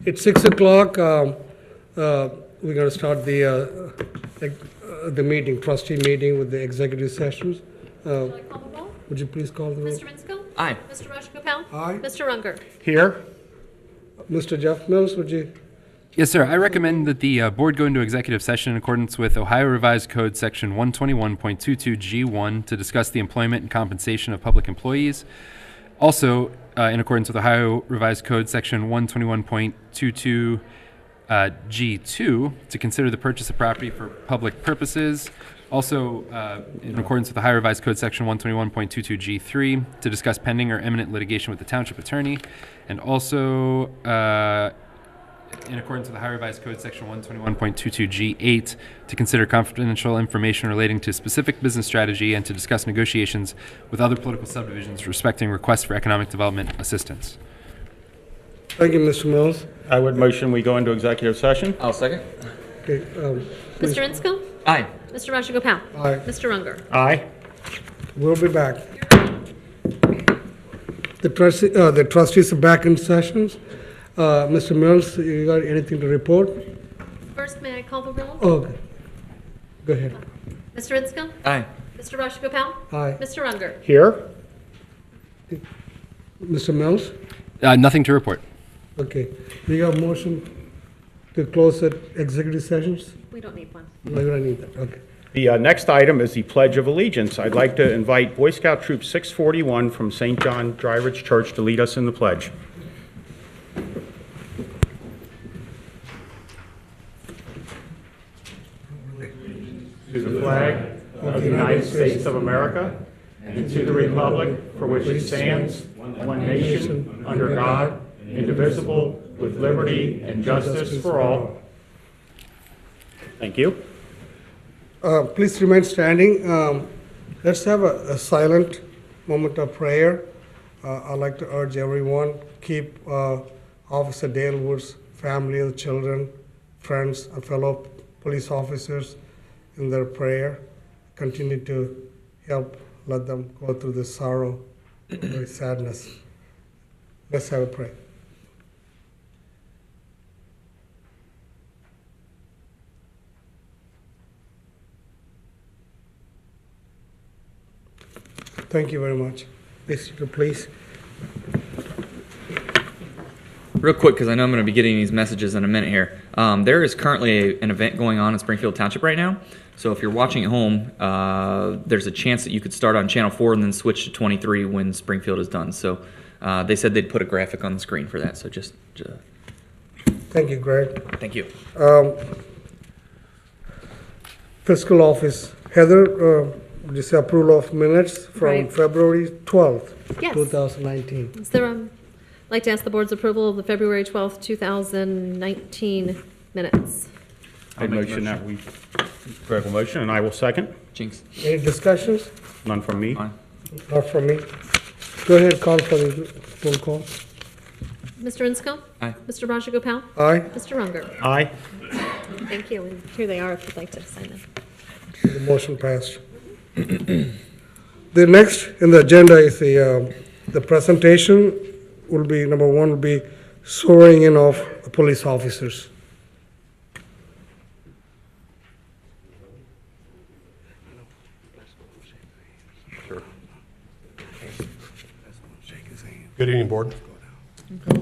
It's 6 o'clock. We're going to start the meeting, trustee meeting with the executive sessions. Shall I call the roll? Would you please call the roll? Mr. Minsko? Aye. Mr. Rajagopal? Aye. Mr. Runger? Here. Mr. Jeff Mills, would you? Yes, sir. I recommend that the board go into executive session in accordance with Ohio Revised Code Section 121.22G1 to discuss the employment and compensation of public employees. Also, in accordance with Ohio Revised Code Section 121.22G2 to consider the purchase of property for public purposes. Also, in accordance with the Ohio Revised Code Section 121.22G3 to discuss pending or imminent litigation with the township attorney. And also, in accordance with the Ohio Revised Code Section 121.22G8 to consider confidential information relating to specific business strategy and to discuss negotiations with other political subdivisions respecting requests for economic development assistance. Thank you, Mr. Mills. I would motion we go into executive session. I'll second. Okay. Please. Mr. Minsko? Aye. Mr. Rajagopal? Aye. Mr. Runger? Aye. We'll be back. The trustees are back in sessions. Mr. Mills, you got anything to report? First, may I call the roll? Oh, okay. Go ahead. Mr. Minsko? Aye. Mr. Rajagopal? Aye. Mr. Runger? Here. Mr. Mills? Nothing to report. Okay. We have a motion to close the executive sessions? We don't need one. No, you don't need that. Okay. The next item is the Pledge of Allegiance. I'd like to invite Boy Scout Troop 641 from St. John Dry Ridge Church to lead us in the pledge. To the flag of the United States of America and to the republic for which it stands, one nation, under God, indivisible, with liberty and justice for all. Thank you. Please remain standing. Let's have a silent moment of prayer. I'd like to urge everyone, keep Officer Dale Wood's family and children, friends, and fellow police officers in their prayer. Continue to help, let them go through this sorrow, this sadness. Let's have a prayer. Thank you very much. Please. Real quick, because I know I'm going to be getting these messages in a minute here. There is currently an event going on in Springfield Township right now. So if you're watching at home, there's a chance that you could start on Channel 4 and then switch to 23 when Springfield is done. So they said they'd put a graphic on the screen for that. So just Thank you, Greg. thank you. Fiscal Office, Heather, this approval of minutes from Right. February 12th, Yes. 2019. Is there, I'd like to ask the board's approval of the February 12th, 2019 minutes. I motion that we have a motion, and I will second. Jinx. Any discussions? None from me. Aye. Not from me. Go ahead, call for the roll call. Mr. Minsko? Aye. Mr. Rajagopal? Aye. Mr. Runger? Aye. Thank you, and here they are if you'd like to sign them. The motion passed. The next in the agenda is the presentation will be, number one will be swearing in of police officers. Good evening, Board. Tonight,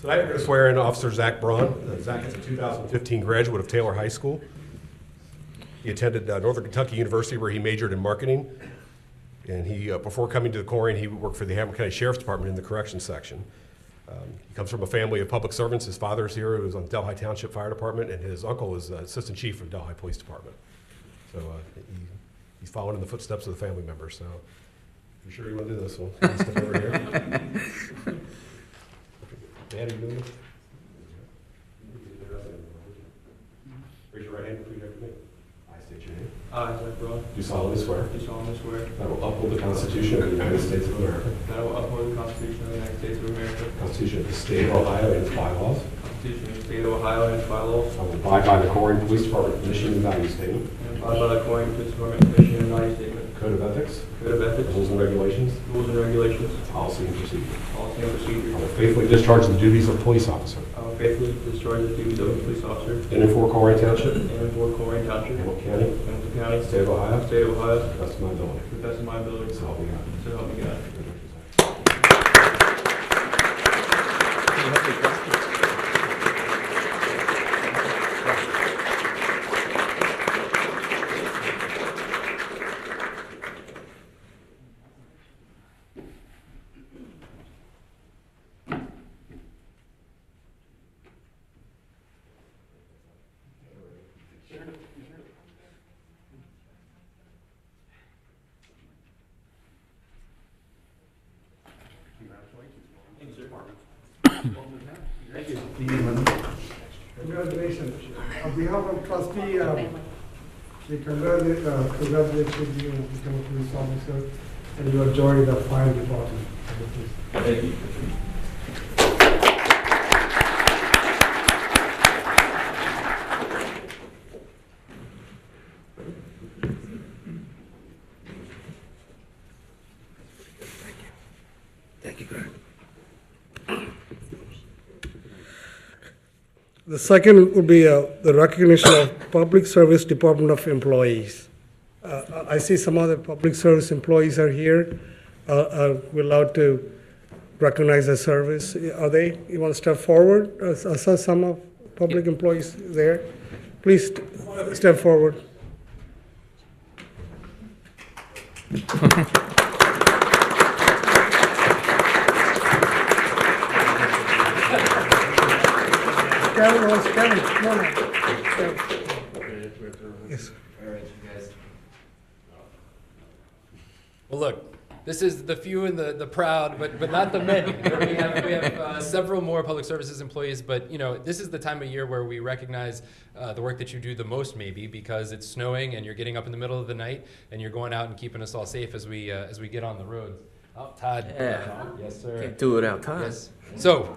we're going to swear in Officer Zach Braun. Zach is a 2015 graduate of Taylor High School. He attended Northern Kentucky University, where he majored in marketing. And he, before coming to the Colerain, he worked for the Hamilton County Sheriff's Department in the corrections section. He comes from a family of public servants. His father's here, who was on Delhi Township Fire Department, and his uncle is Assistant Chief of Delhi Police Department. So he's following in the footsteps of the family members. So you sure you want to do this one? Step over here. Dad, are you doing this? Raise your right hand and repeat after me. I state your name. I, Zach Braun, Do solemnly swear do solemnly swear that I will uphold the Constitution of the United States of America, that I will uphold the Constitution of the United States of America, the Constitution of the State of Ohio and its bylaws. the Constitution of the State of Ohio and its bylaws, I will abide by the Colerain Police Department mission and value statement, and abide by the Colerain Police Department mission and value statement, code of ethics, code of ethics, rules and regulations, rules and regulations, policy and procedure. policy and I procedure. will faithfully discharge the duties of police officer I will faithfully discharge the duties of a police officer in and for Colerain Township, in for Colerain Township, Hamilton County, Hamilton County, State of Ohio, State of Ohio, to the best of my ability. to the best of my ability. So help me God. So help me God. Congratulations. On behalf of trustee, we congratulate you on becoming a police officer, and you are joining the fire department. Thank you. Thank you, Greg. The second would be the recognition of Public Service Department of employees. I see some other public service employees are here. We're allowed to recognize their service. Are they? You want to step forward? I saw some of public employees there. Please step forward. Kevin, come on. Yes. Well, look, this is the few and the proud, but not the many. We have several more public services employees, but this is the time of year where we recognize the work that you do the most, maybe because it's snowing and you're getting up in the middle of the night and you're going out and keeping us all safe as we get on the road. Oh, Todd. Yeah. Yes, sir. Can't do it out time. Yes. So,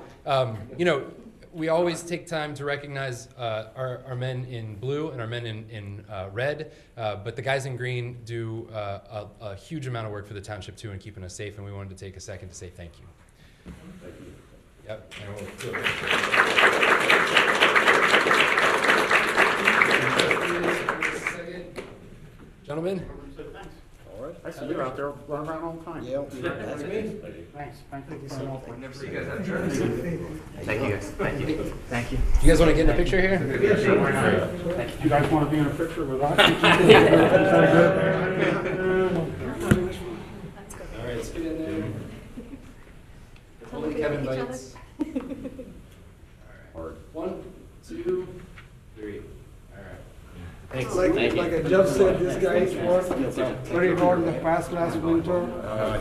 we always take time to recognize our men in blue and our men in red, but the guys in green do a huge amount of work for the township too in keeping us safe, and we wanted to take a second to say thank you. Thank you. Yep. And we'll do it. Gentlemen. I see you out there running around all the time. Yeah. That's me. Thanks. Thank you for coming over. See you guys have shirts. Thank you guys. Thank you. Thank you. You guys want to get in a picture here? Yeah, sure. Why not? You guys want to be in a picture with us? All right, let's get in there. Holy Kevin bites. All right. 1, 2, 3. All right. Thanks. Like Jeff said, this guy's worked very hard in the past last winter.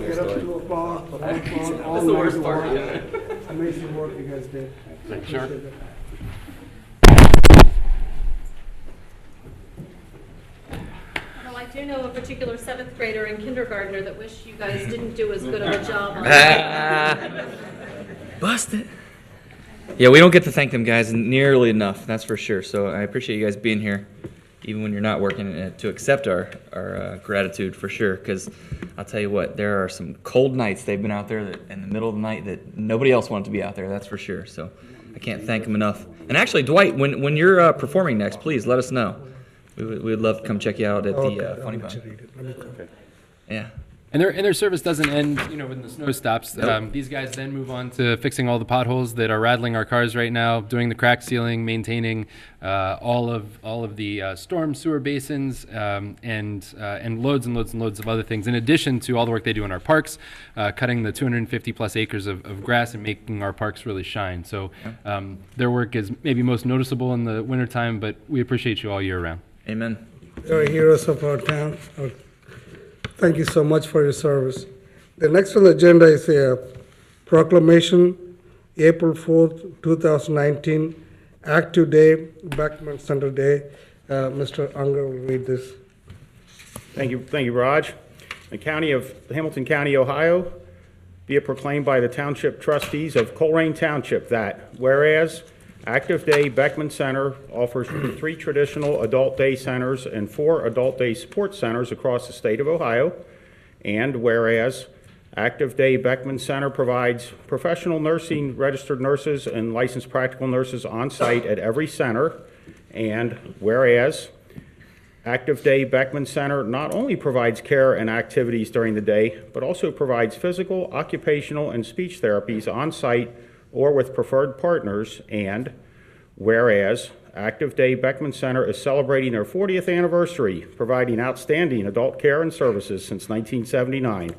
Get up 2 o'clock, 4 o'clock, all night to work. Amazing work you guys did. Thanks, sir. Appreciate it. Well, I do know a particular 7th grader and kindergartner that wish you guys didn't do as good of a job on that. Busted. Yeah, we don't get to thank them guys nearly enough, that's for sure. So I appreciate you guys being here, even when you're not working, to accept our gratitude for sure. Because I'll tell you what, there are some cold nights they've been out there in the middle of the night that nobody else wanted to be out there, that's for sure. So I can't thank them enough. And actually, Dwight, when you're performing next, please let us know. We'd love to come check you out at the Funny Bone. Yeah. And their service doesn't end, when the snow stops. Nope. These guys then move on to fixing all the potholes that are rattling our cars right now, doing the crack sealing, maintaining all of the storm sewer basins, and loads and loads and loads of other things. In addition to all the work they do in our parks, cutting the 250 plus acres of grass and making our parks really shine. So their work is maybe most noticeable in the wintertime, but we appreciate you all year round. Amen. You're heroes of our town. Thank you so much for your service. The next on the agenda is a proclamation, April 4th, 2019, Active Day, Abatement Center Day. Mr. Unger will read this. Thank you, Raj. The Hamilton County, Ohio, be it proclaimed by the Township Trustees of Colerain Township that, whereas Active Day Beckman Center offers 3 traditional adult day centers and 4 adult day sports centers across the state of Ohio, and whereas Active Day Beckman Center provides professional nursing, registered nurses, and licensed practical nurses on site at every center. And whereas Active Day Beckman Center not only provides care and activities during the day, but also provides physical, occupational, and speech therapies on site or with preferred partners. And whereas Active Day Beckman Center is celebrating their 40th anniversary, providing outstanding adult care and services since 1979.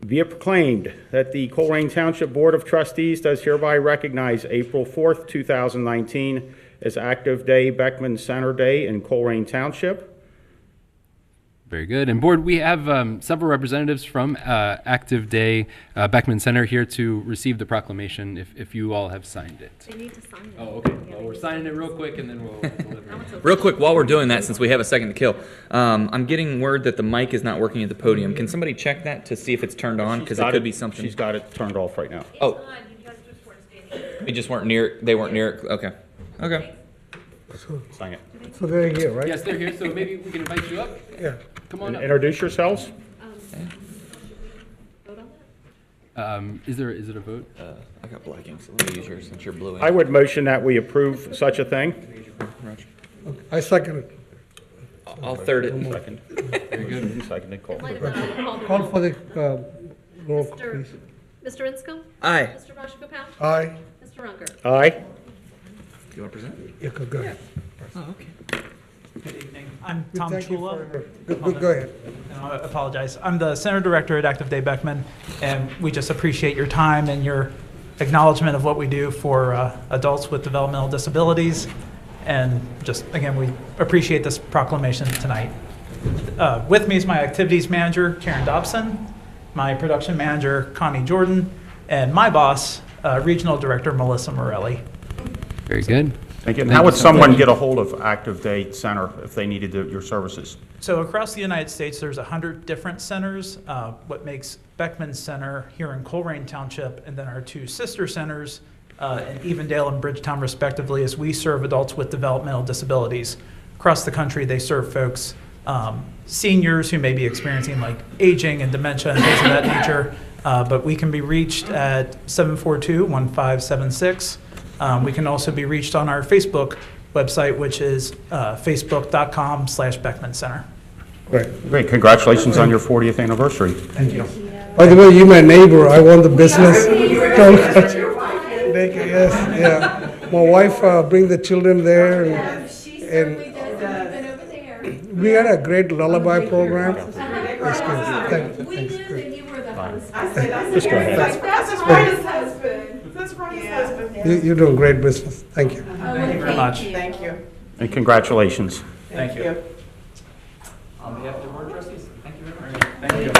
Be it proclaimed that the Colerain Township Board of Trustees does hereby recognize April 4th, 2019 as Active Day Beckman Center Day in Colerain Township. Very good. And board, we have several representatives from Active Day Beckman Center here to receive the proclamation if you all have signed it. They need to sign it. Oh, okay. Well, we're signing it real quick and then we'll deliver it. Real quick, while we're doing that, since we have a second to kill, I'm getting word that the mic is not working at the podium. Can somebody check that to see if it's turned on? Because it could be something. She's got it turned off right now. Oh. It's on, you guys just weren't standing. We just weren't near. They weren't near it. Okay. Okay. Sign it. So they're here, right? Yes, they're here, so maybe we can invite you up. Yeah. Come on up. Introduce yourselves. Vote on that? Is it a vote? I got black ink, so let me use yours since you're blue ink. I would motion that we approve such a thing. I second it. I'll third it. Second. Very good. Seconded, call. In light of that, I will call the Call roll. for the roll, Mr. please. Mr. Inscombe? Aye. Mr. Rajagopal? Aye. Mr. Unger? Aye. Do you want to present? Yeah, go ahead. Oh, okay. Good evening. I'm Tom Thank you Chula. for go ahead. I apologize. I'm the Center Director at Active Day Beckman, and we just appreciate your time and your acknowledgement of what we do for adults with developmental disabilities. And just, again, we appreciate this proclamation tonight. With me is my Activities Manager, Karen Dobson, my Production Manager, Connie Jordan, and my boss, Regional Director, Melissa Morelli. Very good. Thank you. And Thank how you would so someone much. get a hold of Active Day Center if they needed your services? So across the United States, there's 100 different centers. What makes Beckman Center here in Colerain Township, and then our two sister centers in Evendale and Bridgetown, respectively, is we serve adults with developmental disabilities. Across the country, they serve folks, seniors who may be experiencing like aging and dementia and things of that nature. But we can be reached at 742-1576. We can also be reached on our Facebook website, which is facebook.com/Beckman Center. Right. Great. Congratulations on your 40th anniversary. Thank you. By the way, you my neighbor. I want the business. Yes, yeah. My wife bring the children there, and we had a great lullaby program. That's good. Thank you. We knew that you were the host. Just go ahead. That's Ryan's husband. That's Ryan's husband. You're doing great business. Thank you. Thank you very much. Thank you. And congratulations. Thank you. On behalf of the board of trustees, thank you very much. Thank you.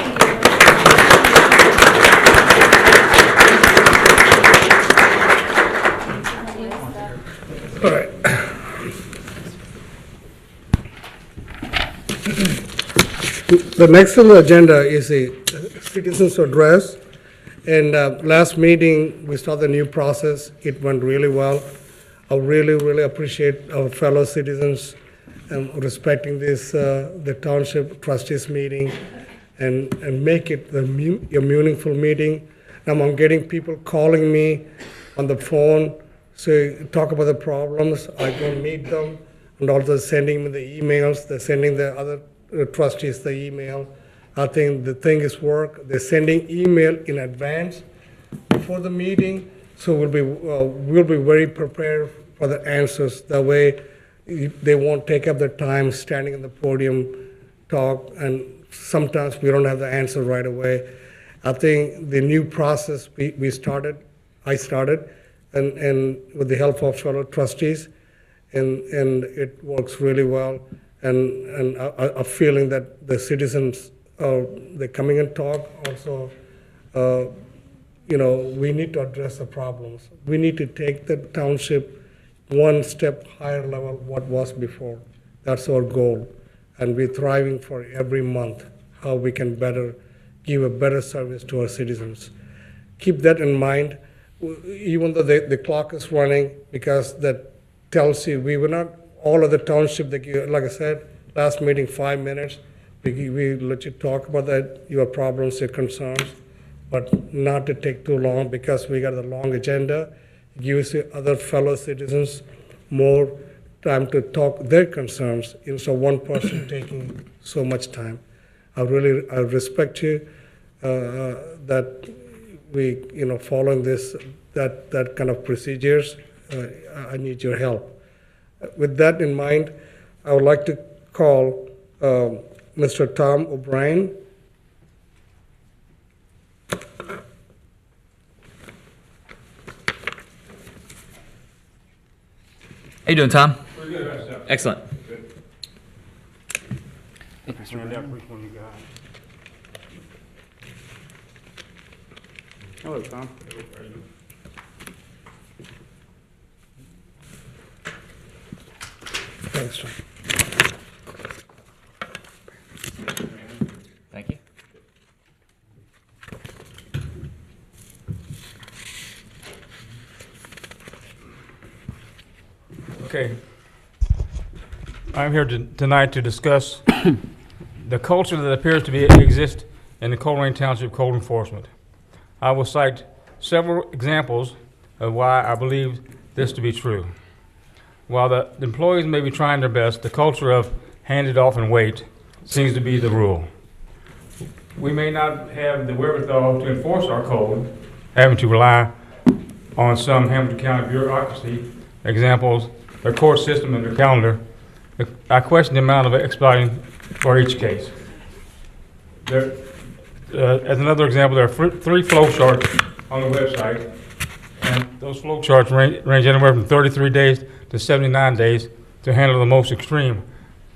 All right. The next on the agenda is a citizens address. And last meeting, we started a new process. It went really well. I really appreciate our fellow citizens respecting this, the township trustees meeting and make it a meaningful meeting. I'm getting people calling me on the phone, talk about the problems. I go meet them, and also sending me the emails. They're sending the other trustees the email. I think the thing is work. They're sending email in advance before the meeting, so we'll be very prepared for the answers. That way, they won't take up their time standing in the podium, talk, and sometimes we don't have the answer right away. I think the new process I started, and with the help of fellow trustees, and it works really well. And I'm feeling that the citizens, they're coming and talk. Also, we need to address the problems. We need to take the township one step higher level what was before. That's our goal. And we're thriving for every month how we can give a better service to our citizens. Keep that in mind, even though the clock is running, because that tells you we were not all of the township, like I said, last meeting, 5 minutes. We let you talk about your problems, your concerns. but not to take too long because we got a long agenda. Gives you other fellow citizens more time to talk their concerns instead of one person taking so much time. I respect you that we, following that kind of procedures. I need your help. With that in mind, I would like to call Mr. Tom O'Brien. How you doing, Tom? Excellent. Hello, Tom. Thanks, Tom. Thank you. Okay. I'm here tonight to discuss the culture that appears to exist in the Colerain Township Code Enforcement. I will cite several examples of why I believe this to be true. While the employees may be trying their best, the culture of hand it off and wait seems to be the rule. We may not have the wherewithal to enforce our code, having to rely on some Hamilton County bureaucracy, examples, their court system and their calendar. I question the amount of expediting for each case. As another example, there are 3 flow charts on the website, and those flow charts range anywhere from 33 days to 79 days to handle the most extreme.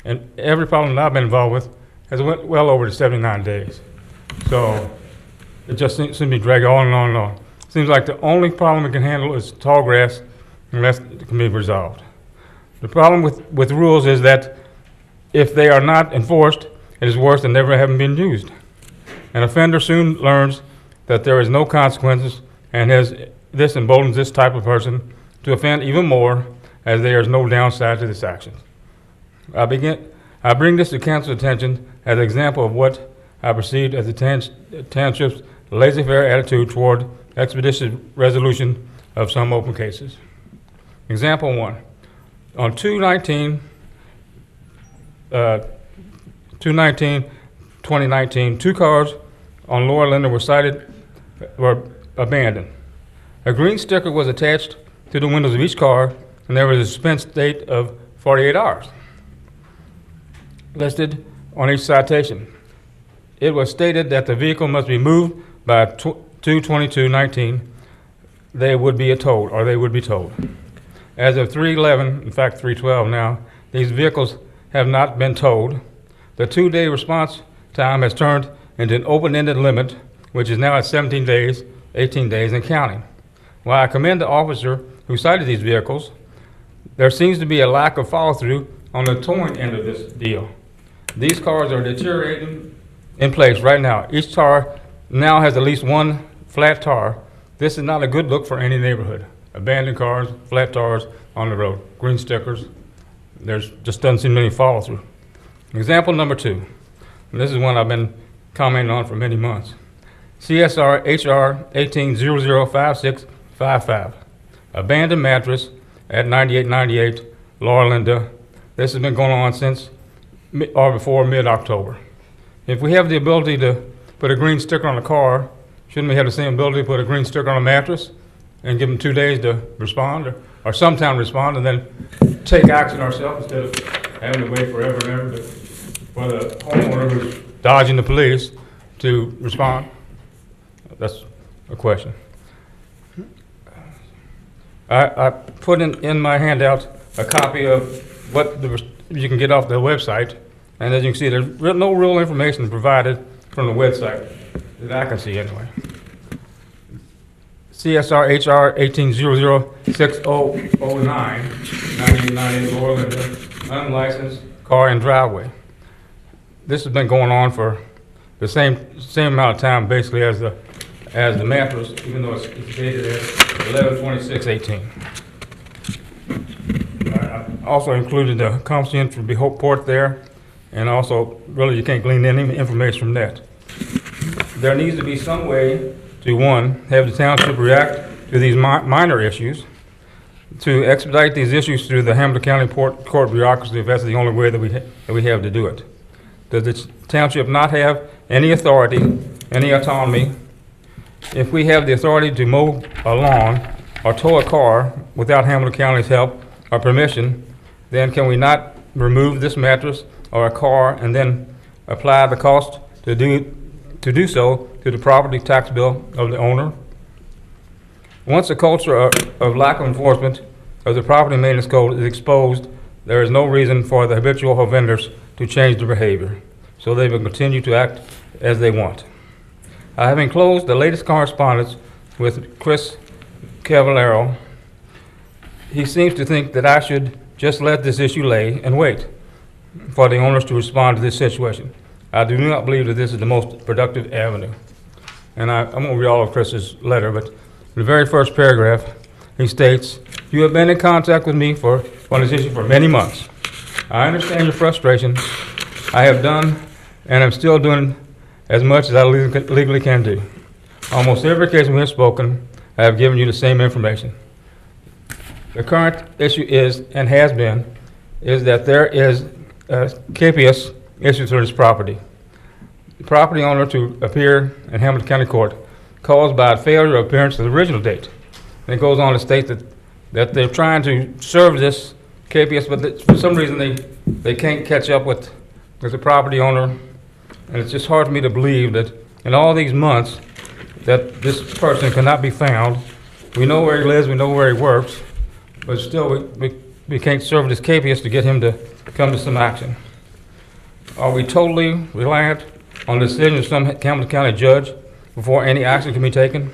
And every problem that I've been involved with has went well over the 79 days. So it just seems to be dragging on and on and on. Seems like the only problem it can handle is tall grass unless it can be resolved. The problem with rules is that if they are not enforced, it is worse than never having been used. An offender soon learns that there is no consequences, and this emboldens this type of person to offend even more, as there is no downside to this action. I bring this to council's attention as an example of what I perceived as the township's laissez-faire attitude toward expeditious resolution of some open cases. Example 1. On 2/19/2019, 2 cars on Lower Linder were abandoned. A green sticker was attached to the windows of each car, and there was a suspense date of 48 hours listed on each citation. It was stated that the vehicle must be moved by 2/22/19. They would be towed. As of 3/11, in fact 3/12 now, these vehicles have not been towed. The 2-day response time has turned into an open-ended limit, which is now at 17 days, 18 days, and counting. While I commend the officer who cited these vehicles, there seems to be a lack of follow-through on the towing end of this deal. These cars are deteriorating in place right now. Each car now has at least one flat tire. This is not a good look for any neighborhood. Abandoned cars, flat tires on the road, green stickers. There's just doesn't seem to be any follow-through. Example number 2. And this is one I've been commenting on for many months. CSR HR 18005655. Abandoned mattress at 9898 Laura Linda. This has been going on since or before mid-October. If we have the ability to put a green sticker on a car, shouldn't we have the same ability to put a green sticker on a mattress and give them 2 days to respond, or sometime respond, and then take action ourselves instead of having to wait forever and ever for the homeowner who's dodging the police to respond? That's a question. I put in my handout a copy of what you can get off the website, and as you can see, there's no real information provided from the website that I can see anyway. CSR HR 18006009, 1998 Lower Linda, unlicensed car and driveway. This has been going on for the same amount of time, basically, as the mattress, even though it's dated at 11/26/18. I also included the comprehensive report there, and also, really, you can't glean any information from that. There needs to be some way to, one, have the township react to these minor issues, to expedite these issues through the Hamilton County Court bureaucracy if that's the only way that we have to do it. Does the township not have any authority, any autonomy? If we have the authority to mow a lawn or tow a car without Hamilton County's help or permission, then can we not remove this mattress or a car and then apply the cost to do so to the property tax bill of the owner? Once a culture of lack of enforcement of the property maintenance code is exposed, there is no reason for the habitual offenders to change their behavior, so they will continue to act as they want. I have enclosed the latest correspondence with Chris Cavallero. He seems to think that I should just let this issue lay and wait for the owners to respond to this situation. I do not believe that this is the most productive avenue. And I'm going to read all of Chris's letter, but in the very first paragraph, he states, "You have been in contact with me on this issue for many months. I understand your frustration. I have done and I'm still doing as much as I legally can do. Almost every case we have spoken, I have given you the same information. The current issue is, and has been, is that there is a capious issue to this property. The property owner to appear in Hamilton County Court caused by a failure of appearance of the original date." And it goes on to state that they're trying to serve this capious, but that for some reason they can't catch up with the property owner. And it's just hard for me to believe that in all these months that this person cannot be found. We know where he lives, we know where he works, but still we can't serve this capious to get him to come to some action. Are we totally reliant on the decision of some Hamilton County judge before any action can be taken?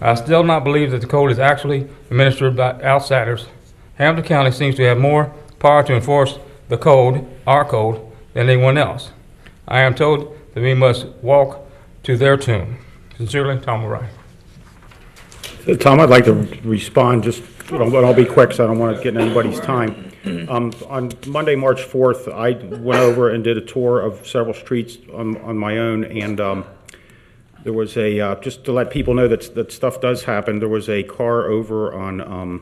I still not believe that the code is actually administered by outsiders. Hamilton County seems to have more power to enforce the code, our code, than anyone else. I am told that we must walk to their tune. Sincerely, Tom O'Reilly. So, Tom, I'd like to respond, but I'll be quick, so I don't want to get in anybody's time. On Monday, March 4th, I went over and did a tour of several streets on my own, and there was just to let people know that stuff does happen, there was a car over on,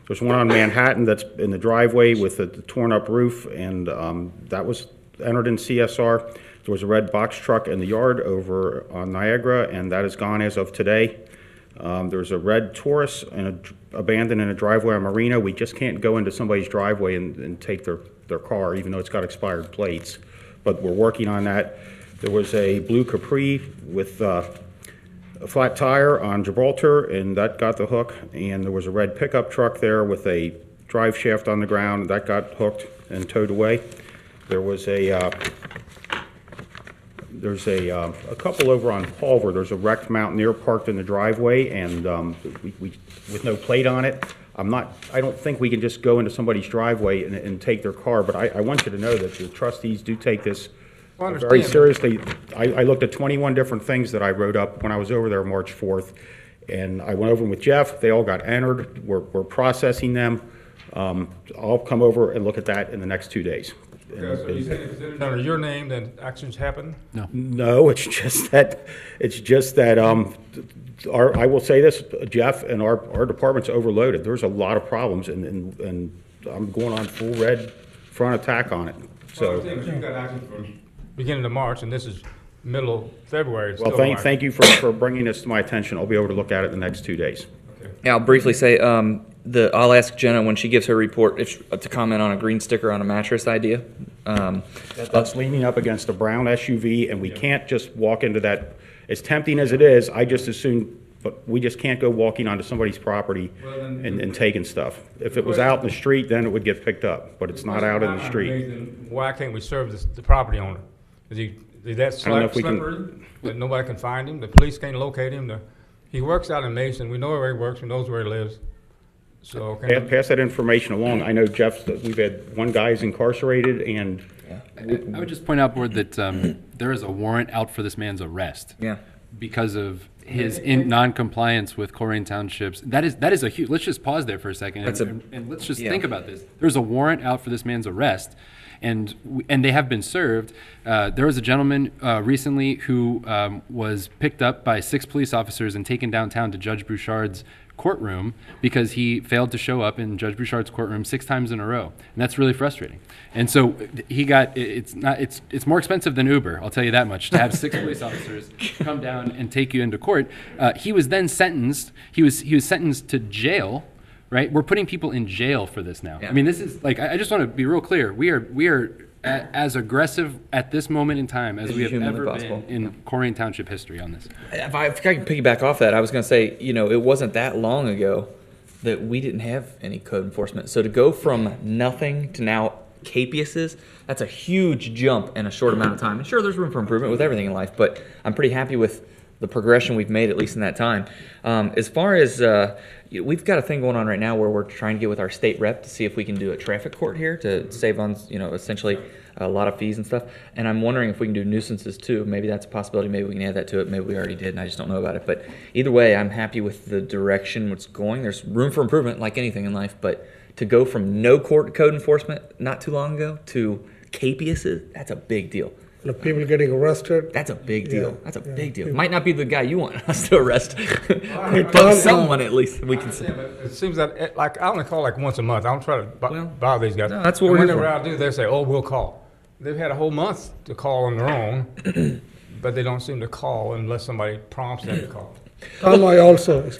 there's one on Manhattan that's in the driveway with the torn up roof, and that was entered in CSR. There was a red box truck in the yard over on Niagara, and that is gone as of today. There's a red Taurus abandoned in a driveway on Marina. We just can't go into somebody's driveway and take their car, even though it's got expired plates. But we're working on that. There was a blue Capri with a flat tire on Gibraltar, and that got the hook. And there was a red pickup truck there with a drive shaft on the ground, and that got hooked and towed away. There was there's a couple over on Culver. There's a wrecked Mountaineer parked in the driveway, and we with no plate on it. I don't think we can just go into somebody's driveway and take their car, but I want you to know that the trustees do take this very seriously. I looked at 21 different things that I wrote up when I was over there March 4th, and I went over them with Jeff. They all got entered. We're processing them. I'll come over and look at that in the next 2 days. Okay, so you said if it's under your name, then actions happen? No, it's just that I will say this, Jeff, and our department's overloaded. There's a lot of problems, and I'm going on full red front attack on it. So, well, you've got action from beginning of March, and this is middle of February. It's well, still thank you for bringing this to my attention. I'll be able to look at it in the next 2 days. Okay. Yeah, I'll briefly say, I'll ask Jenna when she gives her report to comment on a green sticker on a mattress idea. That's leaning up against a brown SUV, and we can't just walk into that. As tempting as it is, I just assume, but we just can't go walking onto somebody's property and taking stuff. If it was out in the street, then it would get picked up, but it's not out in the street. Why can't we serve the property owner? Is that slippery that nobody can find him? The police can't locate him. He works out in Mason. We know where he works. We know where he lives. So pass that information along. I know Jeff, we've had one guy is incarcerated, and I would just point out, Board, that there is a warrant out for this man's arrest. Yeah. Because of his non-compliance with Colerain Township's, that is a huge, let's just pause there for a second and let's just think about this. There's a warrant out for this man's arrest, and they have been served. There was a gentleman recently who was picked up by 6 police officers and taken downtown to Judge Bouchard's courtroom because he failed to show up in Judge Bouchard's courtroom 6 times in a row, and that's really frustrating. And so he got it's more expensive than Uber, I'll tell you that much, to have 6 police officers come down and take you into court. He was then sentenced. He was sentenced to jail. Right, we're putting people in jail for this now. Yeah. I mean, this is like, I just want to be real clear. We are as aggressive at this moment in time as we have humanly ever possible. been in Colerain Township history on this. If I can piggyback off that, I was going to say, it wasn't that long ago that we didn't have any code enforcement. So to go from nothing to now capiouses, that's a huge jump in a short amount of time. And sure, there's room for improvement with everything in life, but I'm pretty happy with the progression we've made, at least in that time. As far as, we've got a thing going on right now where we're trying to get with our state rep to see if we can do a traffic court here to save on, essentially a lot of fees and stuff. And I'm wondering if we can do nuisances too. Maybe that's a possibility. Maybe we can add that to it. Maybe we already did and I just don't know about it. But either way, I'm happy with the direction it's going. There's room for improvement like anything in life, but to go from no court code enforcement not too long ago to capiouses, that's a big deal. The people getting arrested. That's a big deal. Yeah. That's a big deal. Might not be the guy you want us to arrest, but someone at least we can say. It seems that I only call like once a month. I don't try to bother these guys. No, that's what And we're here whenever for. I do, they say, "Oh, we'll call." They've had a whole month to call on their own, but they don't seem to call unless somebody prompts them to call. Tom, I also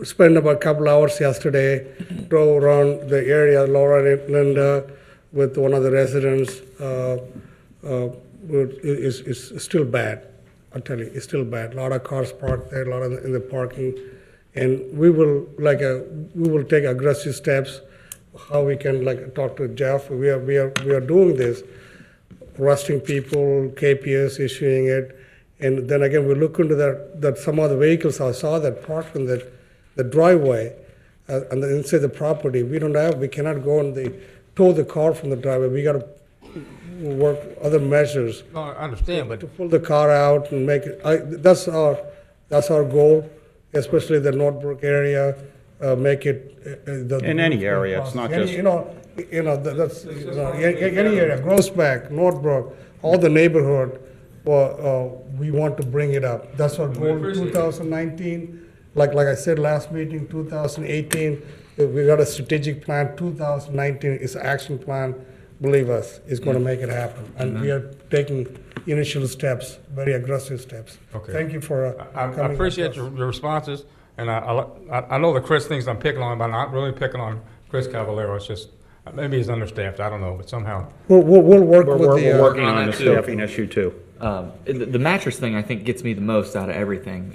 spent about a couple hours yesterday, drove around the area, Laura and Linda, with one of the residents. It's still bad. I'll tell you, it's still bad. A lot of cars parked there, a lot in the parking, and we will take aggressive steps. How we can talk to Jeff. We are doing this, arresting people, KPS issuing it, and then again we look into that some of the vehicles I saw that parked in the driveway and inside the property. We cannot go and tow the car from the driveway. We got to work other measures No, I understand, but to pull the car out and make it. That's our goal, especially the Northbrook area. Make it In any area, it's not just- that's any area, Groesbeck, Northbrook, all the neighborhood. We want to bring it up. That's our goal. 2019, like I said last meeting, 2018, we got a strategic plan. 2019 is an action plan. Believe us, it's going to make it happen, and we are taking initial steps, very aggressive steps. Okay. Thank you for I coming. appreciate your responses, and I know that Chris thinks I'm picking on him, but I'm not really picking on Chris Cavallero. It's just maybe he's understaffed. I don't know, but somehow. We'll work with We're the. working on on the that too. staffing issue too. The mattress thing I think gets me the most out of everything.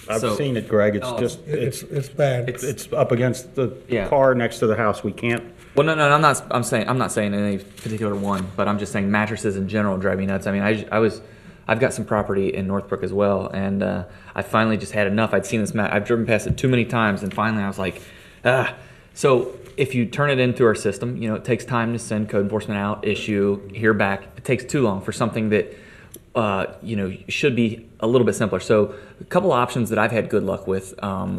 I've So- seen it, Greg. It's Oh, just, It's bad. it's up against the Yeah. car next to the house. We can't. Well, no, I'm not saying any particular one, but I'm just saying mattresses in general drive me nuts. I mean, I've got some property in Northbrook as well, and I finally just had enough. I'd seen this I've driven past it too many times, and finally I was like, ah. So if you turn it into our system, it takes time to send code enforcement out, issue, hear back. It takes too long for something that should be a little bit simpler. So a couple of options that I've had good luck with.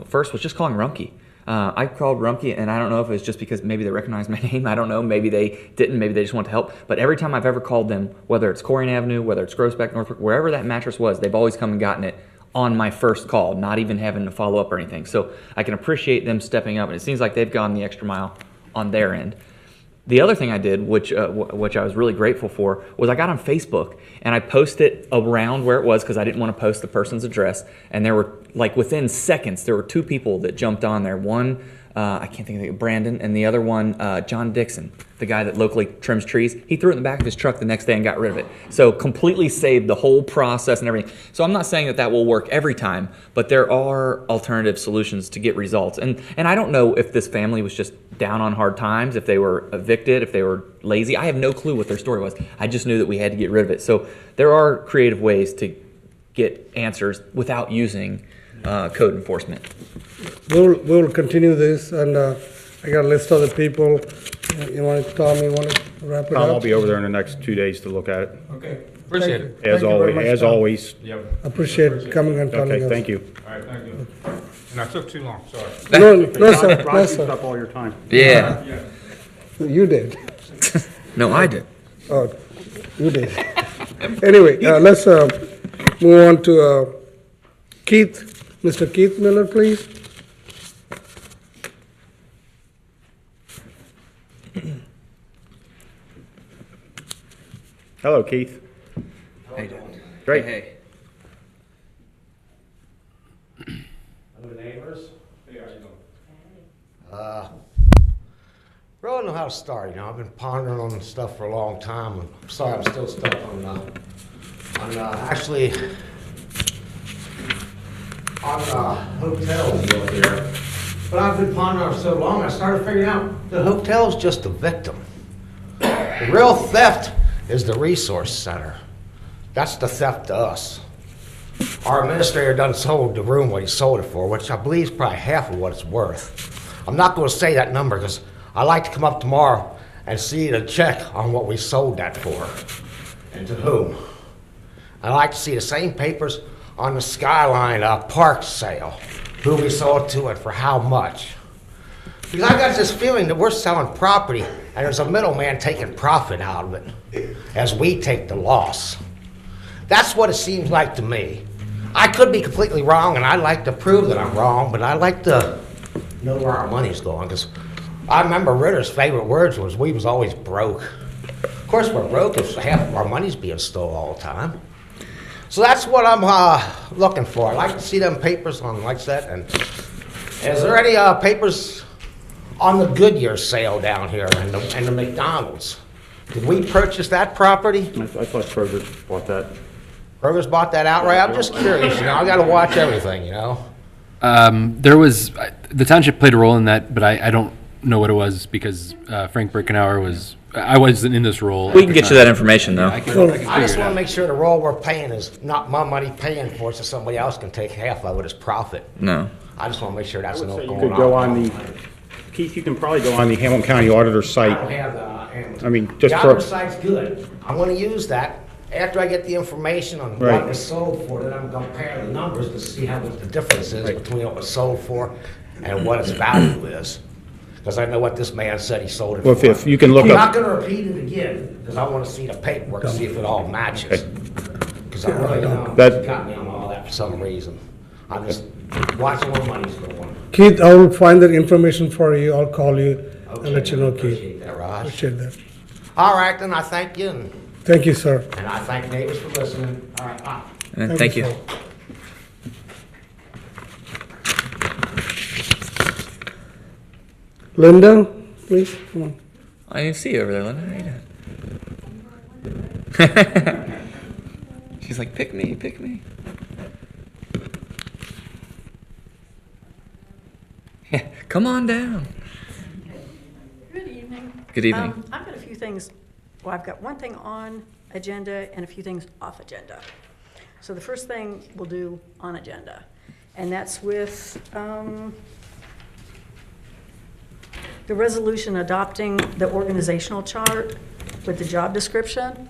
First was just calling Rumpke. I called Rumpke, and I don't know if it was just because maybe they recognized my name. I don't know. Maybe they didn't. Maybe they just wanted to help. But every time I've ever called them, whether it's Colerain Avenue, whether it's Groesbeck, Northbrook, wherever that mattress was, they've always come and gotten it on my first call, not even having to follow up or anything. So I can appreciate them stepping up, and it seems like they've gone the extra mile on their end. The other thing I did, which I was really grateful for, was I got on Facebook and I posted around where it was because I didn't want to post the person's address. And there were, within seconds, there were 2 people that jumped on there. One, I can't think of it, Brandon, and the other one, John Dixon, the guy that locally trims trees. He threw it in the back of his truck the next day and got rid of it. So completely saved the whole process and everything. So I'm not saying that will work every time, but there are alternative solutions to get results. And I don't know if this family was just down on hard times, if they were evicted, if they were lazy. I have no clue what their story was. I just knew that we had to get rid of it. So there are creative ways to get answers without using code enforcement. We'll continue this, and I got a list of the people. Tom, you want to wrap it up? Tom, I'll be over there in the next 2 days to look at it. Okay. Appreciate it. As always. Yep. Appreciate coming and telling us. Okay, thank you. All right, thank you. And I took too long, sorry. No, sir, no, Rod used sir. up all your time. Yeah. You did. No, I did. Oh, you did. Anyway, let's move on to Keith, Mr. Keith Miller, please. Hello, Keith. How you doing? Great. Hey. Hello, neighbors. Hey, how you doing? Really don't know how to start. I've been pondering on stuff for a long time. I'm sorry, I'm still stuck actually on hotels over here. But I've been pondering on it so long, I started figuring out the hotel's just a victim. The real theft is the resource center. That's the theft to us. Our administrator done sold the room what he sold it for, which I believe is probably half of what it's worth. I'm not going to say that number because I'd like to come up tomorrow and see the check on what we sold that for and to whom. I'd like to see the same papers on the Skyline Park sale, who we sold it to and for how much. Because I got this feeling that we're selling property and there's a middleman taking profit out of it as we take the loss. That's what it seems like to me. I could be completely wrong, and I'd like to prove that I'm wrong, but I'd like to know where our money's going, because I remember Ritter's favorite words was we was always broke. Of course we're broke if half of our money's being stolen all the time. So that's what I'm looking for. I'd like to see them papers on like that. And is there any papers on the Goodyear sale down here and the McDonald's? Did we purchase that property? I thought Kroger bought that. Kroger's bought that outright? I'm just curious, I got to watch everything, There was, the township played a role in that, but I don't know what it was because Frank Birkenauer was, I wasn't in this role. We can get you that information, though. I just want to make sure the role we're paying is not my money paying for it so somebody else can take half of it as profit. No. I just want to make sure that's I would not say going you on. could go on the, Keith, you can probably go on the Hamilton County Auditor's I site. don't have the, I mean, just the for, other site's good. I want to use that. After I get the information on Right. what was sold for, then I'm going to compare the numbers to see how much the difference is between what was sold for and what its value is. Because I know what this man said he sold it well, for. if you can look I'm not up, going to repeat it again, because I want to see the paperwork to see if it all matches. Because I really don't know. That- It's got me on all that for some reason. I'm just watching where money's going. Keith, I will find that information for you. I'll call you and let you know, Keith. Appreciate that, Raj. Appreciate that. All right, then I thank you, and Thank you, sir. I thank neighbors for listening. All right, bye. And thank you. sir. Linda, please, come on. I didn't see you over there, Linda. How you doing? She's like, pick me, pick me. Yeah, come on down. Good evening. Good evening. I've got a few things, well, I've got one thing on agenda and a few things off agenda. So the first thing we'll do on agenda, and that's with the resolution adopting the organizational chart with the job description.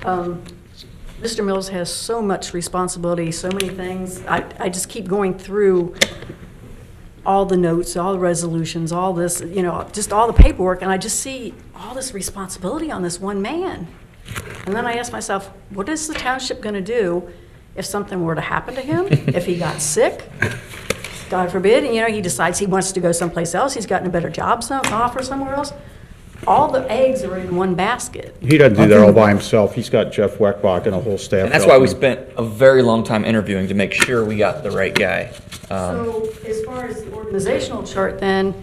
Mr. Mills has so much responsibility, so many things. I just keep going through all the notes, all the resolutions, all this, just all the paperwork, and I just see all this responsibility on this one man. And then I ask myself, what is the township going to do if something were to happen to him? If he got sick? God forbid, he decides he wants to go someplace else, he's gotten a better job offer somewhere else. All the eggs are in one basket. he doesn't do that all by himself. He's got Jeff Weckbach and a whole staff. And that's why we helping. spent a very long time interviewing to make sure we got the right guy. So as far as the organizational chart then,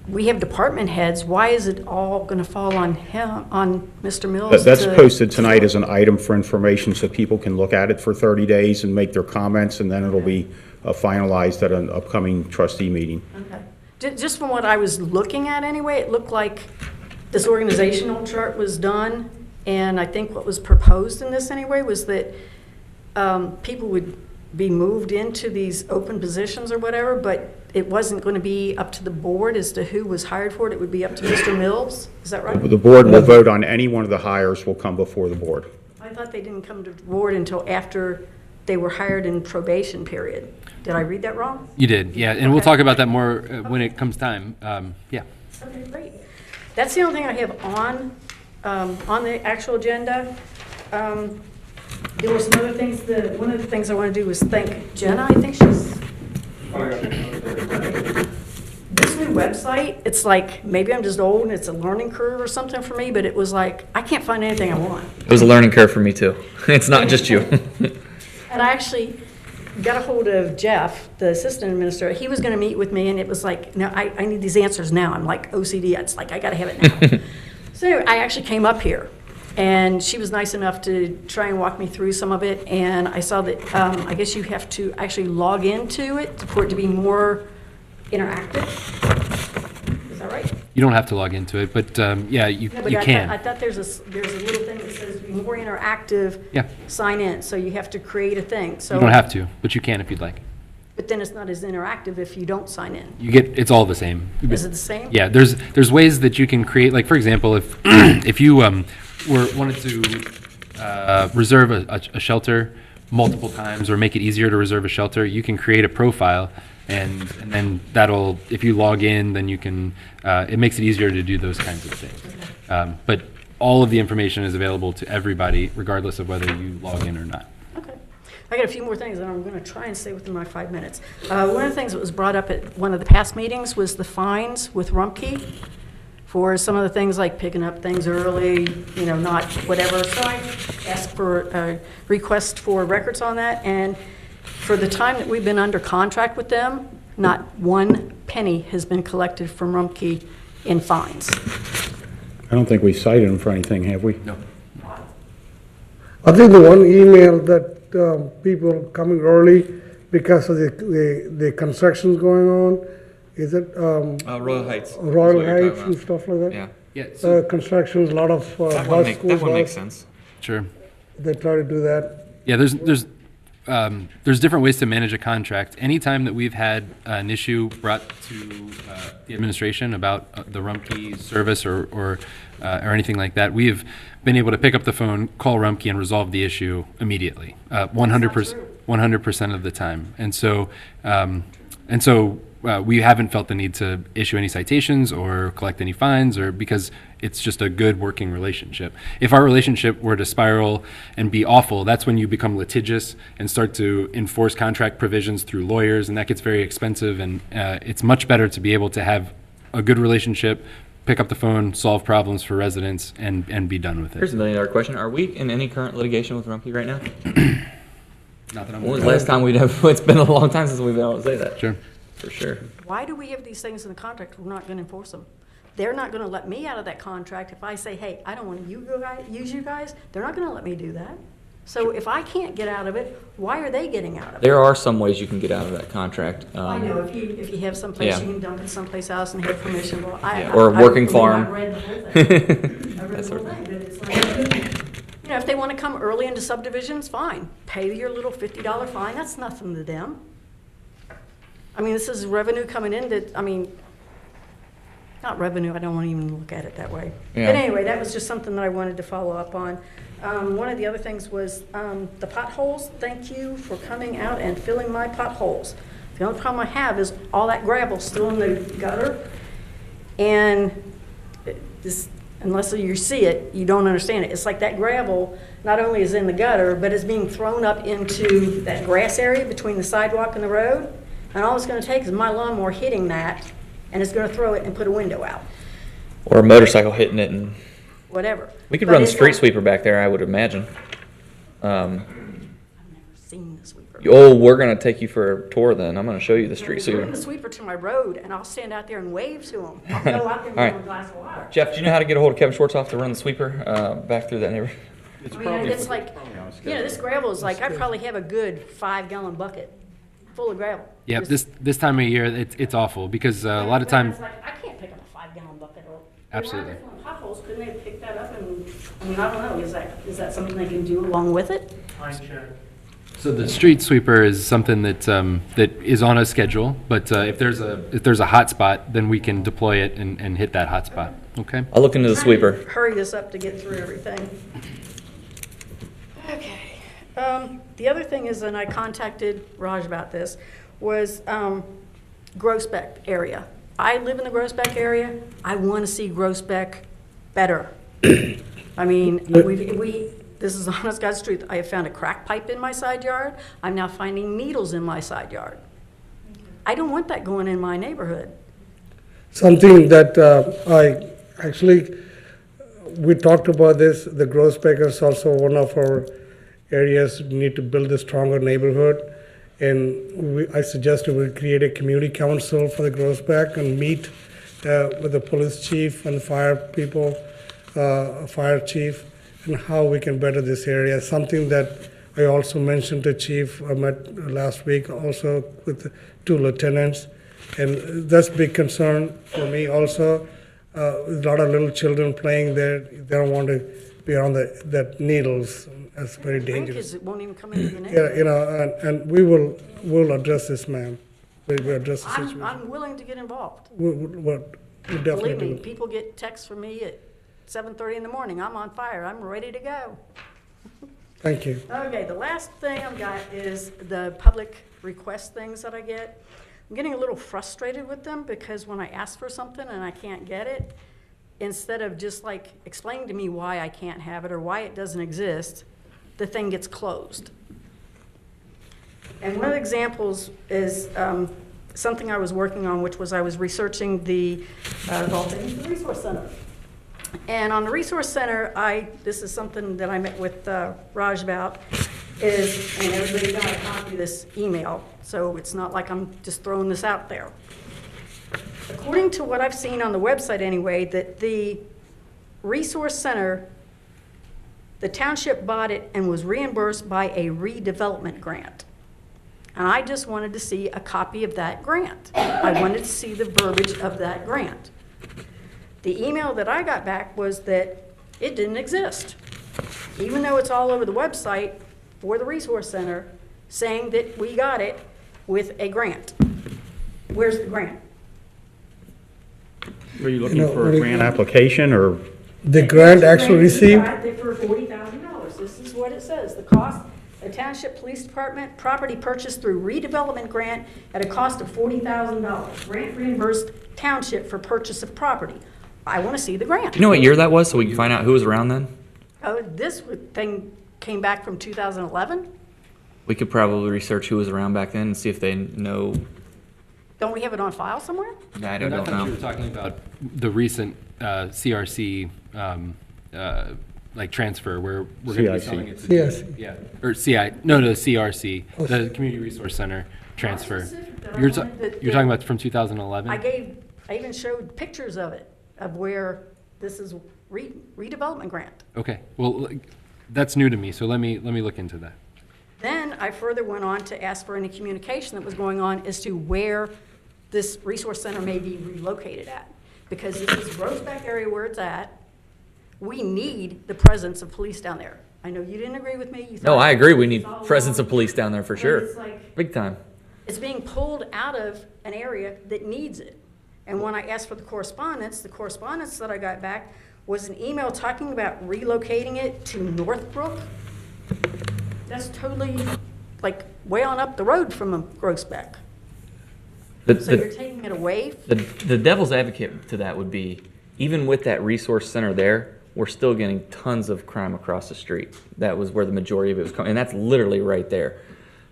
we have department heads. Why is it all going to fall on him, on Mr. Mills? That's to- posted tonight as an item for information so people can look at it for 30 days and make their comments, and then it'll be finalized at an upcoming trustee meeting. Okay. Just from what I was looking at anyway, it looked like this organizational chart was done, and I think what was proposed in this anyway was that people would be moved into these open positions or whatever, but it wasn't going to be up to the board as to who was hired for it. It would be up to Mr. Mills. Is that right? The board will vote on any one of the hires will come before the board. I thought they didn't come to board until after they were hired in probation period. Did I read that wrong? You did, yeah, and we'll Okay. talk about that more when it comes time. Yeah. Okay, great. That's the only thing I have on the actual agenda. There were some other things one of the things I want to do was thank Jenna. I think she's. This new website, it's like, maybe I'm just old and it's a learning curve or something for me, but it was like, I can't find anything I want. It was a learning curve for me too. It's not just you. And I actually got a hold of Jeff, the assistant administrator. He was going to meet with me, and it was like, no, I need these answers now. I'm like OCD. It's like, I got to have it now. So anyway, I actually came up here, and she was nice enough to try and walk me through some of it. And I saw that I guess you have to actually log into it for it to be more interactive. Is that right? You don't have to log into it, but yeah, you No, but you I can. thought there's a little thing that says be more interactive. Yeah. Sign in. So you have to create a thing. So You don't have to, but you can if you'd like. But then it's not as interactive if you don't sign in. It's all the same. Is it the same? Yeah, there's ways that you can create, like for example, if if you wanted to reserve a shelter multiple times or make it easier to reserve a shelter, you can create a profile, and then that'll, if you log in, then you can, it makes it easier to do those kinds of things. But all of the information is available to everybody, regardless of whether you log in or not. Okay. I got a few more things, and I'm going to try and stay within my 5 minutes. One of the things that was brought up at one of the past meetings was the fines with Rumpke for some of the things like picking up things early, not whatever. So I asked for a request for records on that, and for the time that we've been under contract with them, not one penny has been collected from Rumpke in fines. I don't think we cited them for anything, have we? No. I think the one email that people coming early because of the construction's going on, is it Royal Heights. is Royal what you're talking Heights and about. stuff like that? Yeah. Yeah. So, Construction's, a lot of That bus one schools, makes sense. sure. they try to do that. Yeah, there's different ways to manage a contract. Anytime that we've had an issue brought to the administration about the Rumpke service or anything like that, we've been able to pick up the phone, call Rumpke, and resolve the issue immediately, 100% of the time. And so we haven't felt the need to issue any citations or collect any fines, or because it's just a good working relationship. If our relationship were to spiral and be awful, that's when you become litigious and start to enforce contract provisions through lawyers, and that gets very expensive. And it's much better to be able to have a good relationship, pick up the phone, solve problems for residents, and be done with Here's it. $1 million question. Are we in any current litigation with Rumpke right now? Not that I'm When was the last time we'd have, it's been a long time since we've been able to say that. Sure. For sure. Why do we have these things in the contract? We're not going to enforce them. They're not going to let me out of that contract if I say, hey, I don't want to use you guys. They're not going to let me do that. So if I can't get out of it, why are they getting out of it? There are some ways you can get out of that contract. I know, if you have someplace, yeah. you can dump it someplace else and have permission. Well, Or a working farm. I read the whole thing. I read the whole thing, but it's like, if they want to come early into subdivisions, fine. Pay your little $50 fine. That's nothing to them. I mean, this is revenue coming in that, not revenue, I don't want to even look at it that way. Yeah. But anyway, that was just something that I wanted to follow up on. One of the other things was the potholes. Thank you for coming out and filling my potholes. The only problem I have is all that gravel still in the gutter. And unless you see it, you don't understand it. It's like that gravel not only is in the gutter, but it's being thrown up into that grass area between the sidewalk and the road. And all it's going to take is my lawnmower hitting that, and it's going to throw it and put a window out, Or a motorcycle hitting it, and whatever. we could But run the it's street not- sweeper back there, I would imagine. I've never seen the sweeper. We're gonna take you for a tour then. I'm gonna show you the street Bring sweeper. the sweeper to my road, and I'll stand out there and wave to them. I'll go out there and All right. give them a glass of water. Jeff, do you know how to get a hold of Kevin Schwartzoff to run the sweeper back through that neighborhood? I mean, it's like, this gravel is like, I probably have a good 5-gallon bucket full of gravel. Yeah, Just- this time of year, it's awful because a lot of times. It's like, I can't pick up a 5-gallon bucket. Absolutely. They're filling potholes, couldn't they pick that up and, I don't know, is that something they can do along with it? So the street sweeper is something that that is on a schedule, but if there's a hot spot, then we can deploy it and hit that hot spot. Okay. I'll look into the sweeper. Hurry this up to get through everything. The other thing is, and I contacted Raj about this, was Groesbeck area. I live in the Groesbeck area. I want to see Groesbeck better. I mean, this is honest God's truth. I have found a crack pipe in my side yard. I'm now finding needles in my side yard. I don't want that going in my neighborhood. Something that we talked about this, the Groesbeck is also one of our areas need to build a stronger neighborhood. And I suggested we create a community council for the Groesbeck and meet with the police chief and fire people, fire chief, and how we can better this area. Something that I also mentioned to chief, I met last week also with 2 lieutenants. And that's a big concern for me also. A lot of little children playing there, they don't want to be around that needles. That's very dangerous. Grandkids won't even come into the neighborhood. Yeah, and we'll address this, ma'am. We'll address the situation. I'm willing to get involved. We'll definitely Believe me, do. people get texts from me at 7:30 in the morning. I'm on fire. I'm ready to go. Thank you. Okay, the last thing I've got is the public request things that I get. I'm getting a little frustrated with them because when I ask for something and I can't get it, instead of just like explaining to me why I can't have it or why it doesn't exist, the thing gets closed. And one of the examples is something I was working on, which was I was researching the Volcanoes Resource Center. And on the Resource Center, this is something that I met with Raj about, and everybody got a copy of this email, so it's not like I'm just throwing this out there. According to what I've seen on the website anyway, that the Resource Center, the township bought it and was reimbursed by a redevelopment grant. And I just wanted to see a copy of that grant. I wanted to see the verbiage of that grant. The email that I got back was that it didn't exist, even though it's all over the website for the Resource Center saying that we got it with a grant. Where's the grant? Are you looking for a grant application or? The grant actually received, For $40,000. This is what it says. The cost, the Township Police Department property purchased through redevelopment grant at a cost of $40,000. Grant reimbursed township for purchase of property. I want to see the grant. Do you know what year that was so we can find out who was around then? Oh, this thing came back from 2011? We could probably research who was around back then and see if they know. Don't we have it on file somewhere? I I don't thought you know. were talking about the recent CRC like transfer where we're going to be CIC. selling it to CIC. yeah, or CI, no, CRC, the Community Resource Center transfer. specific, though. I You're, wanted that- you're talking about from 2011? I even showed pictures of it, of where this is redevelopment grant. Okay, well, like, that's new to me, so let me look into that. Then I further went on to ask for any communication that was going on as to where this resource center may be relocated at. Because this is Groesbeck area where it's at. We need the presence of police down there. I know you didn't agree with me. You No, thought I agree. We need it's all presence wrong. of police down there for And sure. it's like- Big time. It's being pulled out of an area that needs it. And when I asked for the correspondence that I got back was an email talking about relocating it to Northbrook. That's totally like way on up the road from Groesbeck. So you're taking it away? The devil's advocate to that would be, even with that resource center there, we're still getting tons of crime across the street. That was where the majority of it was coming, and that's literally right there.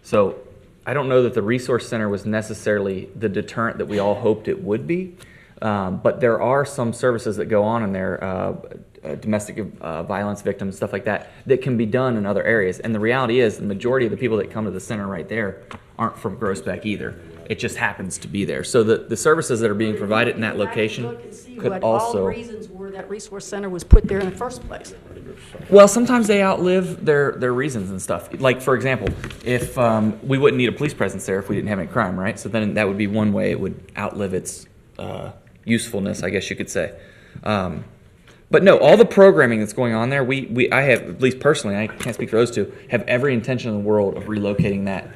So I don't know that the resource center was necessarily the deterrent that we all hoped it would be, but there are some services that go on in there, domestic violence victims, stuff like that, that can be done in other areas. And the reality is, the majority of the people that come to the center right there aren't from Groesbeck either. It just happens to be there. So the services that are being provided in that location could All the also. reasons were that resource center was put there in the first place. Well, sometimes they outlive their reasons and stuff. Like, for example, if we wouldn't need a police presence there if we didn't have any crime, right? So then that would be one way it would outlive its usefulness, I guess you could say. But no, all the programming that's going on there, I have, at least personally, I can't speak for those two, have every intention in the world of relocating that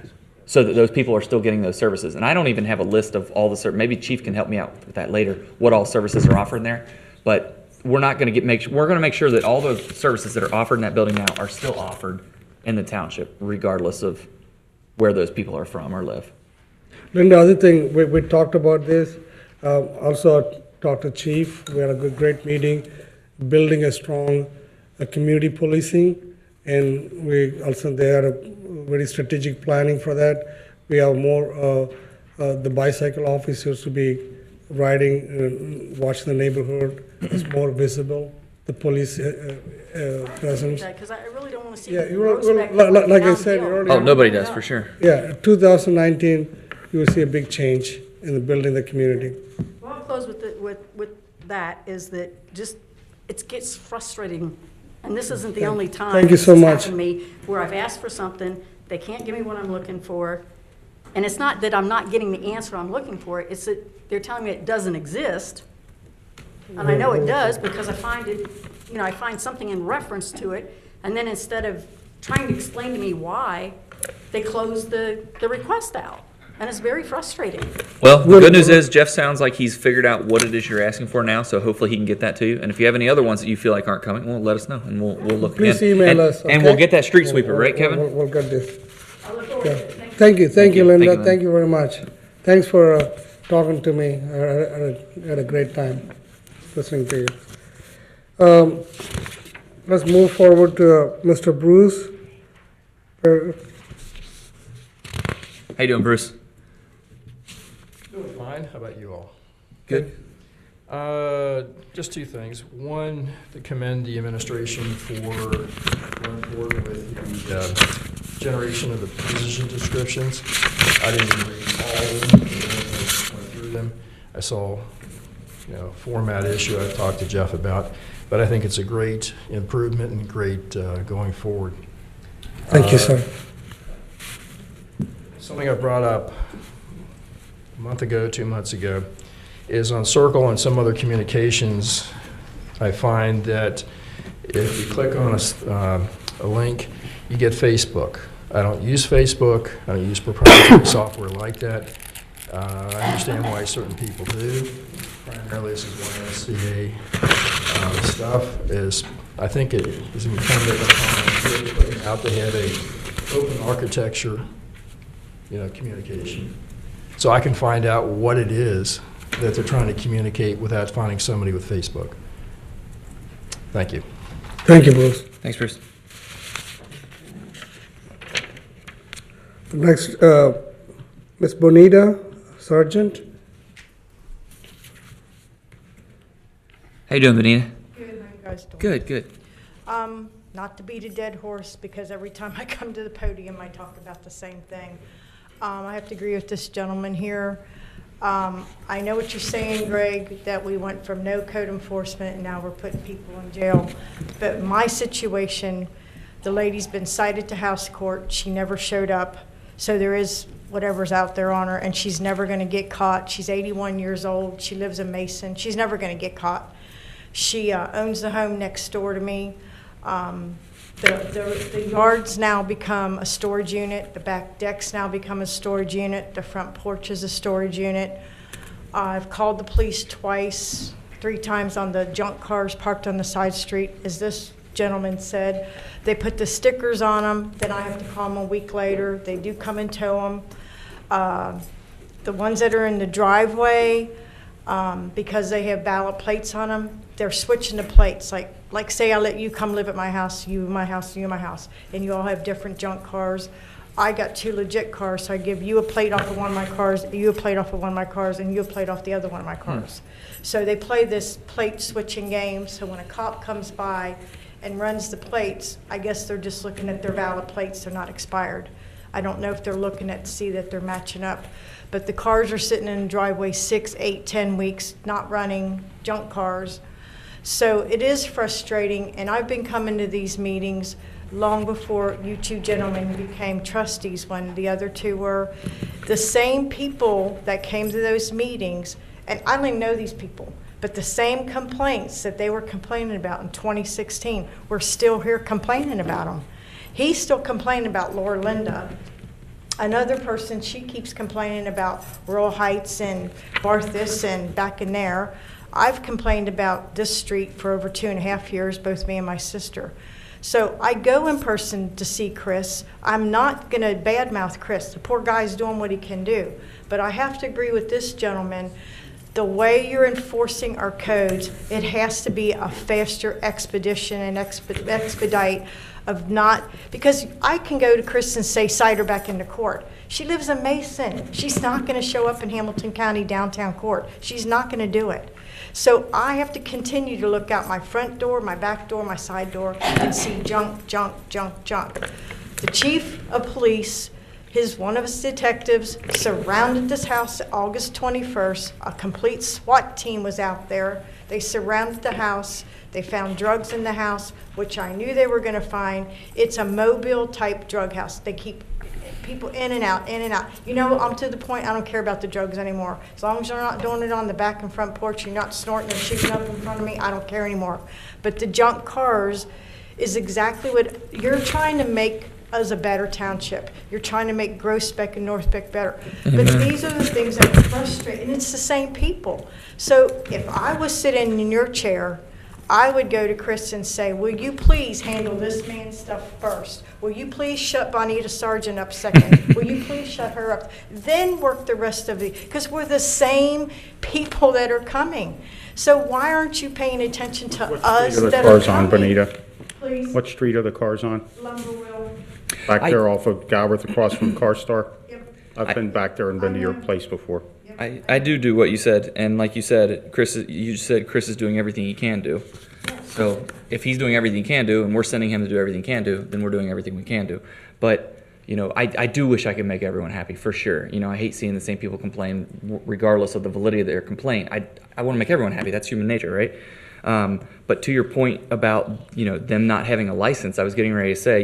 so that those people are still getting those services. And I don't even have a list of all the maybe Chief can help me out with that later, what all services are offered in there. But we're not going to we're going to make sure that all the services that are offered in that building now are still offered in the township, regardless of where those people are from or live. Then the other thing, we talked about this, also talked to chief, we had a great meeting, building a strong community policing, and we also, they had a very strategic planning for that. We have more, the bicycle officers to be riding, watching the neighborhood, it's more visible, the police presence. Because I really don't want to see Yeah, the you will- prospect like I of said downhill. earlier. Oh, nobody does, for sure. Yeah, 2019, you will see a big change in the building the community. Well, I'll close with, with that, is that just, it gets frustrating, and this isn't the only time. Thank you so this has much. happened to me, where I've asked for something, they can't give me what I'm looking for, and it's not that I'm not getting the answer I'm looking for, it's that they're telling me it doesn't exist, and I know it does, because I find it, you know, I find something in reference to it, and then instead of trying to explain to me why, they close the request out, and it's very frustrating. Well, the good news is Jeff sounds like he's figured out what it is you're asking for now, so hopefully he can get that to you. And if you have any other ones that you feel like aren't coming, well, let us know, and we'll look Please again. email and, us, and we'll okay? get that street sweeper, right, Kevin? We'll get this. I look forward to it. Thank you, Thank you, Linda, Linda. thank you very much. Thanks for talking to me, I had a great time listening to you. Let's move forward to Mr. Bruce. How you doing, Bruce? Doing fine. How about you all? Good. Just two things. One, to commend the administration for going forward with the generation of the position descriptions. I didn't read all of them, but went through them. I saw, format issue I talked to Jeff about, but I think it's a great improvement and great going forward. Thank you, sir. Something I brought up a month ago, 2 months ago, is on Circle and some other communications. I find that if you click on a link, you get Facebook. I don't use Facebook. I don't use proprietary software like that. I understand why certain people do. Primarily, this is YMCA stuff. I think it is incumbent upon putting out to have a open architecture, communication. So I can find out what it is that they're trying to communicate without finding somebody with Facebook. Thank you. Thank you, Bruce. Thanks, Bruce. Next, Ms. Bonita Sargent. How you doing, Benita? Good, how you guys doing? Good, good. Not to beat a dead horse, because every time I come to the podium, I talk about the same thing. I have to agree with this gentleman here. I know what you're saying, Greg, that we went from no code enforcement and now we're putting people in jail. But my situation, the lady's been cited to house court. She never showed up. So there is whatever's out there on her, and she's never going to get caught. She's 81 years old. She lives in Mason. She's never going to get caught. She owns the home next door to me. The yard's now become a storage unit. The back deck's now become a storage unit. The front porch is a storage unit. I've called the police twice, 3 times on the junk cars parked on the side street, as this gentleman said. They put the stickers on them, then I have to call them a week later. They do come and tow them. The ones that are in the driveway, because they have ballot plates on them, they're switching the plates. Like say I let you come live at my house, you in my house, you in my house, and you all have different junk cars. I got 2 legit cars, so I give you a plate off of one of my cars, you a plate off of one of my cars, and you a plate off the other one of my cars. So they play this plate switching game, so when a cop comes by and runs the plates, I guess they're just looking at their valid plates, they're not expired. I don't know if they're looking to see that they're matching up. But the cars are sitting in the driveway 6, 8, 10 weeks, not running, junk cars. So it is frustrating, and I've been coming to these meetings long before you 2 gentlemen became trustees, when the other 2 were. The same people that came to those meetings, and I don't even know these people, but the same complaints that they were complaining about in 2016, we're still here complaining about them. He's still complaining about Laura Linda. Another person, she keeps complaining about Rural Heights and Barthus and back in there. I've complained about this street for over 2.5 years, both me and my sister. So I go in person to see Chris. I'm not going to badmouth Chris. The poor guy's doing what he can do. But I have to agree with this gentleman. The way you're enforcing our codes, it has to be a faster expedition and expedite of not, because I can go to Chris and say, cite her back into court. She lives in Mason. She's not going to show up in Hamilton County downtown court. She's not going to do it. So I have to continue to look out my front door, my back door, my side door, and see junk, junk, junk, junk. The chief of police, one of his detectives surrounded this house August 21st. A complete SWAT team was out there. They surrounded the house. They found drugs in the house, which I knew they were going to find. It's a Mobile type drug house. They keep people in and out, in and out. You know, I'm to the point I don't care about the drugs anymore. As long as you're not doing it on the back and front porch, you're not snorting and shooting up in front of me, I don't care anymore. But the junk cars is exactly what you're trying to make us a better township. You're trying to make Groesbeck and Northbeck better. But these are the things that frustrate, and it's the same people. So if I was sitting in your chair, I would go to Chris and say, will you please handle this man's stuff first? Will you please shut Bonita Sargent up second? Will you please shut her up? Then work the rest of the, because we're the same people that are coming. So why aren't you paying attention to us What street are the that cars are on, coming? Bonita? Please. What street are the cars on? Lumberville. Back there off of Galbraith across from Car Star? Yep. I've been back there and been to your place before. I do what you said, and like you said, you said Chris is doing everything he can do. So if he's doing everything he can do, and we're sending him to do everything he can do, then we're doing everything we can do. But I do wish I could make everyone happy, for sure. I hate seeing the same people complain, regardless of the validity of their complaint. I want to make everyone happy. That's human nature, right? But to your point about them not having a license, I was getting ready to say,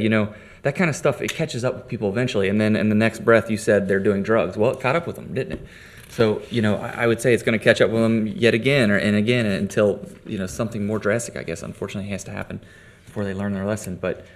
that kind of stuff, it catches up with people eventually. And then in the next breath, you said they're doing drugs. Well, it caught up with them, didn't it? So, I would say it's going to catch up with them yet again and again until, something more drastic, I guess, unfortunately, has to happen before they learn their lesson. But,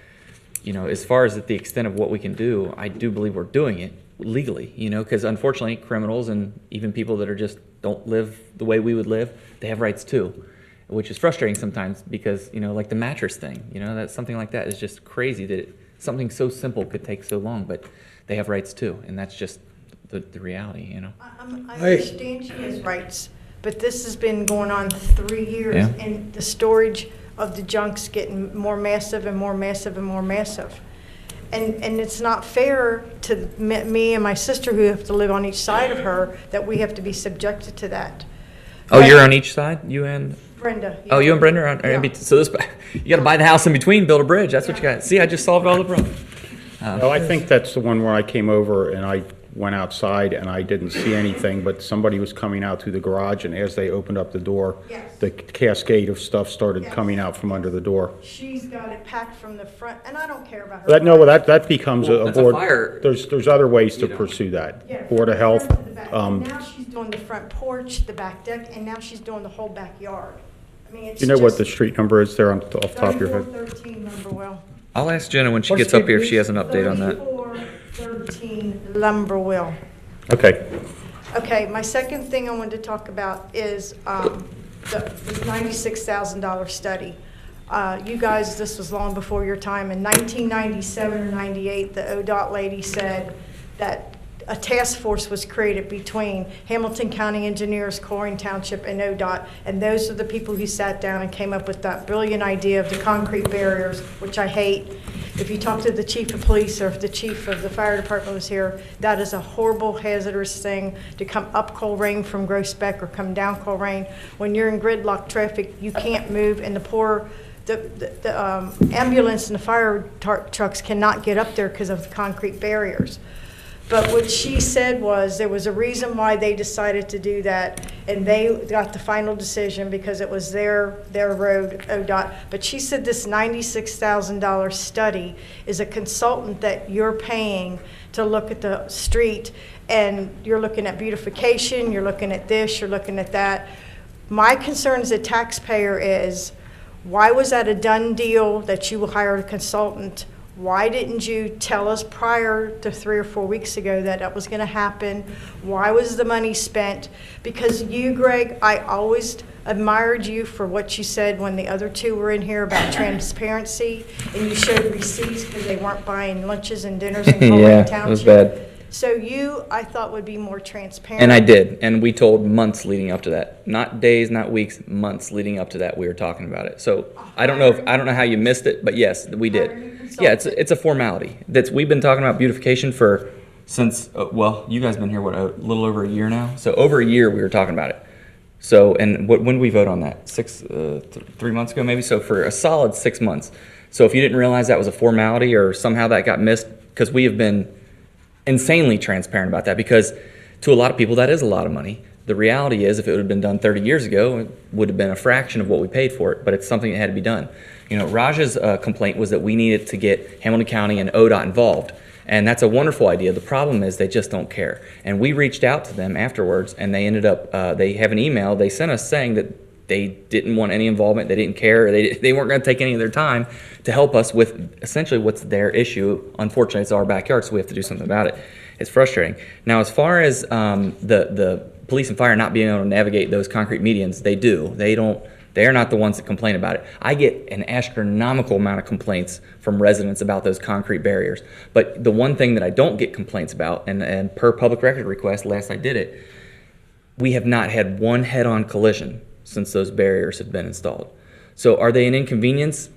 as far as the extent of what we can do, I do believe we're doing it legally, because unfortunately, criminals and even people that are just don't live the way we would live, they have rights too, which is frustrating sometimes because, like the mattress thing, that something like that is just crazy that something so simple could take so long, but they have rights too, and that's just the reality, I understand she has rights, but this has been going on 3 years, Yeah. and the storage of the junk's getting more massive and more massive and more massive. And it's not fair to me and my sister who have to live on each side of her that we have to be subjected to that. Oh, you're on each side? You and... Brenda. Oh, you and Brenda are on... Yeah. So you got to buy the house in between, build a bridge. That's what you got. See, I just solved all the problems. Well, I think that's the one where I came over and I went outside and I didn't see anything, but somebody was coming out through the garage, and as they opened up the door, Yes. the cascade of stuff started Yes. coming out from under the door. She's got it packed from the front, and I don't care about her. That becomes Well, a that's a board. fire, There's other ways to pursue that. Yeah, Board of from the Health. front to the back. And now she's doing the front porch, the back deck, and now she's doing the whole backyard. I mean, it's You know what the just street number is there off the top of your head? 3413 Lumberwell. I'll ask Jenna when she gets up here if she has an update on that. 3413 Lumberwell. Okay. Okay, my second thing I wanted to talk about is the $96,000 study. You guys, this was long before your time. In 1997 or 98, the ODOT lady said that a task force was created between Hamilton County Engineers, Colerain Township, and ODOT, and those are the people who sat down and came up with that brilliant idea of the concrete barriers, which I hate. If you talk to the chief of police or if the chief of the fire department was here, that is a horrible, hazardous thing to come up Colerain from Groesbeck or come down Colerain. When you're in gridlock traffic, you can't move, and the ambulance and the fire trucks cannot get up there because of the concrete barriers. But what she said was there was a reason why they decided to do that, and they got the final decision because it was their road, ODOT. But she said this $96,000 study is a consultant that you're paying to look at the street, and you're looking at beautification, you're looking at this, you're looking at that. My concern as a taxpayer is, why was that a done deal that you will hire a consultant Why didn't you tell us prior to 3 or 4 weeks ago that that was going to happen? Why was the money spent? Because you, Greg, I always admired you for what you said when the other two were in here about transparency, and you showed receipts because they weren't buying lunches and dinners in Colerain Township. Yeah, it was bad. So you, I thought, would be more transparent. And I did, and we told months leading up to that. Not days, not weeks, months leading up to that we were talking about it. So I don't know how you missed it, but yes, we did. Yeah, it's a formality. We've been talking about beautification since well, you guys been here what, a little over a year now? So over a year we were talking about it. So, and when did we vote on that? 3 months ago maybe? So for a solid 6 months. So if you didn't realize that was a formality or somehow that got missed, because we have been insanely transparent about that, because to a lot of people that is a lot of money. The reality is if it would have been done 30 years ago, it would have been a fraction of what we paid for it, but it's something that had to be done. You know, Raj's complaint was that we needed to get Hamilton County and ODOT involved. And that's a wonderful idea. The problem is they just don't care. And we reached out to them afterwards, and they ended up, they have an email they sent us saying that they didn't want any involvement, they didn't care, they weren't going to take any of their time to help us with essentially what's their issue. Unfortunately, it's our backyard, so we have to do something about it. It's frustrating. Now, as far as the police and fire not being able to navigate those concrete medians, they do. They are not the ones that complain about it. I get an astronomical amount of complaints from residents about those concrete barriers. But the one thing that I don't get complaints about, and per public record request, last I did it, we have not had one head-on collision since those barriers have been installed. So are they an inconvenience?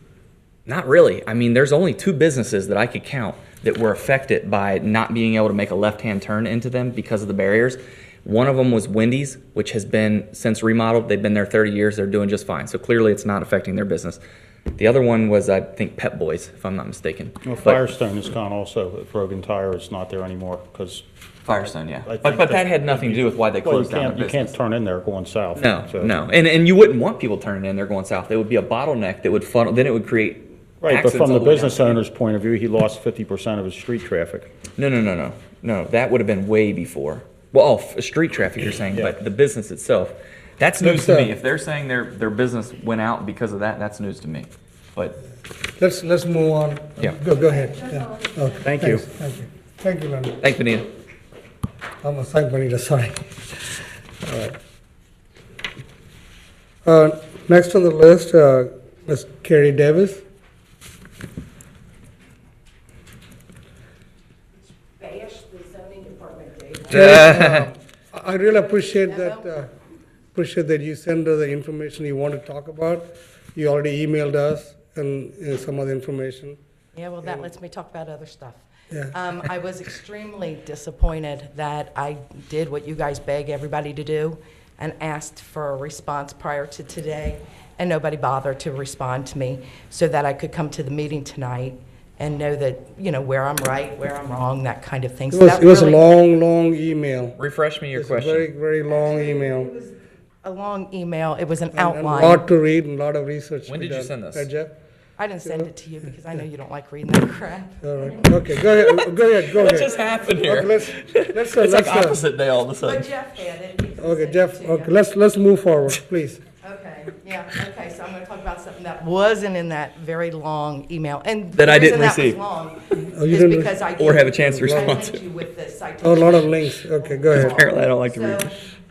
Not really. I mean, there's only 2 businesses that I could count that were affected by not being able to make a left-hand turn into them because of the barriers. One of them was Wendy's, which has been since remodeled. They've been there 30 years. They're doing just fine. So clearly it's not affecting their business. The other one was, I think, Pep Boys, if I'm not mistaken. Well, Firestone is gone also. If Rogan Tire is not there anymore because. Firestone, yeah. But that had nothing to do with why they closed down their business. You can't turn in there going south. No, so. no. And you wouldn't want people turning in there going south. It would be a bottleneck that would funnel, then it would create right, but from the all way business down. owner's point of view, he lost 50% of his street traffic. No, that would have been way before. Well, street traffic you're saying, Yeah. but the business itself, that's news to me. If they're saying their business went out because of that, that's news to me. But Let's move on. Yeah. Go ahead. Yeah. Okay, Thank you. Thank you. Thank you, Leonard. thanks, Benita. Thank Benita, sorry. All right. Next on the list, Ms. Carrie Davis. I really appreciate that you send us the information you want to talk about. You already emailed us and some of the information. Yeah, well, that lets me talk about other stuff. Yeah. I was extremely disappointed that I did what you guys beg everybody to do and asked for a response prior to today, and nobody bothered to respond to me so that I could come to the meeting tonight and know that, you know, where I'm right, where I'm wrong, that kind of thing. So that It was a really- long email. Refresh me your It's a question. very, very long email. It was a long email. It was an And a outline. lot to read and a lot of research. to When be did you done. send this? Right, Jeff? I didn't send it to you because I know you don't like reading that crap. All right. Okay, go ahead. What just happened here? Okay, let's, It's like let's, opposite day all of a But sudden. Jeff had it. He can okay, send it Jeff, to you. okay, let's move forward, please. Okay, yeah, okay, so I'm gonna talk about something that wasn't in that very long email, and That I the reason didn't receive. that was long Oh, you is didn't because I Or did- have a chance to I respond sent to. you with the citation. Oh, a lot of links. Okay, go ahead. Apparently I don't like to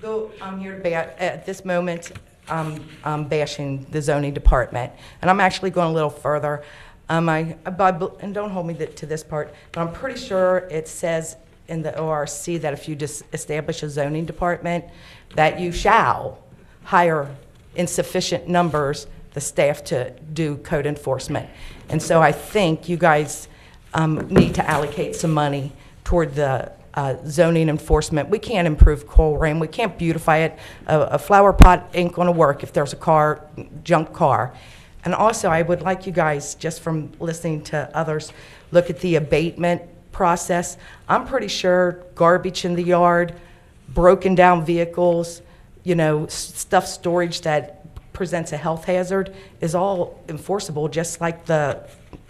So, read. I'm here to at this moment, I'm bashing the zoning department, and I'm actually going a little further. And don't hold me to this part, but I'm pretty sure it says in the ORC that if you just establish a zoning department, that you shall hire in sufficient numbers the staff to do code enforcement. And so I think you guys need to allocate some money toward the zoning enforcement. We can't improve Colerain. We can't beautify it. A flower pot ain't going to work if there's a junk car. And also, I would like you guys, just from listening to others, look at the abatement process. I'm pretty sure garbage in the yard, broken down vehicles, you know, stuff storage that presents a health hazard is all enforceable, just like the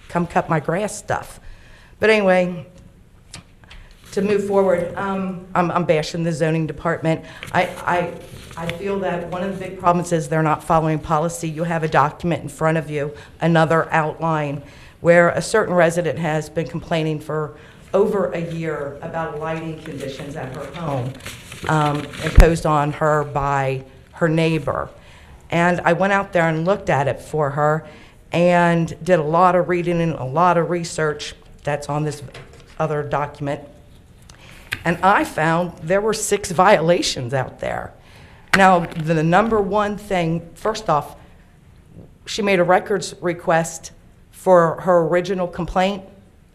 come cut my grass stuff. But anyway, to move forward, I'm bashing the zoning department. I feel that one of the big problems is they're not following policy. You have a document in front of you, another outline, where a certain resident has been complaining for over a year about lighting conditions at her home imposed on her by her neighbor. And I went out there and looked at it for her and did a lot of reading and a lot of research that's on this other document. And I found there were 6 violations out there. Now, the number one thing, first off, she made a records request for her original complaint.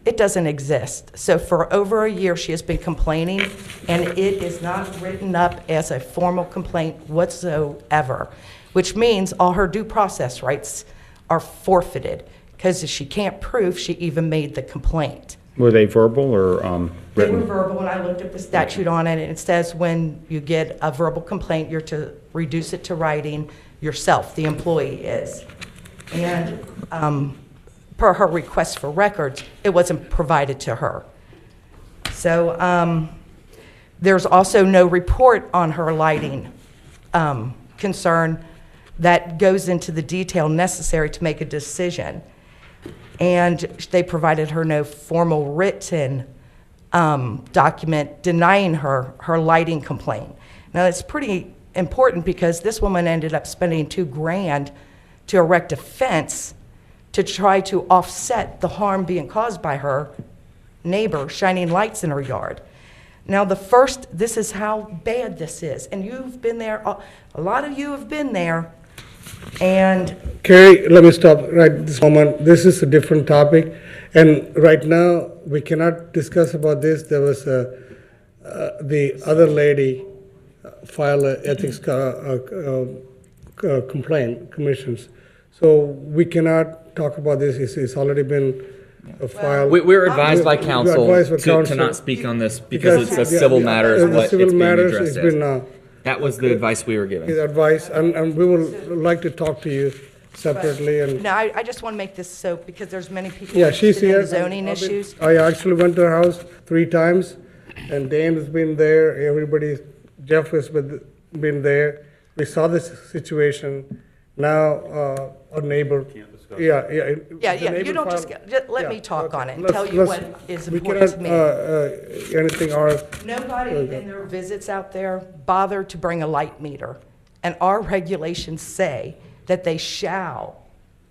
It doesn't exist. So for over a year, she has been complaining, and it is not written up as a formal complaint whatsoever, which means all her due process rights are forfeited because she can't prove she even made the complaint. Were they verbal or They were written? verbal, and I looked up the statute on it, and it says when you get a verbal complaint, you're to reduce it to writing yourself, the employee is. And per her request for records, it wasn't provided to her. So there's also no report on her lighting concern that goes into the detail necessary to make a decision. And they provided her no formal written document denying her lighting complaint. Now, that's pretty important because this woman ended up spending $2,000 to erect a fence to try to offset the harm being caused by her neighbor shining lights in her yard. Now, this is how bad this is. And you've been there, a lot of you have been there, and Carrie, let me stop right this moment. This is a different topic, and right now, we cannot discuss about this. There was the other lady filed an ethics complaint, commissions. So we cannot talk about this. It's already been filed. We're advised by counsel advised by to counsel. not speak on this because it's a the- civil the- matter is the what civil it's being matters addressed has as. been, That was the advice we were given. his advice, and we would like to talk to you separately. And no, I just want to make this so, because there's many people yeah, she's interested in here. the zoning issues. I actually went to her house 3 times, and Dan has been there. Everybody, Jeff has been there. We saw this situation. Now, our neighbor. Yeah. Yeah, the yeah, neighbor you don't just, filed- let yeah, me talk okay. on it and Let's- tell you let's- what is we important to cannot, me. anything or Nobody in their visits out there bothered to bring a light meter. And our regulations say that they shall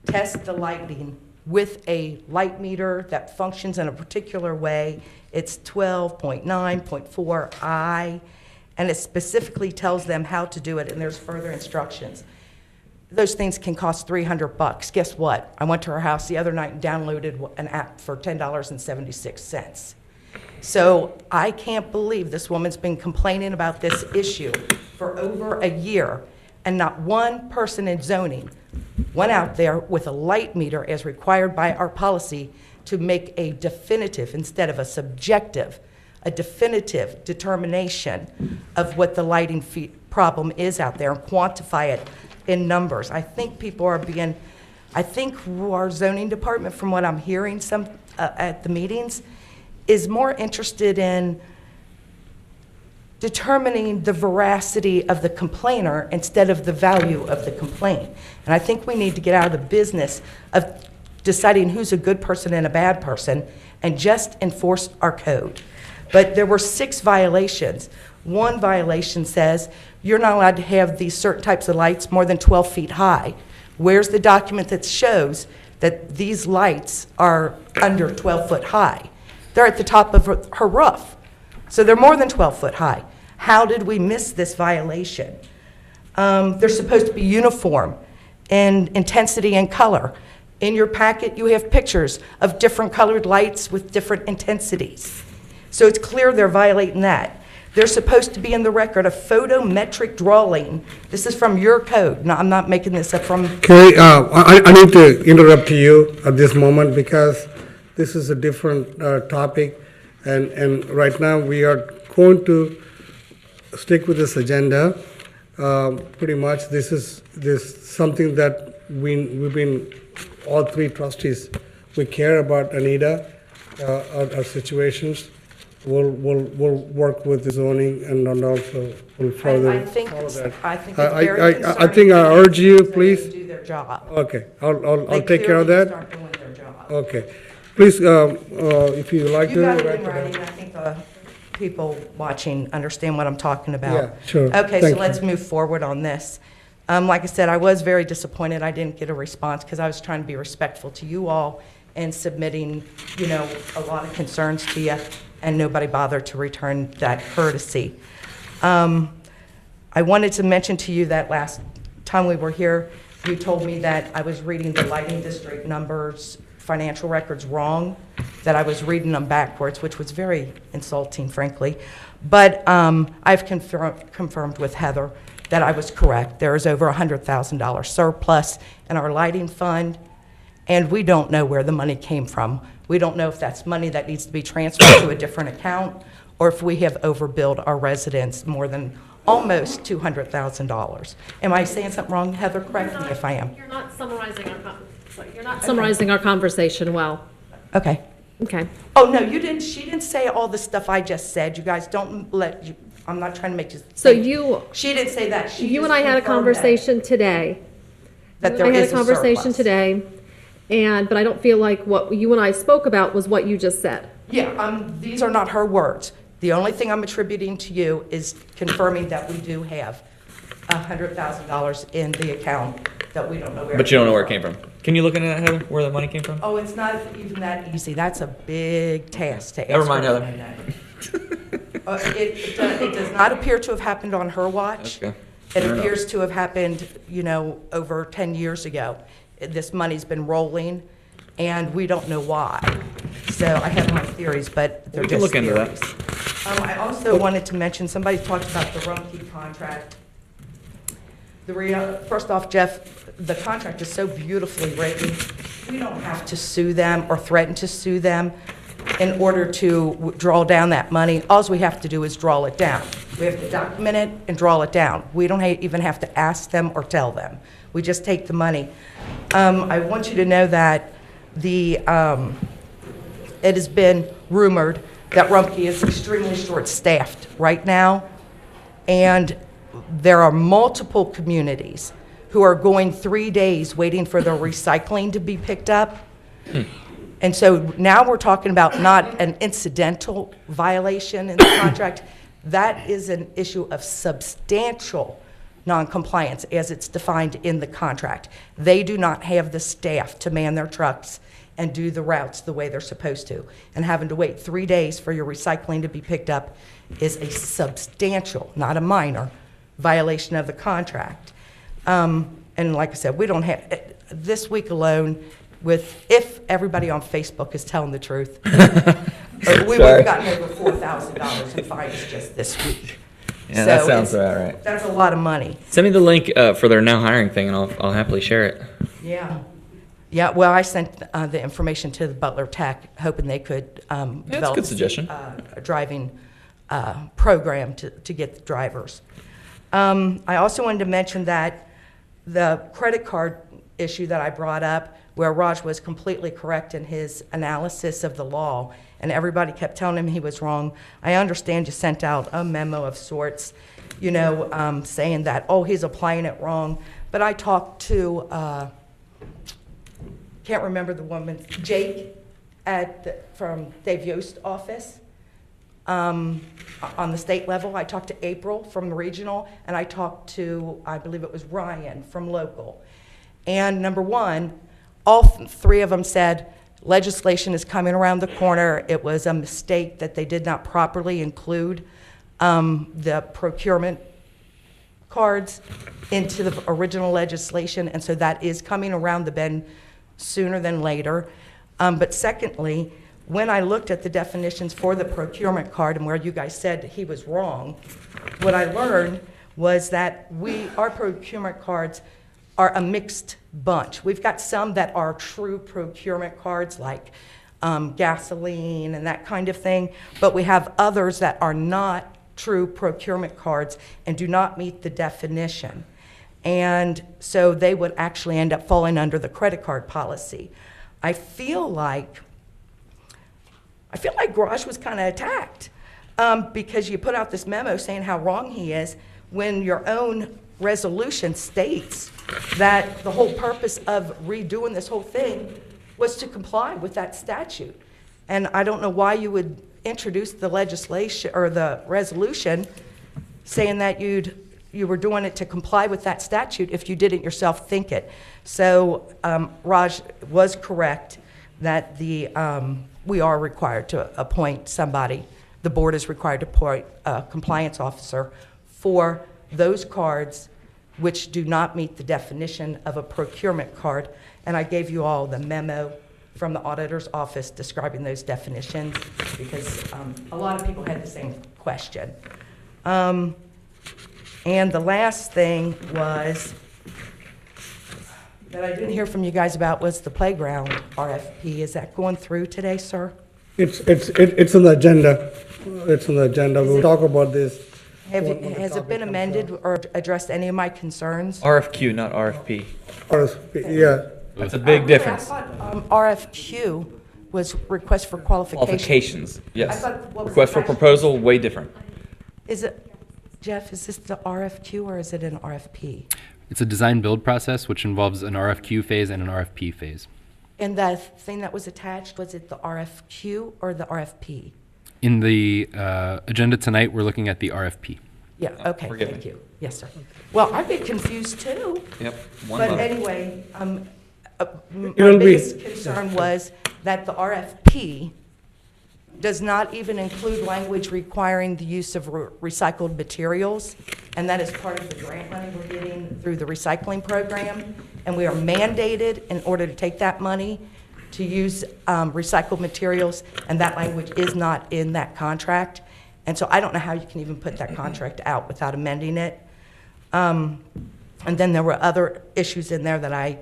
test the lighting with a light meter that functions in a particular way. It's 12.9.4I, and it specifically tells them how to do it, and there's further instructions. Those things can cost $300. Guess what? I went to her house the other night and downloaded an app for $10.76. So I can't believe this woman's been complaining about this issue for over a year, and not one person in zoning went out there with a light meter as required by our policy to make a definitive, instead of a subjective, a definitive determination of what the lighting problem is out there and quantify it in numbers. I think people are being, I think our zoning department, from what I'm hearing at the meetings, is more interested in determining the veracity of the complainer instead of the value of the complaint. And I think we need to get out of the business of deciding who's a good person and a bad person and just enforce our code. But there were 6 violations. One violation says you're not allowed to have these certain types of lights more than 12 feet high. Where's the document that shows that these lights are under 12 foot high? They're at the top of her roof. So they're more than 12 foot high. How did we miss this violation? They're supposed to be uniform in intensity and color. In your packet, you have pictures of different colored lights with different intensities. So it's clear they're violating that. They're supposed to be in the record a photometric drawing. This is from your code. No, I'm not making this up from. Carrie, I need to interrupt you at this moment because this is a different topic, and right now we are going to stick with this agenda. Pretty much, this is something that we've been, all 3 trustees, we care about Anita, our situations. We'll work with the zoning and also we'll further I think follow it's, that. I think it's very I concerning. think I urge you, that they please. Do their job. Okay, I'll They take care of clearly that. start doing their job. Okay. Please, if you like to. You got it write in it down. writing. I think the people watching understand what I'm talking about. Yeah, sure. Okay, Thank so you. let's move forward on this. Like I said, I was very disappointed I didn't get a response because I was trying to be respectful to you all and submitting, you know, a lot of concerns to you, and nobody bothered to return that courtesy. I wanted to mention to you that last time we were here, you told me that I was reading the lighting district numbers, financial records wrong, that I was reading them backwards, which was very insulting, frankly. But I've confirmed with Heather that I was correct. There is over $100,000 surplus in our lighting fund, and we don't know where the money came from. We don't know if that's money that needs to be transferred to a different account, or if we have overbilled our residents more than almost $200,000. Am I saying something wrong, Heather? Correct me if I am. You're not summarizing our conversation well. Okay. Okay. Oh, no, you didn't, she didn't say all the stuff I just said. You guys don't let, you. I'm not trying to make you. So think- you, She didn't say that. She you just and I had a confirmed that- conversation today. That there I had is a a conversation surplus. today, but I don't feel like what you and I spoke about was what you just said. Yeah, these are not her words. The only thing I'm attributing to you is confirming that we do have $100,000 in the account that we don't know where. But you don't know where it came from. Can you look into that, Heather, where the money came from? Oh, it's not even that easy. That's a big task to ask. Never mind, her Heather. to know that. It does not appear to have happened on her watch. Okay. It Fair enough. appears to have happened, you know, over 10 years ago. This money's been rolling, and we don't know why. So I have my theories, but they're We can just look into that. theories. I also wanted to mention, somebody talked about the Rumpke contract. First off, Jeff, the contract is so beautifully written. We don't have to sue them or threaten to sue them in order to draw down that money. All we have to do is draw it down. We have to document it and draw it down. We don't even have to ask them or tell them. We just take the money. I want you to know that it has been rumored that Rumpke is extremely short-staffed right now, and there are multiple communities who are going 3 days waiting for their recycling to be picked up. And so now we're talking about not an incidental violation in the contract. That is an issue of substantial noncompliance as it's defined in the contract. They do not have the staff to man their trucks and do the routes the way they're supposed to. And having to wait 3 days for your recycling to be picked up is a substantial, not a minor, violation of the contract. And like I said, we don't have, this week alone, if everybody on Facebook is telling the truth, we would have gotten over $4,000 in fines just this week. Yeah, that So sounds it's- about right. That's a lot of money. Send me the link for their now hiring thing, and I'll happily share it. Yeah. Yeah, well, I sent the information to the Butler Tech, hoping they could that's a develop good suggestion. a driving program to get the drivers. I also wanted to mention that the credit card issue that I brought up, where Raj was completely correct in his analysis of the law, and everybody kept telling him he was wrong. I understand you sent out a memo of sorts, you know, saying that, oh, he's applying it wrong. But I talked to, can't remember the woman, Jake from Dave Yost's office on the state level. I talked to April from the regional, and I talked to, I believe it was Ryan from local. And number one, all three of them said legislation is coming around the corner. It was a mistake that they did not properly include the procurement cards into the original legislation, and so that is coming around the bend sooner than later. But secondly, when I looked at the definitions for the procurement card and where you guys said he was wrong, what I learned was that our procurement cards are a mixed bunch. We've got some that are true procurement cards, like gasoline and that kind of thing, but we have others that are not true procurement cards and do not meet the definition. And so they would actually end up falling under the credit card policy. I feel like Raj was kind of attacked because you put out this memo saying how wrong he is when your own resolution states that the whole purpose of redoing this whole thing was to comply with that statute. And I don't know why you would introduce the legislation or the resolution saying that you were doing it to comply with that statute if you didn't yourself think it. So Raj was correct that we are required to appoint somebody. The board is required to appoint a compliance officer for those cards which do not meet the definition of a procurement card. And I gave you all the memo from the auditor's office describing those definitions because a lot of people had the same question. And the last thing was that I didn't hear from you guys about was the playground RFP. Is that going through today, sir? It's on the agenda. It's on the agenda. We'll talk about this. Has it been amended or addressed any of my concerns? RFQ, not RFP. Yeah. That's a big difference. I thought RFQ was request for qualification. Qualifications, I yes. thought what was Request for attached- proposal, way different. Is it, Jeff, is this the RFQ or is it an RFP? It's a design build process, which involves an RFQ phase and an RFP phase. And the thing that was attached, was it the RFQ or the RFP? In the agenda tonight, we're looking at the RFP. Yeah, okay, forgive thank me. you. Yes, sir. Well, I'd be confused too. Yep, one But vote. anyway, my It'll be- biggest concern was that the RFP does not even include language requiring the use of recycled materials, and that is part of the grant money we're getting through the recycling program. And we are mandated in order to take that money to use recycled materials, and that language is not in that contract. And so I don't know how you can even put that contract out without amending it. And then there were other issues in there that I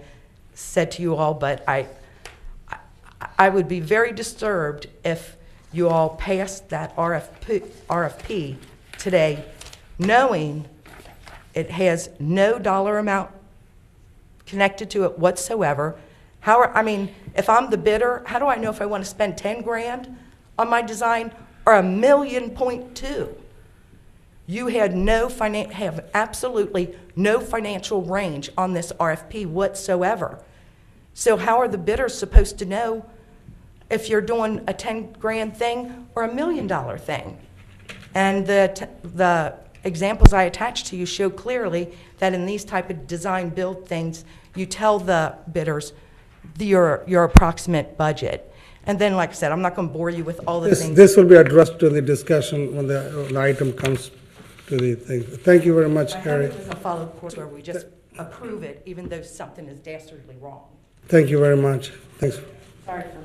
said to you all, but I would be very disturbed if you all passed that RFP today, knowing it has no dollar amount connected to it whatsoever. I mean, if I'm the bidder, how do I know if I want to spend 10 grand on my design or $1.2 million? You had have absolutely no financial range on this RFP whatsoever. So how are the bidders supposed to know if you're doing a 10 grand thing or $1 million thing? And the examples I attached to you show clearly that in these type of design build things, you tell the bidders your approximate budget. And then, like I said, I'm not going to bore you with all the things. This will be addressed to the discussion when the item comes to the thing. Thank you very much, I hope Harry. it doesn't follow course where we just approve it even though something is dastardly wrong. Thank you very much. Thanks. Sorry for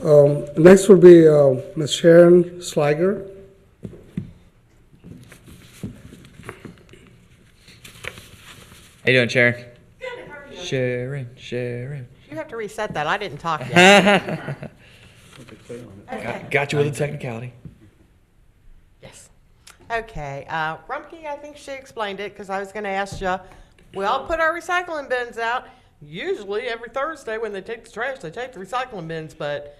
the long. Next will be Ms. Sharon Sliger. How you doing, Sharon? Sharon. You have to reset that. I didn't talk yet. Got you with a technicality. Yes. Okay. Rumpke, I think she explained it because I was going to ask you. We all put our recycling bins out. Usually every Thursday when they take the trash, they take the recycling bins. But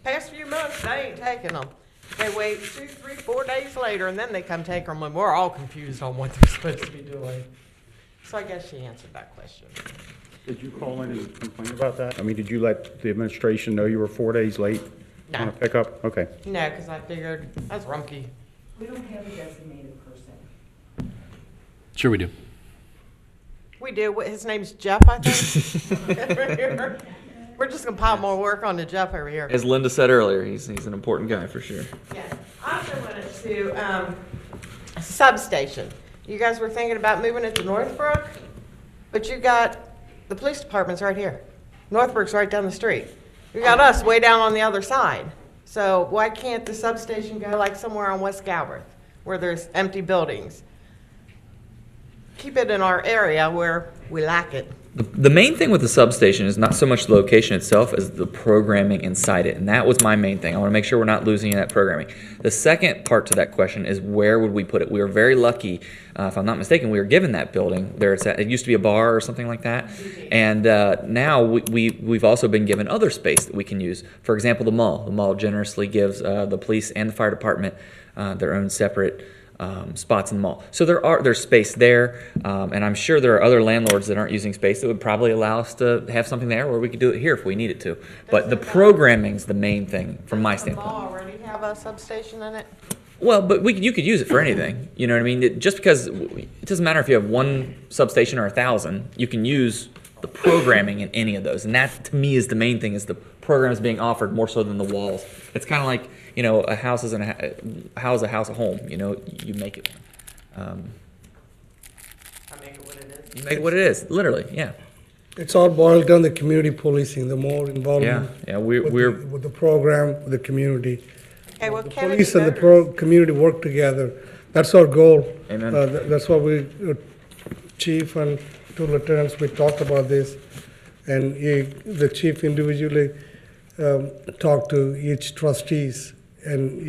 past few months, they ain't taking them. They wait 2, 3, 4 days later, and then they come take them when we're all confused on what they're supposed to be doing. So I guess she answered that question. Did you call in and complain about that? I mean, did you let the administration know you were 4 days late on a pickup? Okay. No, because I figured that's Rumpke. We don't have a designated person. Sure we do. We do. His name's Jeff, I think. We're just going to pile more work onto Jeff over here. As Linda said earlier, he's an important guy for sure. Yes. I also wanted to, substation. You guys were thinking about moving it to Northbrook, but you got, the police department's right here. Northbrook's right down the street. You got us way down on the other side. So why can't the substation go like somewhere on West Galbraith, where there's empty buildings? Keep it in our area where we lack it. The main thing with the substation is not so much the location itself as the programming inside it, and that was my main thing. I want to make sure we're not losing that programming. The second part to that question is where would we put it? We were very lucky, if I'm not mistaken, we were given that building. It used to be a bar or something like that, and now we've also been given other space that we can use. For example, the mall. The mall generously gives the police and the fire department their own separate spots in the mall. So there's space there, and I'm sure there are other landlords that aren't using space that would probably allow us to have something there, or we could do it here if we needed to. But the programming's the main thing from my Does the standpoint. mall already have a substation in it? Well, but you could use it for anything. You know what I mean? Just because it doesn't matter if you have one substation or 1,000, you can use the programming in any of those. And that, to me, is the main thing: is the program is being offered more so than the walls. It's kind of like, you know, a house is a house a home. You know, you make it. I make it what it is. You make it what it is. Literally, yeah. It's all boiled down to community policing, the more involvement Yeah. with the program, with the community. Okay, well, The Kennedy police and the Motors, community work together. That's our goal. Amen. That's what chief and two lieutenants, we talked about this. And the chief individually talked to each trustees, and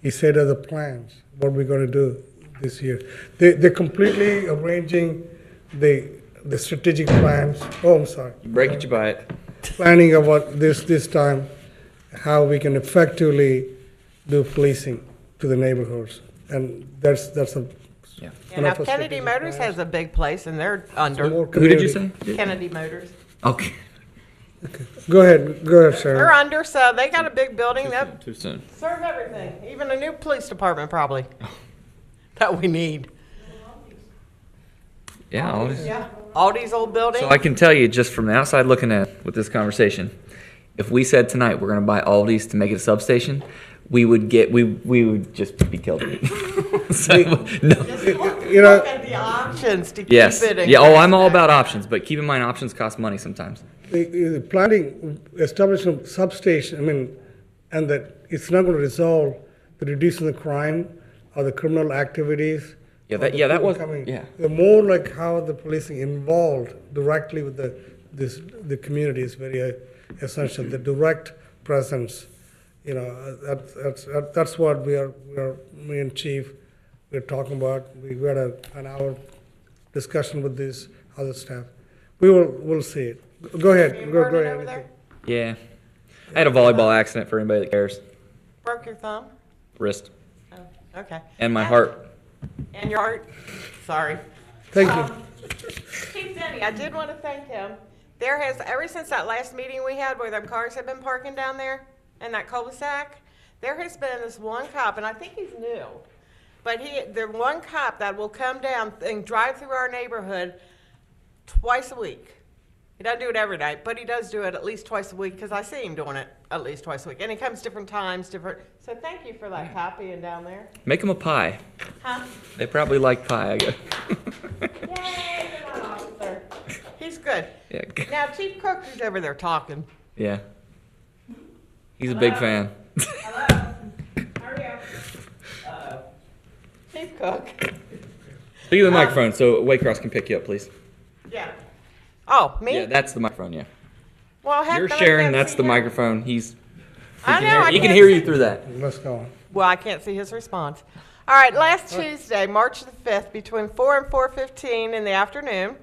he said other plans, what we're gonna do this year. They're completely arranging the strategic plans. Oh, I'm sorry. You break it, you buy it. Planning about this time, how we can effectively do policing to the neighborhoods. And that's a. Yeah. and now Kennedy Motors has a big place and they're under. Who did you say? Kennedy Motors. Okay. Go ahead, They're Sharon. under, so they got a big building that Too soon. serve everything, even a new police department probably, that we need. Yeah. Yeah, Aldi's old building. So I can tell you just from the outside looking at with this conversation, if we said tonight we're going to buy Aldi's to make it a substation, we would just be killed. So, no. You know, Look at the options to keep Yes. it. in Yeah. Oh, I'm all Greenback. about options, but keep in mind options cost money sometimes. the planning, establishing a substation, and that it's not going to resolve the reducing the crime or the criminal activities. Yeah. or That. the Yeah. That people was. coming. Yeah. The more like how the policing involved directly with the community is very essential. The direct presence, that's what we are. Me and Chief, we're talking about. We had an hour discussion with this other staff. We'll see it. Go ahead. You Go burning ahead. over there? Yeah. I had a volleyball accident for anybody that cares. Broke your thumb? Wrist Oh, okay. and my heart. And your heart? Sorry. Thank you. Chief Denny, I did want to thank him. There has, ever since that last meeting we had where them cars have been parking down there in that cul-de-sac, there has been this one cop, and I think he's new, but the one cop that will come down and drive through our neighborhood twice a week. He doesn't do it every night, but he does do it at least twice a week because I see him doing it at least twice a week. And he comes different times, so thank you for that cop being down there. Make them a pie. Huh? They probably like pie, I guess. Yay, come on, officer. He's good. Yeah. Now, Chief Cook is over there talking. Yeah. He's a big fan. Hello? How are you? Chief Cook. Speak of the microphone so Waycross can pick you up, please. Yeah. Oh, me? Yeah, that's the microphone, yeah. Well, heck, You're then I sharing, can't that's see the him. microphone. I know, He can can't hear see- you through that. Let's go. Well, I can't see his response. All right, last Tuesday, March the 5th, between 4 and 4:15 in the afternoon,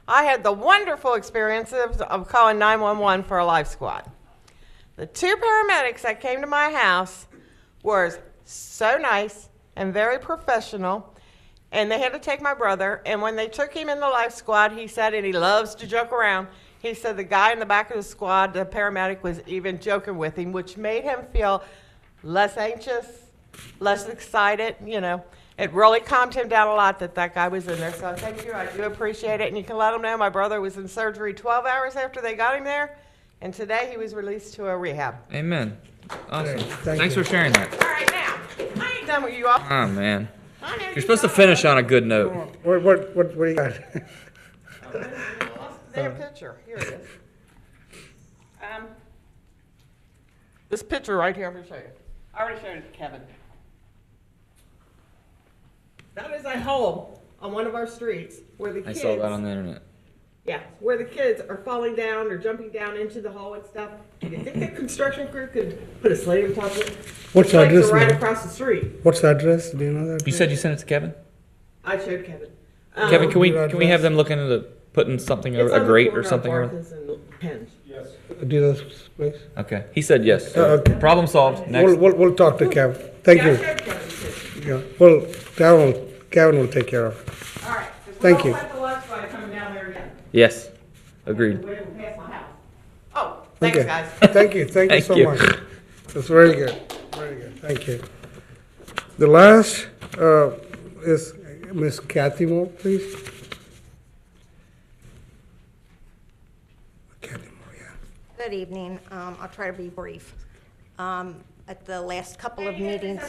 I had the wonderful experience of calling 911 for a life squad. The two paramedics that came to my house were so nice and very professional, and they had to take my brother, and when they took him in the life squad, he said, and he loves to joke around, he said the guy in the back of the squad, the paramedic, was even joking with him, which made him feel less anxious, less excited, It really calmed him down a lot that guy was in there. So thank you. I do appreciate it. And you can let him know my brother was in surgery 12 hours after they got him there. And today he was released to a rehab. Amen. Awesome. Thank Thanks you. for sharing that. All right, now, I ain't done with you all. Oh, man. I know You're supposed to finish on a good note. What do you got? Damn picture. Here it is. This picture right here, I'm going to show you. I already showed it to Kevin. That is a hole on one of our streets where the I kids... saw that on the internet. Yeah, where the kids are falling down or jumping down into the hole and stuff. Do you think the construction crew could put a slate on top of it? What's The the lights are address, right ma'am? across the street. What's the address? Do you know that? You said you sent it to Kevin? I showed Kevin. Kevin, can we your can we have them look into putting something over a grate or something over? Do you know this place? Okay. He said yes. Okay. Problem solved. Next. We'll talk to Kev. Thank Yeah, I you. showed Kevin too. Yeah, well, Kevin will take care of it. All right. 'cause Thank we you. don't want the lunch guy coming down there again. Yes, agreed. Way past my house. Oh, thanks, Okay. guys. Thank you Thank so you. much. That's very good, thank you. The last is Miss Kathy Moore, please. Kathy Moore, yeah. Good evening. I'll try to be brief. At the last couple of meetings,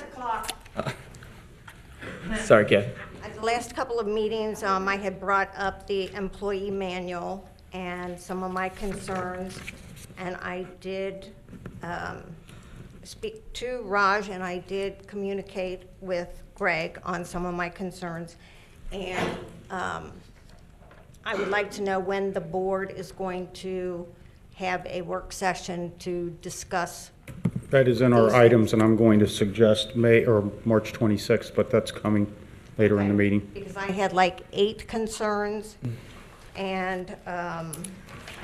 Sorry, Kathy. at the last couple of meetings, I had brought up the employee manual and some of my concerns, and I did speak to Raj, and I did communicate with Greg on some of my concerns. And I would like to know when the board is going to have a work session to discuss. That is in our items, and I'm going to suggest May or March 26th, but that's coming later in the meeting. Because I had like 8 concerns, and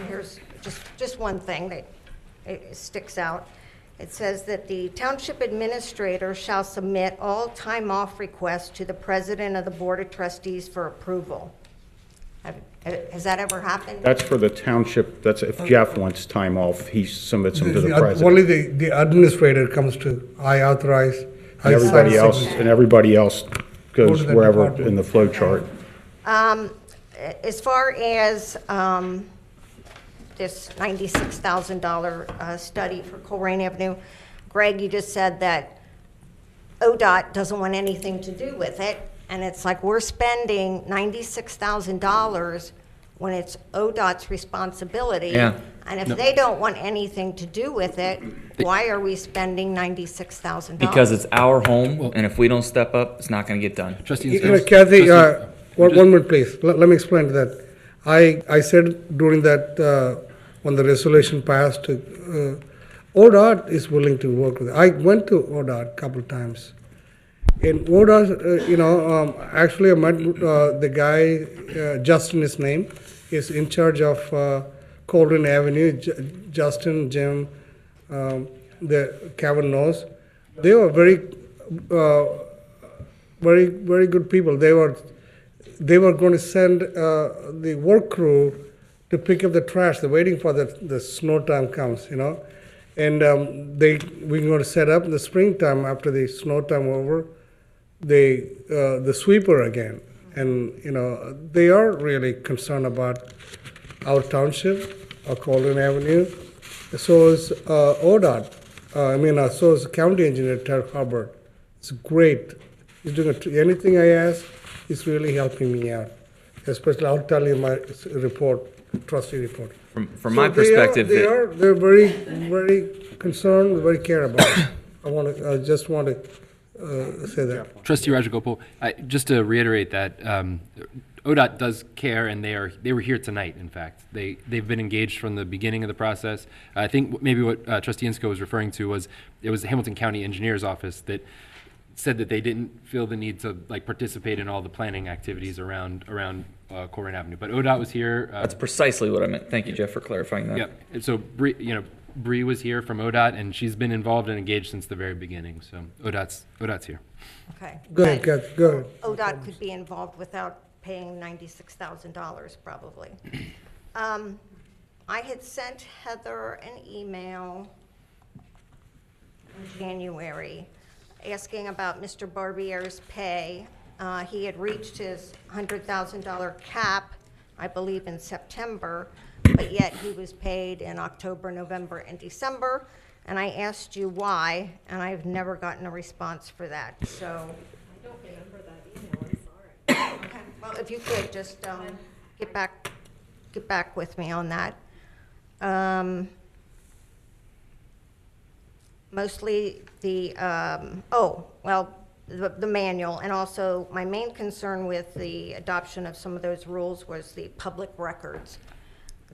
here's just one thing that it sticks out. It says that the township administrator shall submit all time off requests to the president of the board of trustees for approval. Has that ever happened? That's for the township, that's if Jeff wants time off, he submits them to the president. Only the administrator comes to, I authorize. And everybody else Go goes to the wherever department. in the flow chart. As far as this $96,000 study for Colerain Avenue, Greg, you just said that ODOT doesn't want anything to do with it, and it's like we're spending $96,000 when it's ODOT's responsibility. Yeah. And if they don't want anything to do with it, why are we spending $96,000? Because it's our home, and if we don't step up, it's not going to get done. Trustee Kathy, one minute, please. Let me explain that. I said during that, when the resolution passed, ODOT is willing to work with it. I went to ODOT a couple of times. In ODOT, actually I met the guy, Justin, his name, is in charge of Colerain Avenue. Justin, Jim, Kevin knows. They were very good people. They were going to send the work crew to pick up the trash. They're waiting for the snow time comes, And we're going to set up in the springtime after the snow time over, the sweeper again. And, they are really concerned about our township, our Colerain Avenue. So is ODOT. So is County Engineer Terry Hubbard. It's great. He's doing anything I ask, he's really helping me out. Especially, I'll tell you my report, trustee report. From my perspective, they're very, very concerned, very care about it. I just want to say that. Trustee Rajagopal, just to reiterate that, ODOT does care, and they were here tonight, in fact. They've been engaged from the beginning of the process. I think maybe what Trustee Insko was referring to was, it was the Hamilton County Engineer's Office that said that they didn't feel the need to participate in all the planning activities around Colerain Avenue. But ODOT was here. that's precisely what I meant. Thank you, Jeff, for clarifying that. Yep. And so Bree was here from ODOT, and she's been involved and engaged since the very beginning. So ODOT's here. Okay. Go ahead, Kathy, go ahead. ODOT could be involved without paying $96,000 probably. I had sent Heather an email in January asking about Mr. Barbier's pay. He had reached his $100,000 cap, I believe, in September, but yet he was paid in October, November, and December. And I asked you why, and I've never gotten a response for that. So I don't remember that email, I'm sorry. okay, well, if you could just get back with me on that. Mostly the the manual, and also my main concern with the adoption of some of those rules was the public records.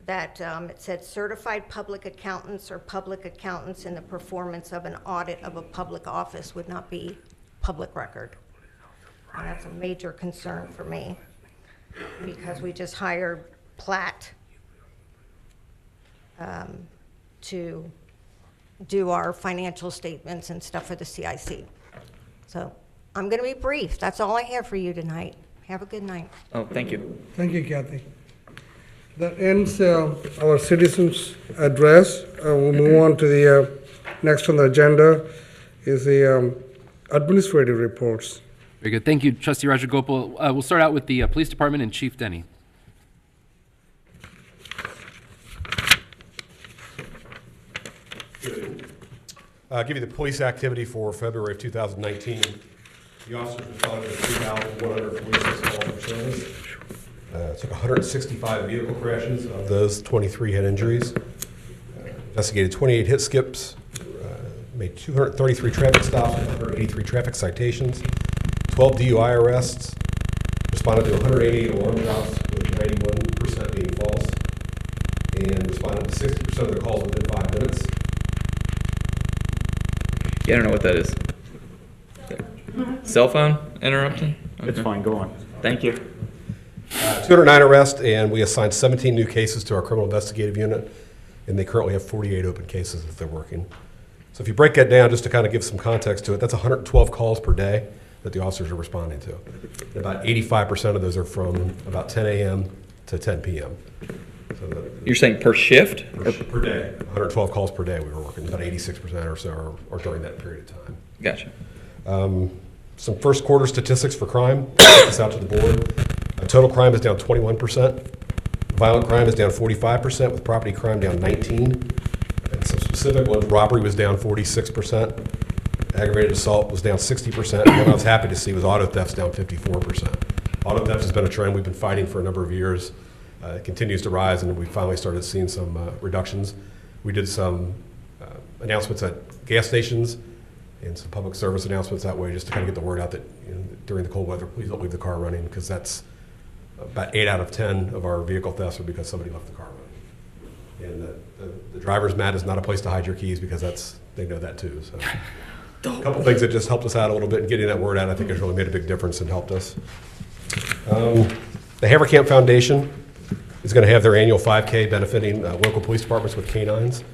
That it said certified public accountants or public accountants in the performance of an audit of a public office would not be public record. And that's a major concern for me, because we just hired Platt to do our financial statements and stuff for the CIC. So I'm going to be brief. That's all I have for you tonight. Have a good night. Oh, thank you. Thank you, Kathy. That ends our citizens' address. We'll move on to the next on the agenda is the administrative reports. Very good. Thank you, Trustee Rajagopal. We'll start out with the Police Department and Chief Denny. I'll give you the police activity for February of 2019. The officers responded to 3,146 calls for service. Took 165 vehicle crashes. Of those, 23 had injuries. Investigated 28 hit skips. Made 233 traffic stops, 183 traffic citations, 12 DUI arrests. Responded to 188 alarm drops, with 91% being false. And responded to 60% of the calls within 5 minutes. Yeah, I don't know what that is. Cell phone interrupting? It's fine, go on. Thank you. 209 arrests, and we assigned 17 new cases to our criminal investigative unit, and they currently have 48 open cases that they're working. So if you break that down, just to kind of give some context to it, that's 112 calls per day that the officers are responding to. And about 85% of those are from about 10 a.m. to 10 p.m. So You're saying per shift? per day. 112 calls per day we were working. About 86% or so are during that period of time. Gotcha. Some first quarter statistics for crime. Put this out to the board. Total crime is down 21%. Violent crime is down 45%, with property crime down 19%. And some specific ones, robbery was down 46%. Aggravated assault was down 60%. And what I was happy to see was auto thefts down 54%. Auto theft has been a trend we've been fighting for a number of years. It continues to rise, and we finally started seeing some reductions. We did some announcements at gas stations and some public service announcements that way, just to kind of get the word out that during the cold weather, please don't leave the car running, because that's about 8 out of 10 of our vehicle thefts are because somebody left the car running. And the driver's mat is not a place to hide your keys, because they know that too. So a couple things that just helped us out a little bit, and getting that word out, I think, has really made a big difference and helped us. The Haverkamp Foundation is going to have their annual 5K benefiting local police departments with canines.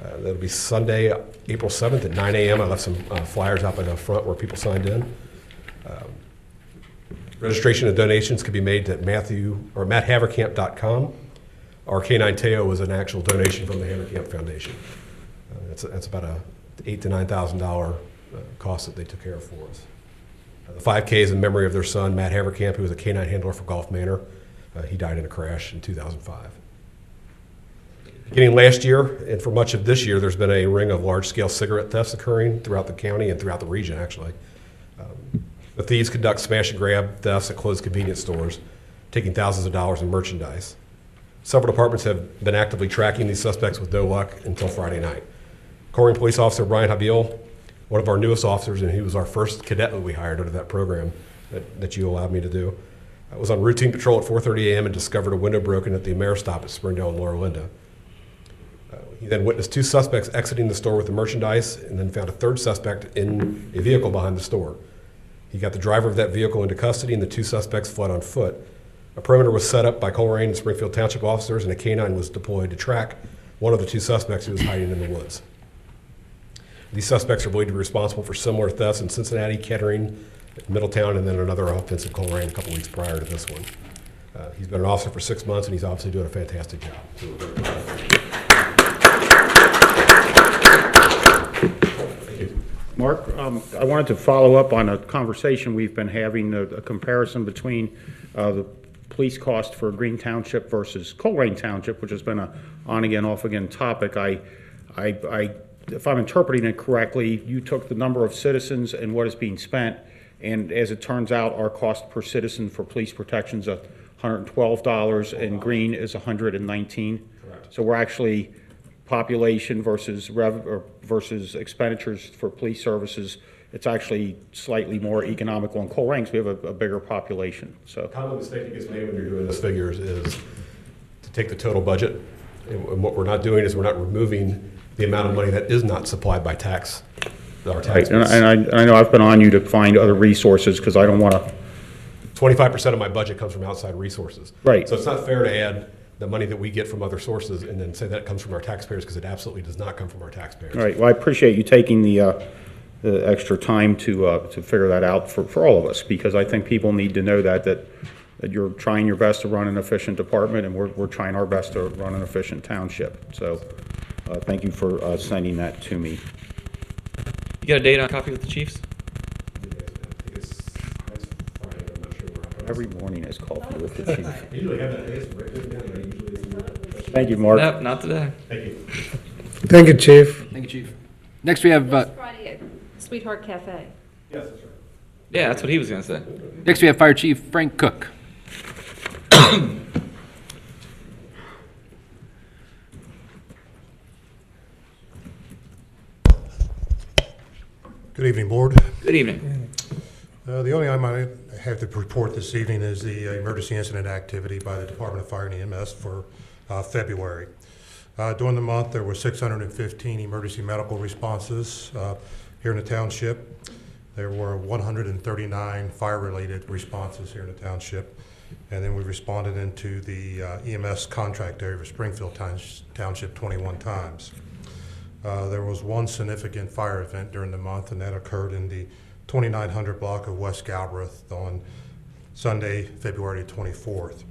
That'll be Sunday, April 7th at 9 a.m. I left some flyers out by the front where people signed in. Registration and donations can be made at matthaverkamp.com. Our canine Teo was an actual donation from the Haverkamp Foundation. That's about a $8,000 to $9,000 cost that they took care of for us. The 5K is in memory of their son, Matt Haverkamp, who was a canine handler for Golf Manor. He died in a crash in 2005. Beginning last year, and for much of this year, there's been a ring of large-scale cigarette thefts occurring throughout the county and throughout the region, actually. The thieves conduct smash-and-grab thefts at closed convenience stores, taking thousands of dollars in merchandise. Several departments have been actively tracking these suspects with no luck until Friday night. Colerain Police Officer Brian Habil, one of our newest officers, and he was our first cadet that we hired under that program that you allowed me to do, was on routine patrol at 4:30 a.m. and discovered a window broken at the Ameristop at Springdale and Laura Linda. He then witnessed 2 suspects exiting the store with the merchandise, and then found a 3rd suspect in a vehicle behind the store. He got the driver of that vehicle into custody, and the 2 suspects fled on foot. A perimeter was set up by Colerain and Springfield Township officers, and a canine was deployed to track one of the 2 suspects who was hiding in the woods. These suspects are believed to be responsible for similar thefts in Cincinnati, Kettering, Middletown, and then another offense in Colerain a couple weeks prior to this one. He's been an officer for 6 months, and he's obviously doing a fantastic job. So we're very proud of him. Thank you. Mark, I wanted to follow up on a conversation we've been having, a comparison between the police cost for Green Township versus Colerain Township, which has been a on-again, off-again topic. If I'm interpreting it correctly, you took the number of citizens and what is being spent, and as it turns out, our cost per citizen for police protection is $112, and Green is $119. Correct. So we're actually population versus versus expenditures for police services. It's actually slightly more economical in Colerain because we have a bigger population. So Common mistake that gets made when you're doing those figures is to take the total budget, and what we're not doing is we're not removing the amount of money that is not supplied by tax. Our tax right. And I know I've been on you to find other resources because I don't want to. 25% of my budget comes from outside resources. Right. So it's not fair to add the money that we get from other sources and then say that comes from our taxpayers, because it absolutely does not come from our taxpayers. All right. Well, I appreciate you taking the the extra time to figure that out for all of us, because I think people need to know that you're trying your best to run an efficient department, and we're trying our best to run an efficient township. So thank you for sending that to me. You got a date on copy with the chiefs? Every morning is coffee with the chief. Usually have that days written down, but usually it's Thank you, Mark. Nope, not today. Thank you. Thank you, Chief. Thank you, Chief. Next, we have Friday at Sweetheart Cafe. Yes, that's right. Yeah, that's what he was gonna say. Fire Chief Frank Cook. Good evening, Board. Good evening. The only item I have to report this evening is the emergency incident activity by the Department of Fire and EMS for February. During the month, there were 615 emergency medical responses here in the township. There were 139 fire-related responses here in the township. And then we responded into the EMS contract area for Springfield Township 21 times. There was one significant fire event during the month, and that occurred in the 2900 block of West Galbraith on Sunday, February 24th.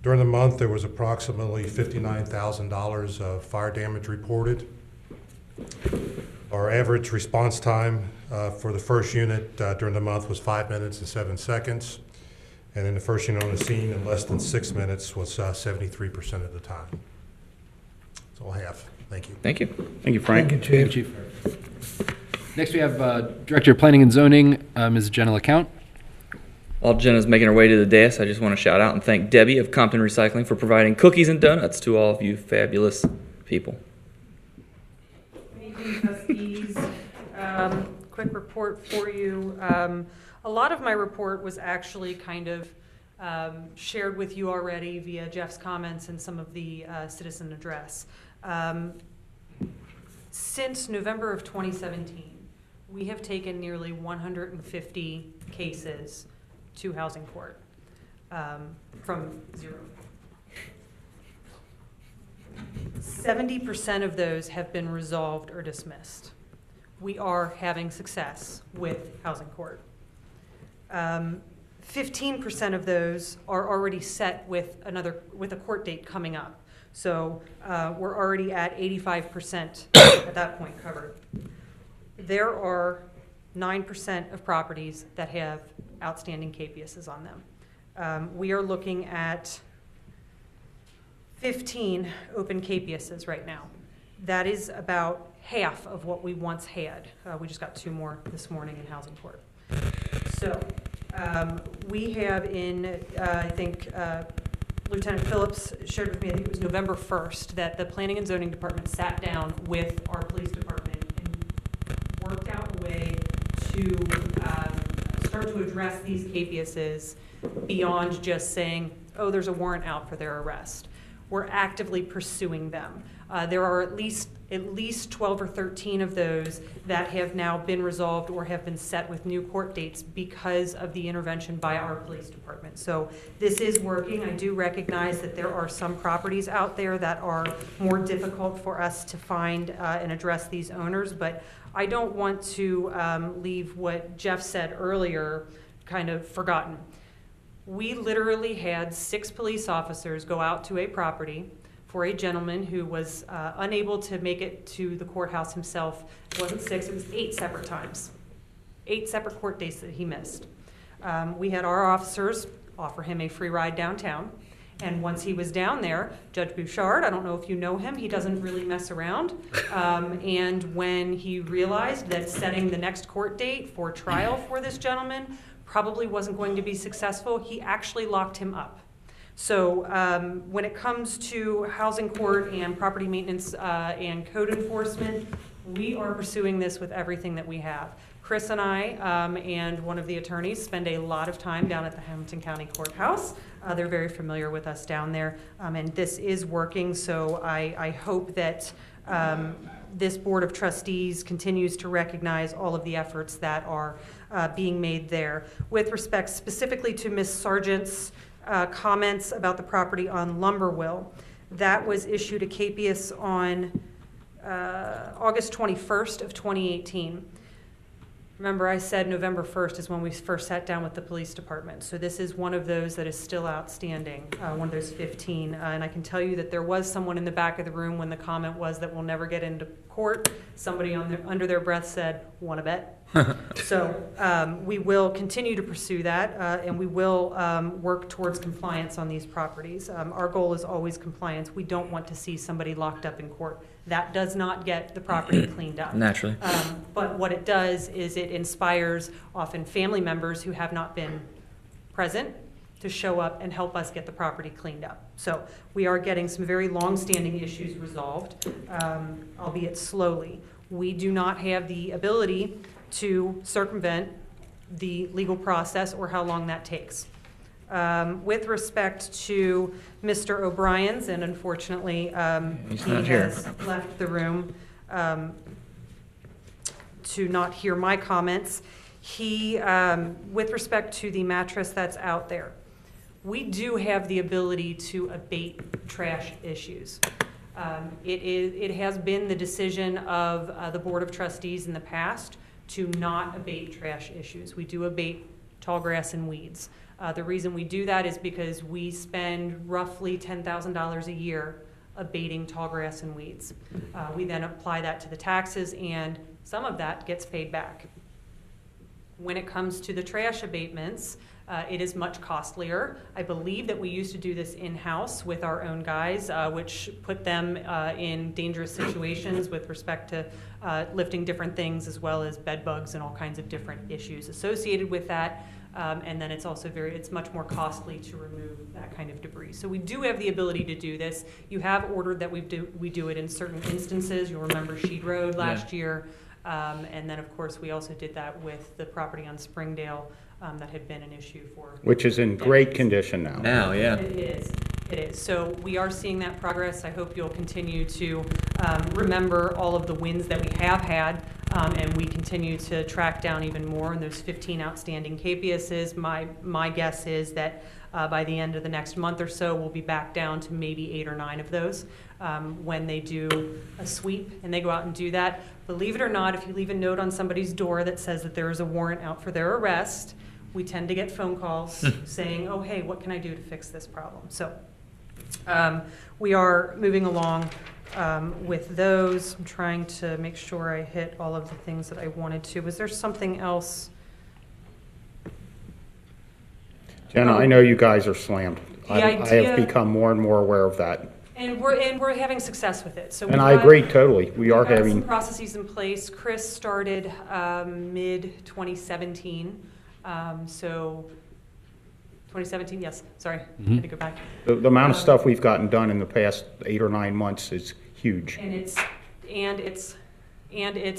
During the month, there was approximately $59,000 of fire damage reported. Our average response time for the first unit during the month was 5 minutes and 7 seconds. And then the first unit on the scene in less than 6 minutes was 73% of the time. That's all I have. Thank you. Thank you. Thank you, Frank. Thank you, Chief. Chief. Next, we have Director of Planning and Zoning, Ms. Jenna LeCount. While Jenna's making her way to the dais, I just want to shout out and thank Debbie of Compton Recycling for providing cookies and donuts to all of you fabulous people. Good evening, trustees. Quick report for you. A lot of my report was actually kind of shared with you already via Jeff's comments and some of the citizen address. Since November of 2017, we have taken nearly 150 cases to housing court from zero. 70% of those have been resolved or dismissed. We are having success with housing court. 15% of those are already set with a court date coming up. So we're already at 85% at that point covered. There are 9% of properties that have outstanding capiases on them. We are looking at 15 open capiases right now. That is about half of what we once had. We just got 2 more this morning in housing court. So we have in, I think, Lieutenant Phillips shared with me, I think it was November 1st, that the Planning and Zoning Department sat down with our police department and worked out a way to start to address these capiases beyond just saying, oh, there's a warrant out for their arrest. We're actively pursuing them. There are at least 12 or 13 of those that have now been resolved or have been set with new court dates because of the intervention by our police department. So this is working. I do recognize that there are some properties out there that are more difficult for us to find and address these owners, but I don't want to leave what Jeff said earlier kind of forgotten. We literally had 6 police officers go out to a property for a gentleman who was unable to make it to the courthouse himself. It wasn't 6, it was 8 separate times. 8 separate court dates that he missed. We had our officers offer him a free ride downtown. And once he was down there, Judge Bouchard, I don't know if you know him, he doesn't really mess around. And when he realized that setting the next court date for trial for this gentleman probably wasn't going to be successful, he actually locked him up. So when it comes to housing court and property maintenance and code enforcement, we are pursuing this with everything that we have. Chris and I and one of the attorneys spend a lot of time down at the Hamilton County Courthouse. They're very familiar with us down there, and this is working, so I hope that this Board of Trustees continues to recognize all of the efforts that are being made there. With respect specifically to Ms. Sargent's comments about the property on Lumberwill, that was issued a capias on August 21st of 2018. Remember, I said November 1st is when we first sat down with the police department. So this is one of those that is still outstanding, one of those 15. And I can tell you that there was someone in the back of the room when the comment was that we'll never get into court. Somebody under their breath said, "Want to bet?" So we will continue to pursue that, and we will work towards compliance on these properties. Our goal is always compliance. We don't want to see somebody locked up in court. That does not get the property cleaned up. Naturally. But what it does is it inspires often family members who have not been present to show up and help us get the property cleaned up. So we are getting some very long-standing issues resolved, albeit slowly. We do not have the ability to circumvent the legal process or how long that takes. With respect to Mr. O'Brien's, and unfortunately, He's he not here. has left the room to not hear my comments. He, with respect to the mattress that's out there, we do have the ability to abate trash issues. It has been the decision of the Board of Trustees in the past to not abate trash issues. We do abate tall grass and weeds. The reason we do that is because we spend roughly $10,000 a year abating tall grass and weeds. We then apply that to the taxes, and some of that gets paid back. When it comes to the trash abatements, it is much costlier. I believe that we used to do this in-house with our own guys, which put them in dangerous situations with respect to lifting different things, as well as bed bugs and all kinds of different issues associated with that. And then it's also it's much more costly to remove that kind of debris. So we do have the ability to do this. You have ordered that we do it in certain instances. You'll remember Sheed Road last year. And then, of course, we also did that with the property on Springdale that had been an issue for. Which is in great condition now. Now, yeah. It is. It is. So we are seeing that progress. I hope you'll continue to remember all of the wins that we have had, and we continue to track down even more in those 15 outstanding KPSs. My guess is that by the end of the next month or so, we'll be back down to maybe 8 or 9 of those. When they do a sweep and they go out and do that, believe it or not, if you leave a note on somebody's door that says that there is a warrant out for their arrest, we tend to get phone calls saying, "Oh, hey, what can I do to fix this problem?" So we are moving along with those. I'm trying to make sure I hit all of the things that I wanted to. Was there something else? Jenna, I know you guys are slammed. I idea- have become more and more aware of that. And we're having success with it. So And I agree totally. We are We've got having, some processes in place. Chris started mid-2017. So 2017, yes, sorry, I had to go back. the amount of stuff we've gotten done in the past 8 or 9 months is huge. And it's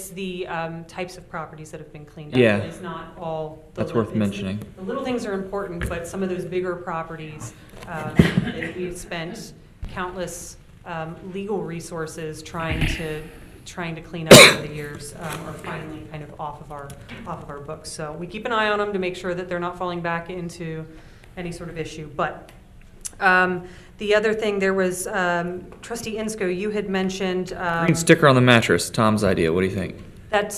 the types of properties that have been cleaned up. Yeah. It's not all. That's worth mentioning. The little things are important, but some of those bigger properties, we've spent countless legal resources trying to clean up over the years, are finally kind of off of our books. So we keep an eye on them to make sure that they're not falling back into any sort of issue. But the other thing, there was Trustee Insko, you had mentioned Green sticker on the mattress. Tom's idea. What do you think?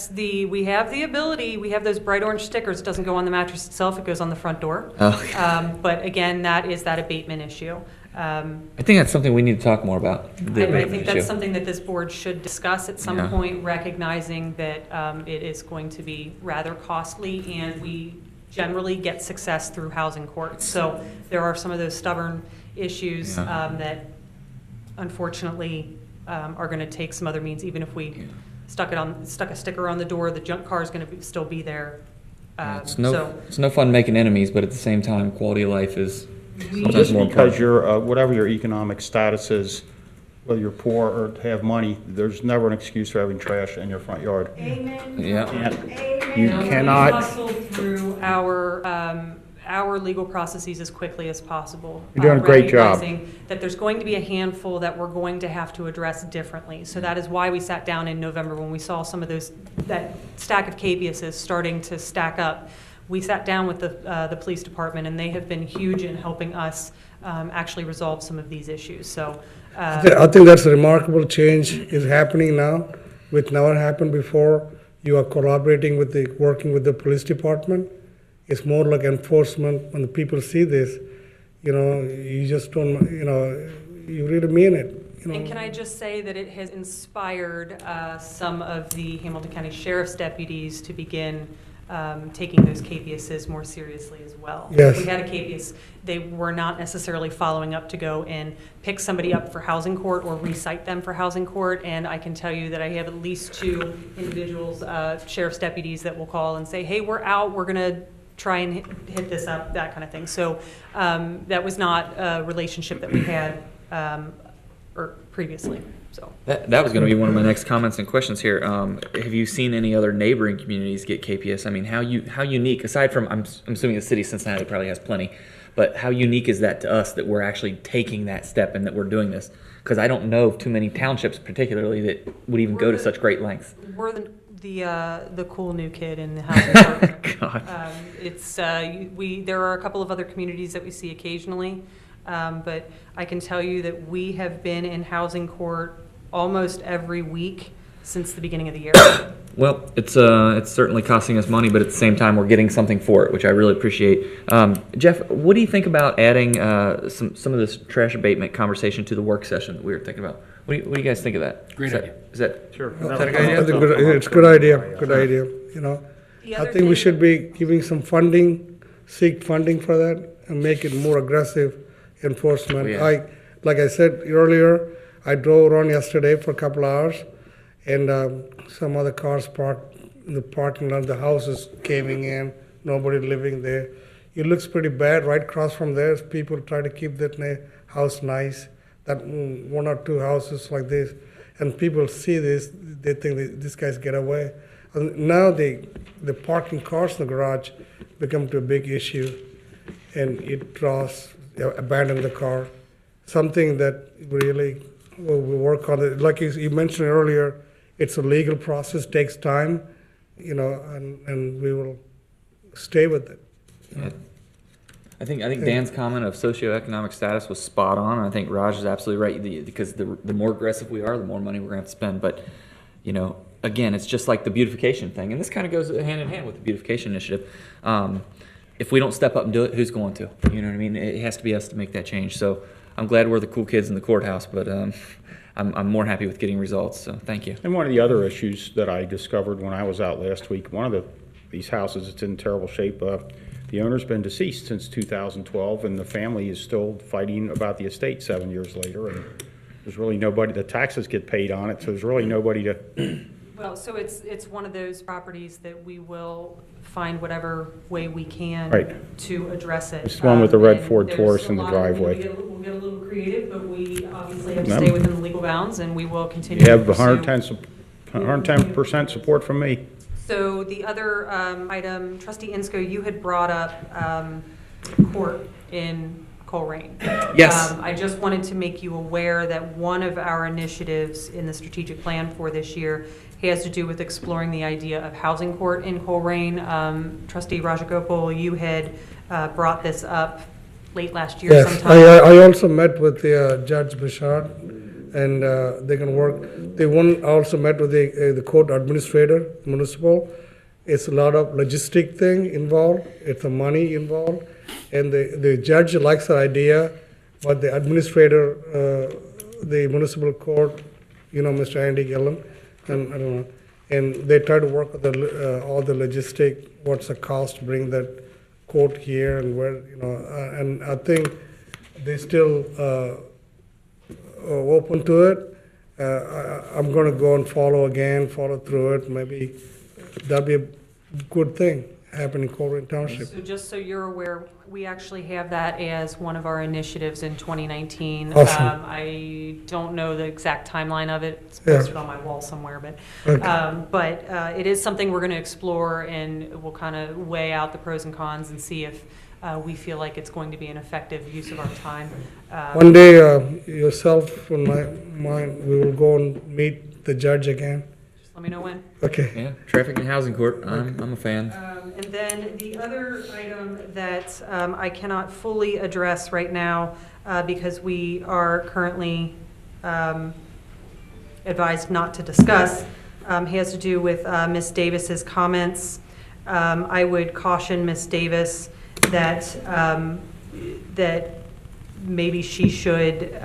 we have the ability, we have those bright orange stickers. It doesn't go on the mattress itself, it goes on the front door. Oh. But again, that is that abatement issue. I think that's something we need to talk more about. I think that's something that this board should discuss at some Yeah. point, recognizing that it is going to be rather costly, and we generally get success through housing courts. So there are some of those stubborn issues that unfortunately are going to take some other means. Even if we stuck a sticker on the door, the junk car is going to still be there. It's no fun making enemies, but at the same time, quality of life is sometimes Just more because important. you're, whatever your economic status is, whether you're poor or have money, there's never an excuse for having trash in your front yard. Amen. Yeah. You We cannot, hustle through our legal processes as quickly as possible. You're doing a great job. Recognizing that there's going to be a handful that we're going to have to address differently. So that is why we sat down in November when we saw some of that stack of KBSs starting to stack up. We sat down with the police department, and they have been huge in helping us actually resolve some of these issues. So I think that's a remarkable change is happening now, which never happened before. You are collaborating with working with the police department. It's more like enforcement. When the people see this, you just don't, you really mean it. And can I just say that it has inspired some of the Hamilton County Sheriff's deputies to begin taking those KPSs more seriously as well. Yes. We had a KPS, they were not necessarily following up to go and pick somebody up for housing court or recite them for housing court, and I can tell you that I have at least 2 individuals, sheriff's deputies, that will call and say, hey, we're out, we're gonna try and hit this up, that kind of thing. So that was not a relationship that we had or previously. So That was going to be one of my next comments and questions here. Have you seen any other neighboring communities get KPS? I mean, how unique, aside from, I'm assuming the city of Cincinnati probably has plenty, but how unique is that to us that we're actually taking that step and that we're doing this? Because I don't know of too many townships particularly that would even go to such great lengths. we're the cool new kid in the housing department. God. There are a couple of other communities that we see occasionally, but I can tell you that we have been in housing court almost every week since the beginning of the year. Well, it's certainly costing us money, but at the same time, we're getting something for it, which I really appreciate. Jeff, what do you think about adding some of this trash abatement conversation to the work session that we were thinking about? What do you guys think of that? Great idea. Is that Sure. is that a good idea? I think it's a good idea. Good idea. The I other think we thing- should be giving some funding, seek funding for that, and make it more aggressive enforcement. Oh, yeah. Like I said earlier, I drove around yesterday for a couple hours, and some other cars parked in the parking lot. The house is caving in, nobody living there. It looks pretty bad right across from there. People try to keep that house nice. That 1 or 2 houses like this, and people see this, they think that this guy's get away. And now the parking cars in the garage become to a big issue, and it draws abandon the car. Something that really we work on it. Like you mentioned earlier, it's a legal process, takes time, and we will stay with it. Yeah. I think Dan's comment of socioeconomic status was spot on. I think Raj is absolutely right, because the more aggressive we are, the more money we're going to have to spend. But, again, it's just like the beautification thing, and this kind of goes hand in hand with the beautification initiative. If we don't step up and do it, who's going to? You know what I mean? It has to be us to make that change. So I'm glad we're the cool kids in the courthouse, but I'm more happy with getting results. So thank you. And one of the other issues that I discovered when I was out last week, one of these houses, it's in terrible shape. The owner's been deceased since 2012, and the family is still fighting about the estate 7 years later. And there's really nobody. The taxes get paid on it, so there's really nobody to. Well, so it's one of those properties that we will find whatever way we can Right. to address it. It's the one with the red And Ford there's Taurus a in the lot of- driveway. We'll get a little creative, but we obviously have to No. stay within the legal bounds, and we will continue. You have to pursue- 110% support from me. So the other item, Trustee Insko, you had brought up court in Colerain. Yes. I just wanted to make you aware that one of our initiatives in the strategic plan for this year has to do with exploring the idea of housing court in Colerain. Trustee Rajagopal, you had brought this up late last year Yes, sometime. I also met with the Judge Bishard, and they can work. Also met with the court administrator, municipal. It's a lot of logistic thing involved. It's the money involved, and the judge likes the idea, but the administrator, the municipal court, Mr. Andy Gillen, and I don't know, and they try to work with all the logistic. What's the cost to bring that court here, and where and I think they still open to it. I'm going to go and follow through it. Maybe that'll be a good thing happen in Colerain Township. So just so you're aware, we actually have that as one of our initiatives in 2019. Awesome. I don't know the exact timeline of it. It's Yeah. posted on my wall somewhere, but Okay. it is something we're going to explore, and we'll kind of weigh out the pros and cons and see if we feel like it's going to be an effective use of our time. One day, yourself and mine, we will go and meet the judge again. Just let me know when. Okay. Yeah, traffic and housing court. I'm a fan. And then the other item that I cannot fully address right now because we are currently advised not to discuss has to do with Ms. Davis's comments. I would caution Ms. Davis that that maybe she should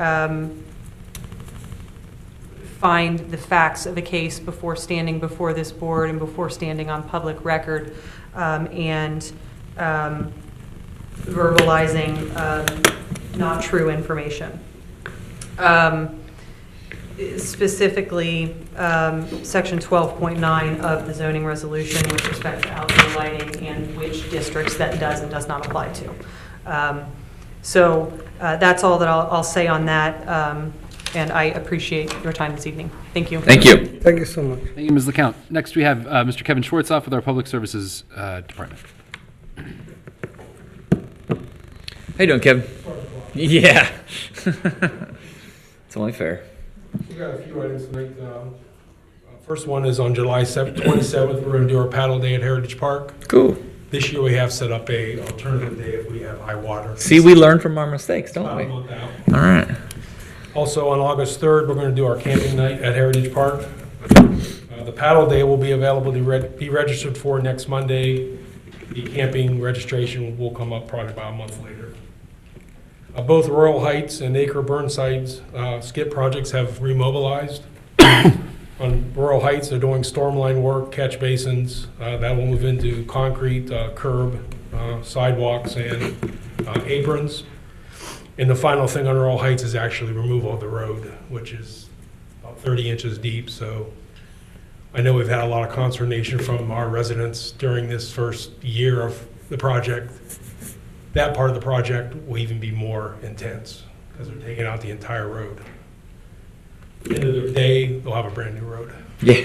find the facts of a case before standing before this board and before standing on public record and verbalizing not true information. Specifically, section 12.9 of the zoning resolution with respect to outdoor lighting and which districts that does and does not apply to. So that's all that I'll say on that. And I appreciate your time this evening. Thank you. Thank you. Thank you so much. Thank you, Ms. LeCount. Next, we have Mr. Kevin Schwartzoff with our Public Services Department. How you doing, Kevin? Yeah. It's only fair. We've got a few items tonight. First one is on July 27th, we're going to do our paddle day at Heritage Park. Cool. This year we have set up a alternative day if we have high water. See, we learn from our mistakes, don't About we? a month out. All right. Also on August 3rd, we're going to do our camping night at Heritage Park. The paddle day will be available to be registered for next Monday. The camping registration will come up probably about a month later. Both Royal Heights and Acre Burnside's skip projects have remobilized. On Royal Heights, they're doing stormline work, catch basins. That will move into concrete, curb, sidewalks, and aprons. And the final thing on Royal Heights is actually removal of the road, which is about 30 inches deep. So I know we've had a lot of consternation from our residents during this first year of the project. That part of the project will even be more intense because they're taking out the entire road. End of the day, they'll have a brand new road. Yeah.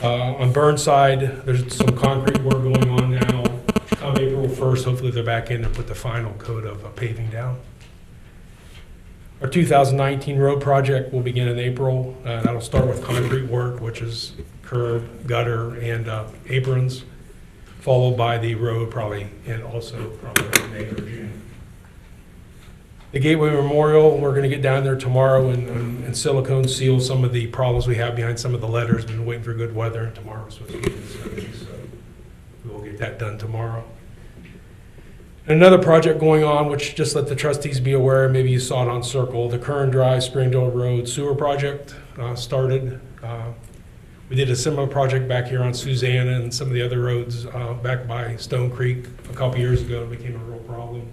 On Burnside, there's some concrete work going on now. Come April 1st, hopefully they're back in and put the final coat of paving down. Our 2019 road project will begin in April. That'll start with concrete work, which is curb, gutter, and aprons, followed by the road probably, and also probably in May or June. The Gateway Memorial, we're going to get down there tomorrow and silicone seal some of the problems we have behind some of the letters. Been waiting for good weather, and tomorrow's supposed to be good, so we'll get that done tomorrow. Another project going on, which just let the trustees be aware, maybe you saw it on Circle, the Kern Drive Springdale Road sewer project started. We did a similar project back here on Susanna and some of the other roads back by Stone Creek a couple years ago. It became a real problem.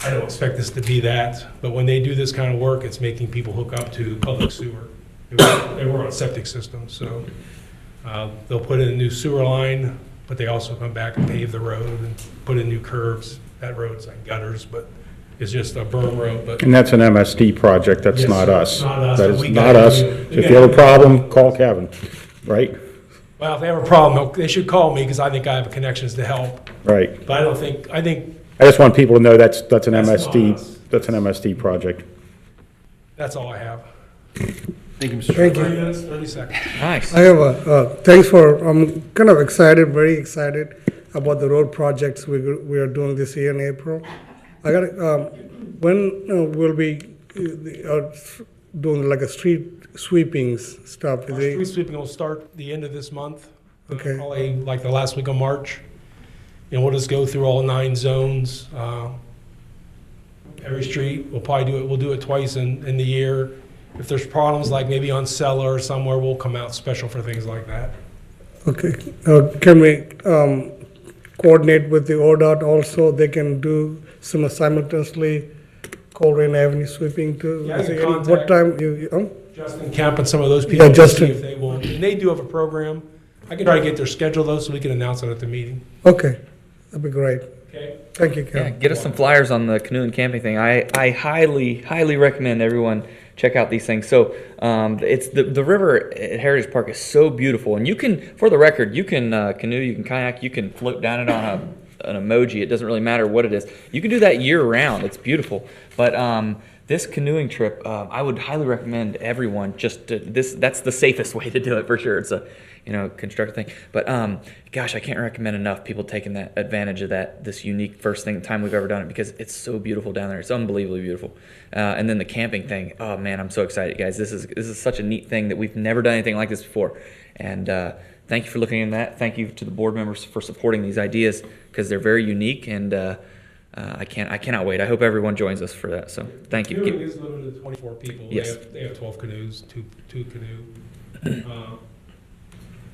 I don't expect this to be that, but when they do this kind of work, it's making people hook up to public sewer. They were on septic systems, so they'll put in a new sewer line, but they also come back and pave the road and put in new curves. That road's like gutters, but it's just a berm road. But And that's an MSD project, that's Yes, not us. not us, That but is we not gotta us. do- we If you have a gotta- problem, call Kevin, right? well, if they have a problem, they should call me because I think I have connections to help. Right. But I think I just want people to know that's an That's not MSD, us. that's an MSD project. that's all I have. Thank you, Mr. Thank 30 you. minutes, 30 seconds. Nice. I have thanks for, I'm kind of excited, very excited about the road projects we are doing this year in April. I got, when we'll be doing like a street sweepings stuff? Our street sweeping will start the end of this month. Okay. Probably like the last week of March. And we'll just go through all 9 zones. Every street, we'll do it twice in the year. If there's problems like maybe on Cellar or somewhere, we'll come out special for things like that. Okay, can we coordinate with the ODOT also? They can do some simultaneously Colerain Avenue sweeping too? Yeah, I can What contact- time you? Justin Kemp and some of those people. Yeah, to see Justin. if they will. And they do have a program. I can try to get their schedule though, so we can announce it at the meeting. Okay, that'd be great. Okay. Thank you, Yeah, Ken. get us some flyers on the canoe and camping thing. I highly recommend everyone check out these things. So it's the river at Heritage Park is so beautiful, and you can, for the record, you can canoe, you can kayak, you can float down it on an emoji. It doesn't really matter what it is. You can do that year round. It's beautiful. But this canoeing trip, I would highly recommend everyone just to, that's the safest way to do it for sure. It's a constructive thing. But gosh, I can't recommend enough people taking that advantage of this unique first time we've ever done it, because it's so beautiful down there. It's unbelievably beautiful. And then the camping thing. Oh man, I'm so excited, guys. This is such a neat thing that we've never done anything like this before. And thank you for looking into that. Thank you to the board members for supporting these ideas, because they're very unique, and I cannot wait. I hope everyone joins us for that. So thank you. Canoeing is limited to 24 people. Yes. They have 12 canoes, two canoe. And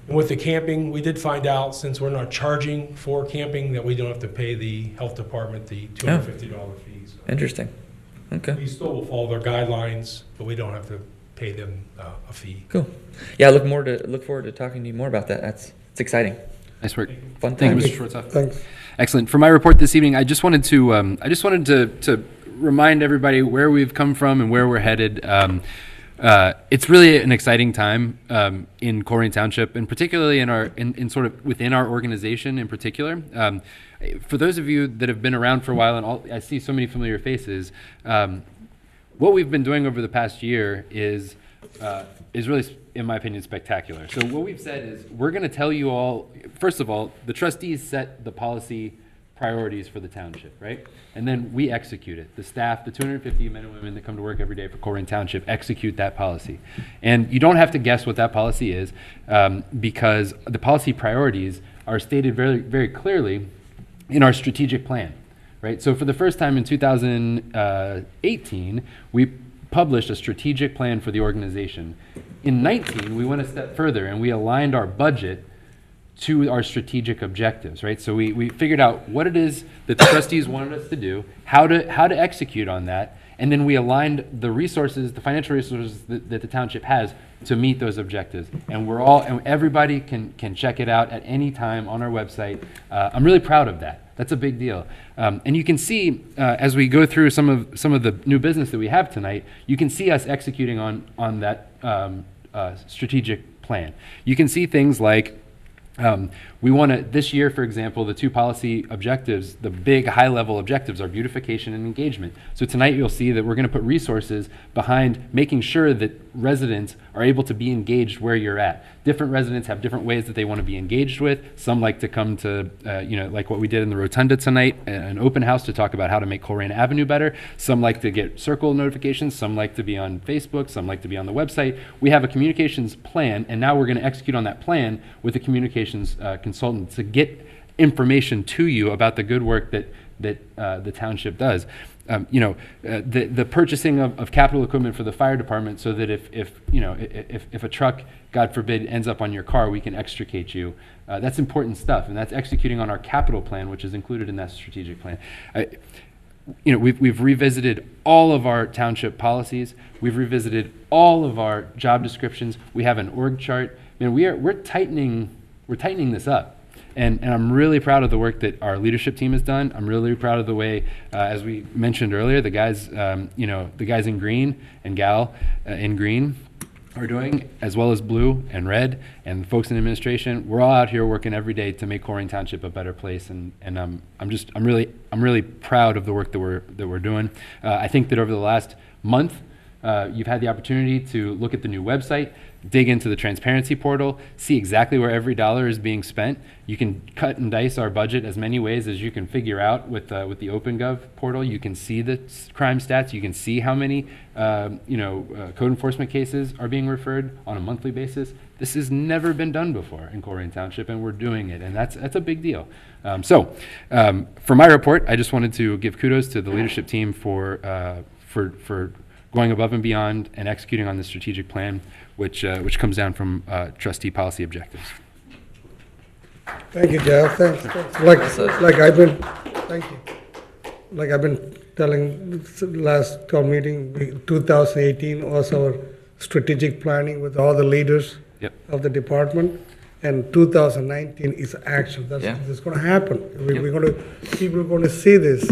with the camping, we did find out, since we're not charging for camping, that we don't have to pay the health department the $250 fees. Interesting. Okay. We still will follow their guidelines, but we don't have to pay them a fee. Cool. Yeah, I look forward to talking to you more about that. It's exciting. Nice work. Fun. Thank you, Mr. Schwartzoff. Thanks. Excellent. For my report this evening, I just wanted to remind everybody where we've come from and where we're headed. It's really an exciting time in Colerain Township, and particularly in sort of within our organization in particular. For those of you that have been around for a while, and I see so many familiar faces, what we've been doing over the past year is really, in my opinion, spectacular. So what we've said is we're going to tell you all, first of all, the trustees set the policy priorities for the township, right? And then we execute it. The staff, the 250 men and women that come to work every day for Colerain Township, execute that policy. And you don't have to guess what that policy is, because the policy priorities are stated very, very clearly in our strategic plan, right? So for the first time in 2018, we published a strategic plan for the organization. In 19, we went a step further and we aligned our budget to our strategic objectives, right? So we figured out what it is that the trustees wanted us to do, how to execute on that, and then we aligned the resources, the financial resources that the township has to meet those objectives. And everybody can check it out at any time on our website. I'm really proud of that. That's a big deal. And you can see as we go through some of the new business that we have tonight, you can see us executing on that strategic plan. You can see things like we want to, this year, for example, the two policy objectives, the big high-level objectives are beautification and engagement. So tonight you'll see that we're going to put resources behind making sure that residents are able to be engaged where you're at. Different residents have different ways that they want to be engaged with. Some like to come to, like what we did in the Rotunda tonight, an open house to talk about how to make Colerain Avenue better. Some like to get circle notifications. Some like to be on Facebook. Some like to be on the website. We have a communications plan, and now we're going to execute on that plan with a communications consultant to get information to you about the good work that the township does. The purchasing of capital equipment for the fire department, so that if a truck, God forbid, ends up on your car, we can extricate you. That's important stuff, and that's executing on our capital plan, which is included in that strategic plan. We've revisited all of our township policies. We've revisited all of our job descriptions. We have an org chart. We're tightening this up. And I'm really proud of the work that our leadership team has done. I'm really proud of the way, as we mentioned earlier, the guys in green and gal in green are doing, as well as blue and red, and folks in administration. We're all out here working every day to make Colerain Township a better place, and I'm really proud of the work that we're doing. I think that over the last month, you've had the opportunity to look at the new website, dig into the transparency portal, see exactly where every dollar is being spent. You can cut and dice our budget as many ways as you can figure out with the OpenGov portal. You can see the crime stats. You can see how many code enforcement cases are being referred on a monthly basis. This has never been done before in Colerain Township, and we're doing it, and that's a big deal. For my report, I just wanted to give kudos to the leadership team for going above and beyond and executing on the strategic plan, which comes down from trustee policy objectives. Thank you, Jeff. Thanks. Like I've been telling last town meeting, 2018 was our strategic planning with all the leaders of the department, and 2019 is action. That's going to happen. People are going to see this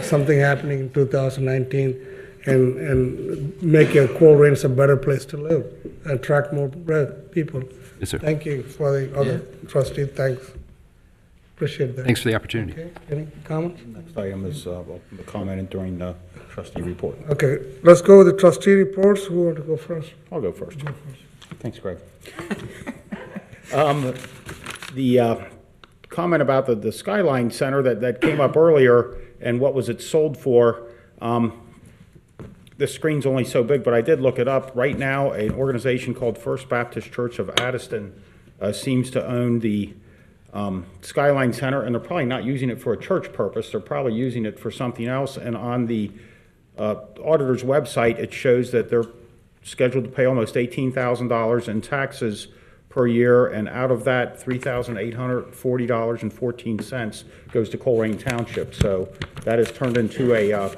something happening in 2019. And make Colerain a better place to live, attract more people. Yes, sir. Thank you for the other trustee. Thanks. Appreciate that. Thanks for the opportunity. Okay, any comments? Next item is commented during the trustee report. Okay, let's go with the trustee reports. Who want to go first? I'll go first. Thanks, Greg. The comment about the Skyline Center that came up earlier and what was it sold for, the screen's only so big, but I did look it up. Right now, an organization called First Baptist Church of Addiston seems to own the Skyline Center, and they're probably not using it for a church purpose. They're probably using it for something else, and on the auditor's website, it shows that they're scheduled to pay almost $18,000 in taxes per year, and out of that, $3,840.14 goes to Colerain Township. So that has turned into a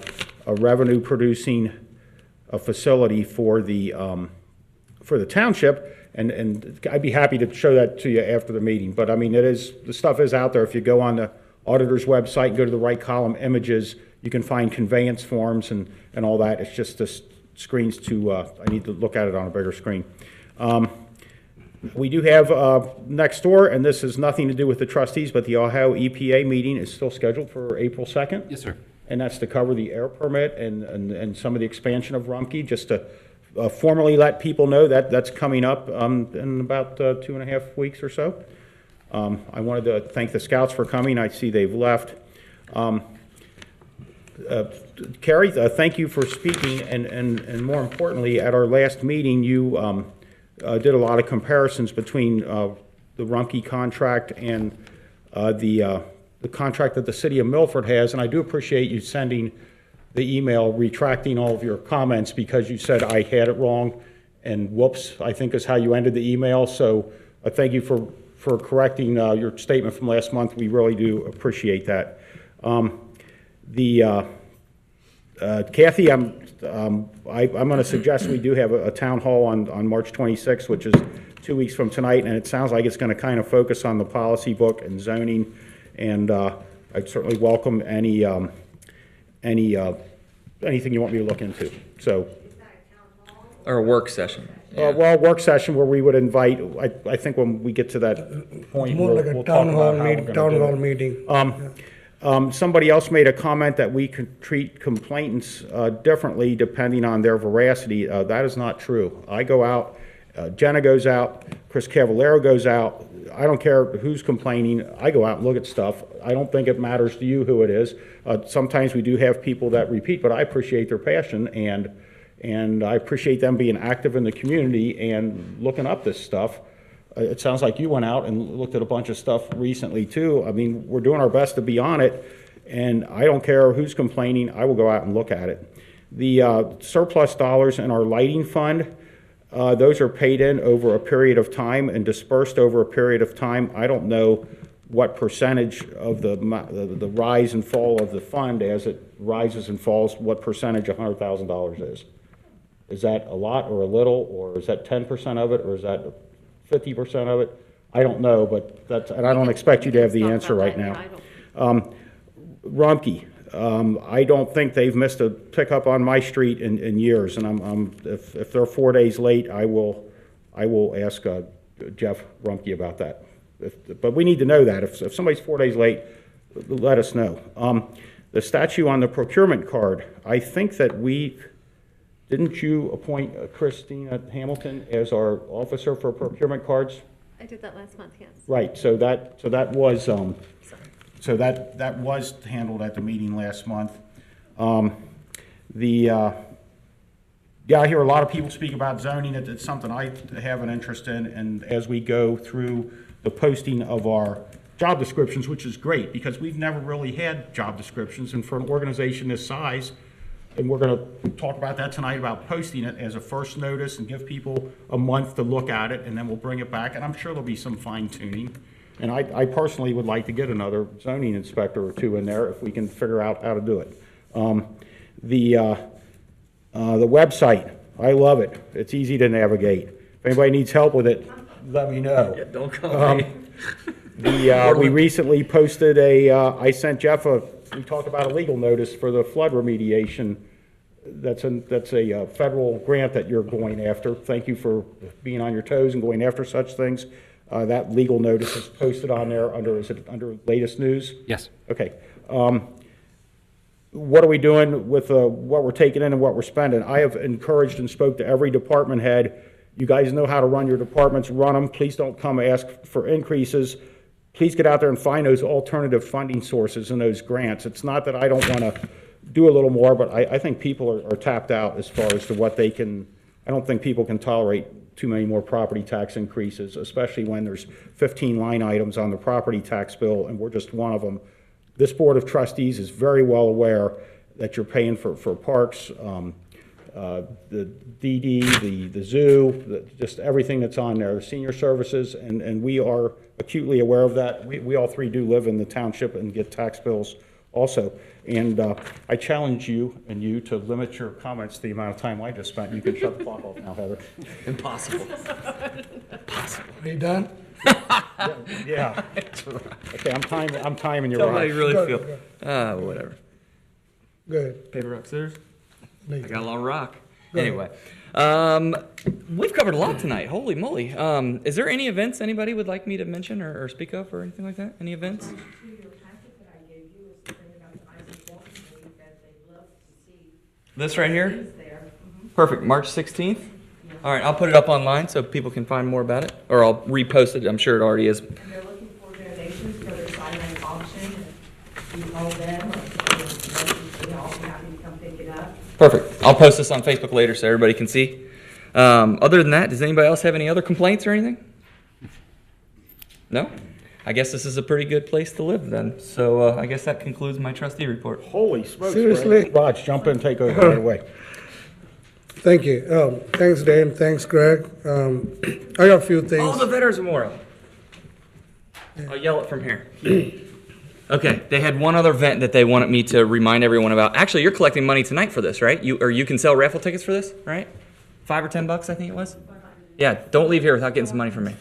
revenue-producing facility for the township, and I'd be happy to show that to you after the meeting. But I mean, the stuff is out there. If you go on the auditor's website and go to the right column, images, you can find conveyance forms and all that. It's just the screens I need to look at it on a bigger screen. We do have next door, and this has nothing to do with the trustees, but the Ohio EPA meeting is still scheduled for April 2nd. Yes, sir. And that's to cover the air permit and some of the expansion of Rumpke, just to formally let people know that that's coming up in about 2.5 weeks or so. I wanted to thank the scouts for coming. I see they've left. Carrie, thank you for speaking, and more importantly, at our last meeting, you did a lot of comparisons between the Rumpke contract and the contract that the city of Milford has, and I do appreciate you sending the email retracting all of your comments, because you said I had it wrong, and whoops, I think is how you ended the email. So thank you for correcting your statement from last month. We really do appreciate that. Kathy, I'm going to suggest we do have a town hall on March 26th, which is 2 weeks from tonight, and it sounds like it's going to kind of focus on the policy book and zoning, and I'd certainly welcome anything you want me to look into. So, Or a work session. well, work session where we would invite. I think when we get to that point, More like a we'll town talk hall about how we're meeting. gonna do it. Meeting. Somebody else made a comment that we could treat complainants differently depending on their veracity. That is not true. I go out, Jenna goes out, Chris Cavallero goes out. I don't care who's complaining. I go out and look at stuff. I don't think it matters to you who it is. Sometimes we do have people that repeat, but I appreciate their passion, and I appreciate them being active in the community and looking up this stuff. It sounds like you went out and looked at a bunch of stuff recently too. I mean, we're doing our best to be on it, and I don't care who's complaining. I will go out and look at it. The surplus dollars in our lighting fund, those are paid in over a period of time and dispersed over a period of time. I don't know what percentage of the rise and fall of the fund as it rises and falls, what percentage $100,000 is. Is that a lot or a little, or is that 10% of it, or is that 50% of it? I don't know, but and I don't expect you to have the answer right now. Rumpke, I don't think they've missed a pickup on my street in years, and if they're 4 days late, I will ask Jeff Rumpke about that. But we need to know that. If somebody's 4 days late, let us know. The statute on the procurement card, I think that didn't you appoint Christina Hamilton as our officer for procurement cards? I did that last month, yes. Right, so that was that was handled at the meeting last month. Yeah, I hear a lot of people speak about zoning. It's something I have an interest in, and as we go through the posting of our job descriptions, which is great, because we've never really had job descriptions, and for an organization this size, and we're going to talk about that tonight, about posting it as a first notice and give people a month to look at it, and then we'll bring it back, and I'm sure there'll be some fine tuning. And I personally would like to get another zoning inspector or two in there if we can figure out how to do it. The website, I love it. It's easy to navigate. If anybody needs help with it, let me know. Yeah, don't call me. We recently posted I sent Jeff we talked about a legal notice for the flood remediation. That's a federal grant that you're going after. Thank you for being on your toes and going after such things. That legal notice is posted on there is it under latest news? Yes. Okay. What are we doing with what we're taking in and what we're spending? I have encouraged and spoke to every department head. You guys know how to run your departments, run them. Please don't come ask for increases. Please get out there and find those alternative funding sources and those grants. It's not that I don't want to do a little more, but I think people are tapped out as far as to what they can. I don't think people can tolerate too many more property tax increases, especially when there's 15 line items on the property tax bill and we're just one of them. This Board of Trustees is very well aware that you're paying for parks, the DD, the zoo, just everything that's on there, senior services, and we are acutely aware of that. We all three do live in the township and get tax bills also. And I challenge you and you to limit your comments to the amount of time I just spent. You can shut the clock off now, Heather. Impossible. Are you done? Yeah. Okay, I'm timing you Tell right. how you really Go feel. ahead, Whatever. Good. Paper, rock, scissors? I Go got a lot of rock. Go ahead. Anyway, we've covered a lot tonight. Holy moly. Is there any events anybody would like me to mention or speak of or anything like that? Any events? This right here? Perfect. March 16th? All right, I'll put it up online so people can find more about it. Or I'll repost it. I'm sure it already is. And they're looking for donations for their silent auction. You call them, or they're all happy to come pick it up. Perfect. I'll post this on Facebook later so everybody can see. Other than that, does anybody else have any other complaints or anything? No? I guess this is a pretty good place to live then. So I guess that concludes my trustee report. Holy smokes. Seriously? Raj, jump in and take over right away. Thank you. Thanks, Dan. Thanks, Greg. I got a few things. Oh, the Veterans Memorial. I'll yell it from here. Okay, they had one other event that they wanted me to remind everyone about. Actually, you're collecting money tonight for this, right? You can sell raffle tickets for this, right? $5 or $10, I think it was. Yeah, don't leave here without getting some money from me.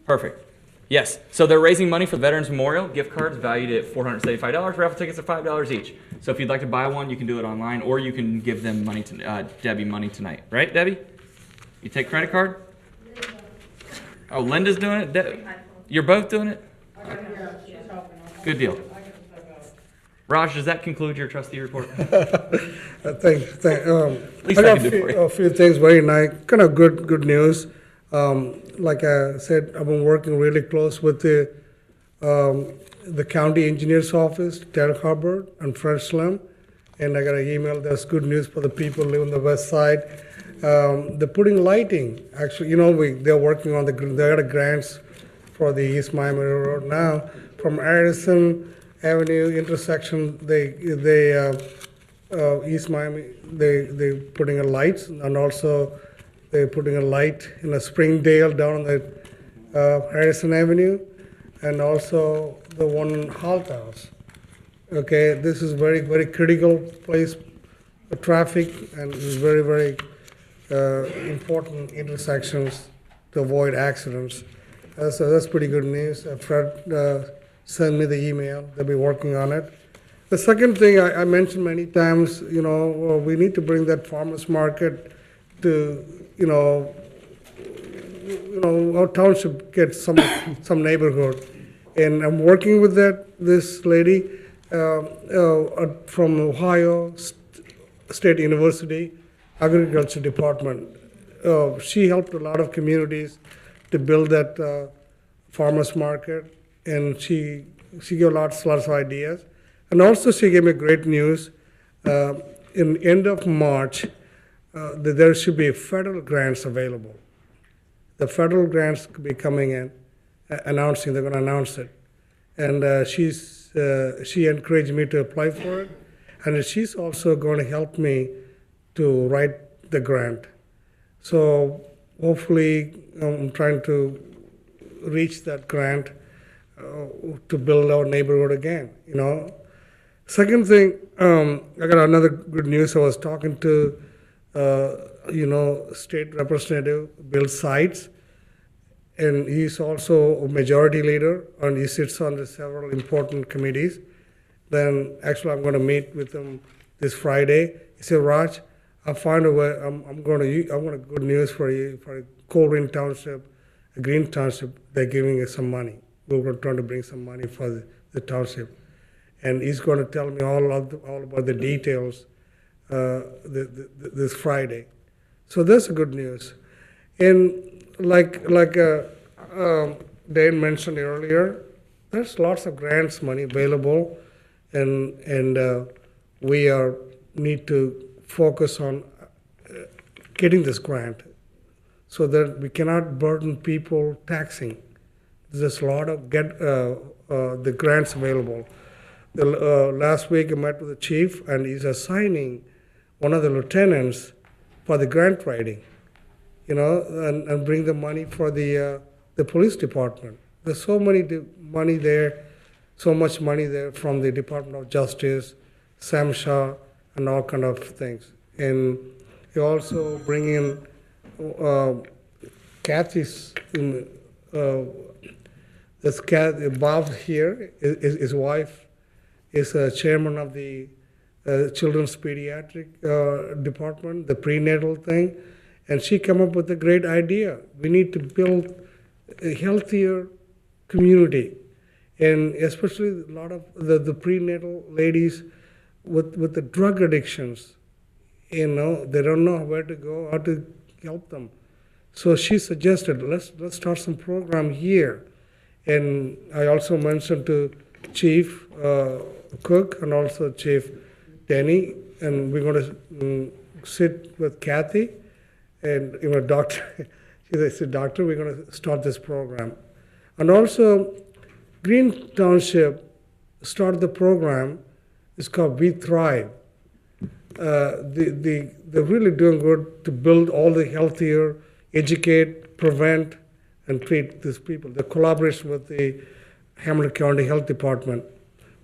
Perfect. Yes, so they're raising money for the Veterans Memorial. Gift cards valued at $475. Raffle tickets are $5 each. So if you'd like to buy one, you can do it online, or you can give them money to Debbie money tonight, right, Debbie? You take credit card? Oh, Linda's doing it. You're both doing it. Good deal. Raj, does that conclude your trustee report? Thanks. At least I I got can do it for you. a few things very nice, kind of good news. Like I said, I've been working really close with the county engineer's office, Terry Hubbard and Fred Slim, and I got an email. That's good news for the people who live on the west side. They're putting lighting. Actually, they're working on they got grants for the East Miami Road now from Addison Avenue intersection. East Miami they putting a lights, and also they're putting a light in a Springdale down on the Addison Avenue, and also the one in Holt House. Okay, this is very, very critical place for traffic, and is very, very important intersections to avoid accidents. So that's pretty good news. Fred sent me the email. They'll be working on it. The second thing I mentioned many times, we need to bring that farmers market to, our township gets some neighborhood. And I'm working with this lady from Ohio State University Agriculture Department. She helped a lot of communities to build that farmers market, and she gave lots of ideas. And also she gave me great news. In end of March, that there should be federal grants available. The federal grants could be coming in, they're going to announce it. And she encouraged me to apply for it. And she's also going to help me to write the grant. So hopefully I'm trying to reach that grant to build our neighborhood again, Second thing, I got another good news. I was talking to, State Representative Bill Sides, and he's also a majority leader, and he sits on several important committees. Then actually I'm going to meet with him this Friday. He said, Raj, I'll find a way. I'm going to good news for you for Colerain Township, Green Township. They're giving us some money. We're trying to bring some money for the township, and he's going to tell me all about the details this Friday. So that's good news. And like Dan mentioned earlier, there's lots of grants money available, and we need to focus on getting this grant so that we cannot burden people taxing. There's a lot of the grants available. Last week I met with the chief, and he's assigning one of the lieutenants for the grant writing, and bring the money for the police department. There's so much money there from the Department of Justice, SAMHSA, and all kind of things. And you also bring in Kathy's. Bob here, his wife, is a chairman of the Children's Pediatric Department, the prenatal thing, and she came up with a great idea. We need to build a healthier community, and especially a lot of the prenatal ladies with the drug addictions. They don't know where to go, how to help them. So she suggested, let's start some program here. And I also mentioned to Chief Cook and also Chief Denny, and we're going to sit with Kathy and doctor. She said, doctor, we're going to start this program. And also, Green Township started the program. It's called We Thrive. They're really doing good to build all the healthier, educate, prevent, and treat these people. The collaboration with the Hamilton County Health Department.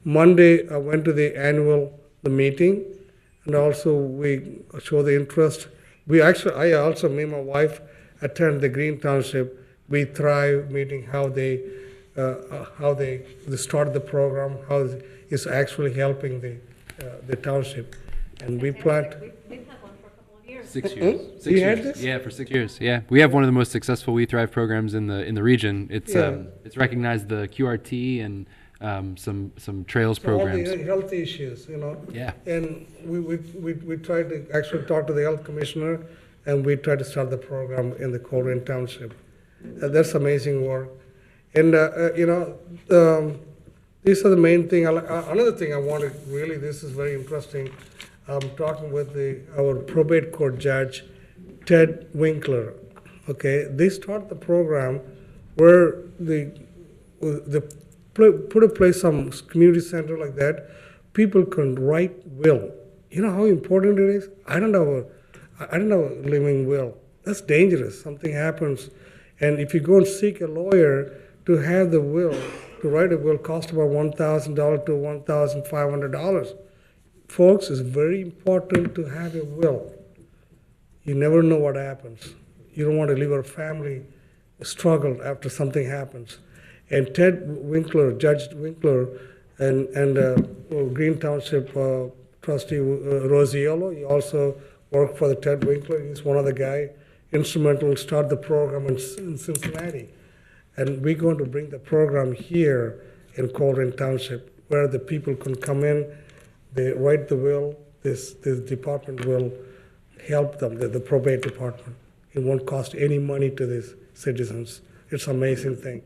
Monday, I went to the meeting, and also we show the interest. Me and my wife attend the Green Township We Thrive meeting. How they started the program, how it's actually helping the township, and we plant. We've had one for a couple of years. 6 years. Hmm? 6 You years. had this? Yeah, for 6 years. Yeah, we have one of the most successful We Thrive programs in the region. It's Yeah. it's recognized the QRT and some trails programs. All the health issues, Yeah. And we tried to actually talk to the health commissioner, and we tried to start the program in the Colerain Township. That's amazing work. And, these are the main thing. Another thing I wanted, really, this is very interesting. I'm talking with our probate court judge, Ted Winkler. Okay, they start the program where they put in place some community center like that. People can write will. You know how important it is? I don't know a living will. That's dangerous. Something happens. And if you go and seek a lawyer to have the will, to write a will, cost about $1,000 to $1,500. Folks, it's very important to have a will. You never know what happens. You don't want to leave a family struggle after something happens. And Ted Winkler, Judge Winkler, and Green Township trustee Rosiello, he also worked for the Ted Winkler. He's one of the guys instrumental to start the program in Cincinnati. And we're going to bring the program here in Colerain Township, where the people can come in, they write the will, this department will help them, the probate department. It won't cost any money to these citizens. It's an amazing thing.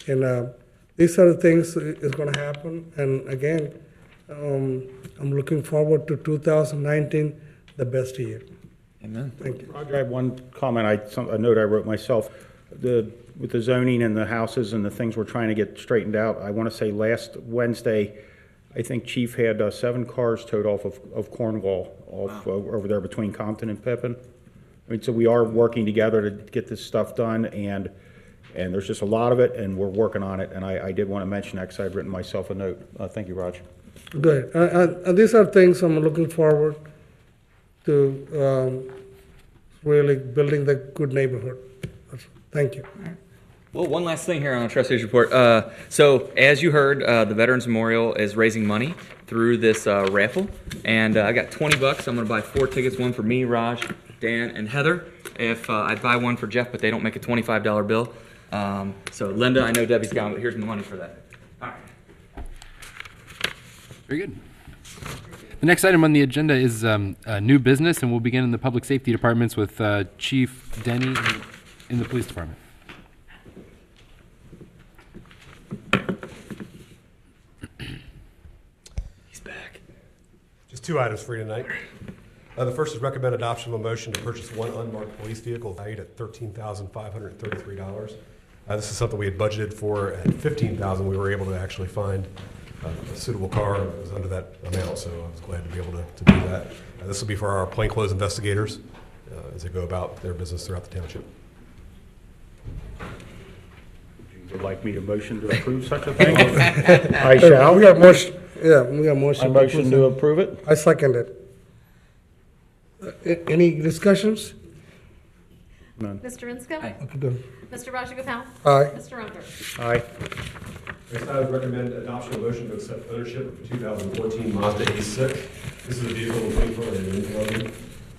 And these are the things that is going to happen. And again, I'm looking forward to 2019, the best year. Amen. Thank you. Roger, I have one comment, a note I wrote myself. With the zoning and the houses and the things we're trying to get straightened out, I want to say last Wednesday, I think Chief had 7 cars towed off of Cornwall, over there between Compton and Pippin. I mean, so we are working together to get this stuff done, and there's just a lot of it, and we're working on it, and I did want to mention that because I'd written myself a note. Thank you, Raj. Good. These are things I'm looking forward to really building the good neighborhood. Thank you. Well, one last thing here on the Trustees report. So, as you heard, the Veterans Memorial is raising money through this raffle, and I got $20. I'm gonna buy 4 tickets, one for me, Raj, Dan, and Heather. If I'd buy one for Jeff, but they don't make a $25 bill. So Linda, I know Debbie's gone, but here's my money for that. All right. Very good. The next item on the agenda is new business, and we'll begin in the public safety departments with Chief Denny in the police department. He's back. Just 2 items for you tonight. The first is recommend adoption of a motion to purchase 1 unmarked police vehicle valued at $13,533. This is something we had budgeted for at $15,000. We were able to actually find a suitable car that was under that amount, so I was glad to be able to do that. This will be for our plainclothes investigators as they go about their business throughout the township. Would like me to motion to approve such a thing? I shall. We got motion, yeah, we got motion. I motion to approve it. I second it. Any discussions? None. Mr. Insco? Okay, done. Mr. Rajagopal? Aye. Mr. Unger? Aye. Next, I would recommend adoption of a motion to accept ownership of 2014 Mazda A6. This is a vehicle we're paying for in London,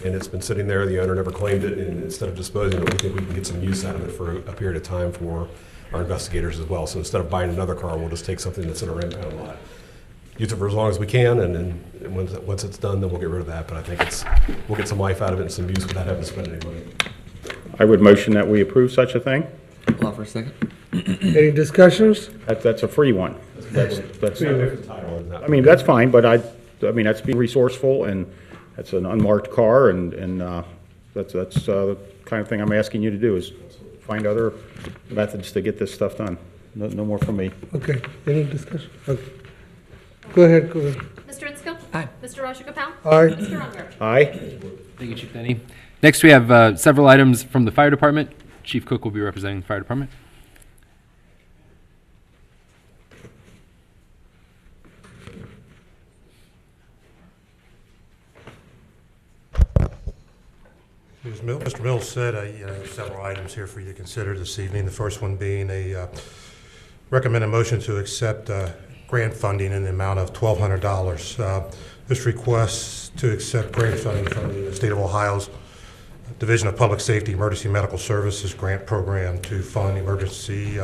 and it's been sitting there. The owner never claimed it, and instead of disposing of it, we think we can get some use out of it for a period of time for our investigators as well. So instead of buying another car, we'll just take something that's in our impound lot, use it for as long as we can, and then once it's done, then we'll get rid of that. But I think we'll get some life out of it and some use without having to spend any money. I would motion that we approve such a thing. Hold on for a second. Any discussions? That's a free one. That's, I mean, that's fine, but I mean, that's being resourceful, and that's an unmarked car, and that's the kind of thing I'm asking you to do, is find other methods to get this stuff done. No more from me. Okay, any discussion? Okay. Go ahead, go ahead. Mr. Insco? Aye. Mr. Rajagopal? Aye. Mr. Unger? Aye. Thank you, Chief Denny. Next, we have several items from the fire department. Chief Cook will be representing the fire department. As Mr. Mills said, several items here for you to consider this evening. The first one being a recommended motion to accept grant funding in the amount of $1,200. This request to accept grant funding from the State of Ohio's Division of Public Safety Emergency Medical Services grant program to fund emergency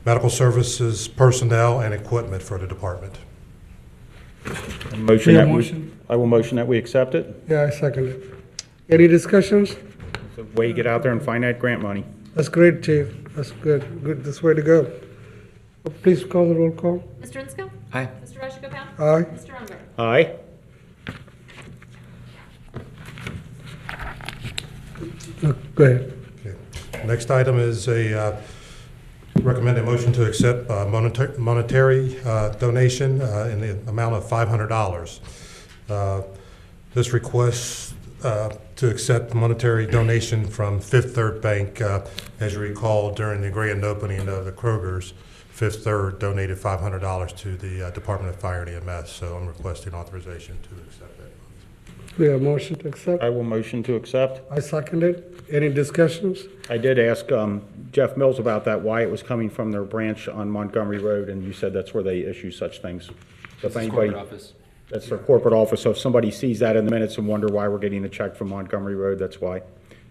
medical services, personnel, and equipment for the department. Motion Yeah, that motion. I will motion that we accept it. Yeah, I second it. Any discussions? It's a way to get out there and find that grant money. That's great, Chief. That's good. Good, this way to go. Please call the roll call. Mr. Insco? Aye. Mr. Rajagopal? Aye. Mr. Unger? Aye. Go ahead. Okay. Next item is a recommended motion to accept monetary donation in the amount of $500. This request to accept monetary donation from Fifth Third Bank. As you recall, during the grand opening of the Kroger's, Fifth Third donated $500 to the Department of Fire and EMS, so I'm requesting authorization to accept that. We have motion to accept. I will motion to accept. I second it. Any discussions? I did ask Jeff Mills about that, why it was coming from their branch on Montgomery Road, and you said that's where they issue such things. So if anybody, office. that's their corporate office, so if somebody sees that in the minutes and wonder why we're getting a check from Montgomery Road, that's why.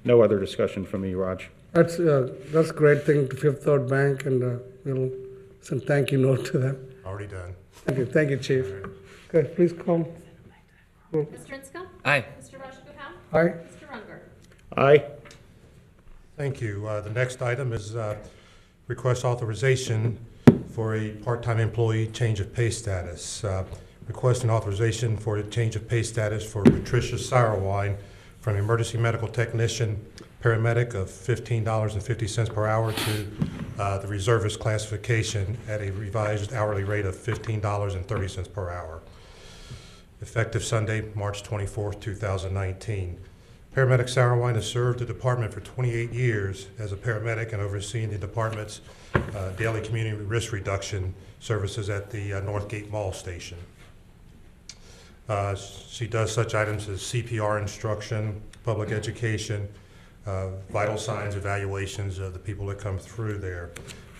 No other discussion from me, Raj. That's a great thing to Fifth Third Bank, and we'll send thank you note to them. Already done. Thank you, Chief. Okay, please call. Mr. Insco? Aye. Mr. Rajagopal? Aye. Mr. Unger? Aye. Thank you. The next item is request authorization for a part-time employee change of pay status. Requesting authorization for a change of pay status for Patricia Sauerwein from emergency medical technician paramedic of $15.50 per hour to the reservist classification at a revised hourly rate of $15.30 per hour, effective Sunday, March 24th, 2019. Paramedic Sauerwein has served the department for 28 years as a paramedic and overseeing the department's daily community risk reduction services at the Northgate Mall station. She does such items as CPR instruction, public education, vital signs evaluations of the people that come through there.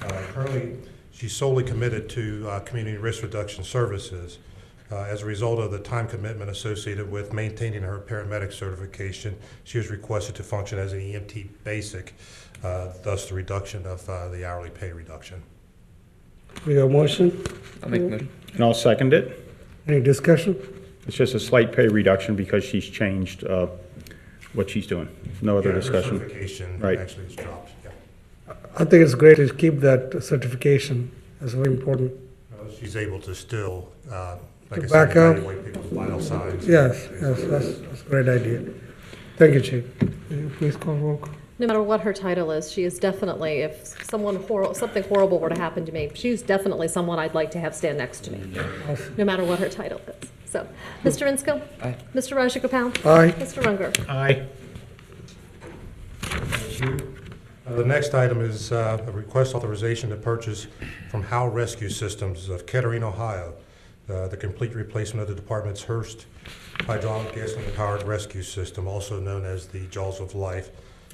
Currently, she's solely committed to community risk reduction services. As a result of the time commitment associated with maintaining her paramedic certification, she was requested to function as an EMT basic, thus the reduction of the hourly pay reduction. We have a motion. I'll make the motion. And I'll second it. Any discussion? It's just a slight pay reduction because she's changed what she's doing. No other Yeah, her discussion. certification Right. actually has dropped, yeah. I think it's great to keep that certification. It's very important. She's able to still, like I Back said, up. evaluate people's vital signs. Yes, that's a great idea. Thank you, Chief. Will you please call roll call? No matter what her title is, she is definitely, if something horrible were to happen to me, she's definitely someone I'd like to have stand next to me, no matter what her title is. So, Mr. Insko? Aye. Mr. Rajagopal? Aye. Mr. Runger? Aye. The next item is a request authorization to purchase from Howe Rescue Systems of Kettering, Ohio, the complete replacement of the department's Hearst hydraulic gasoline-powered rescue system, also known as the Jaws of Life,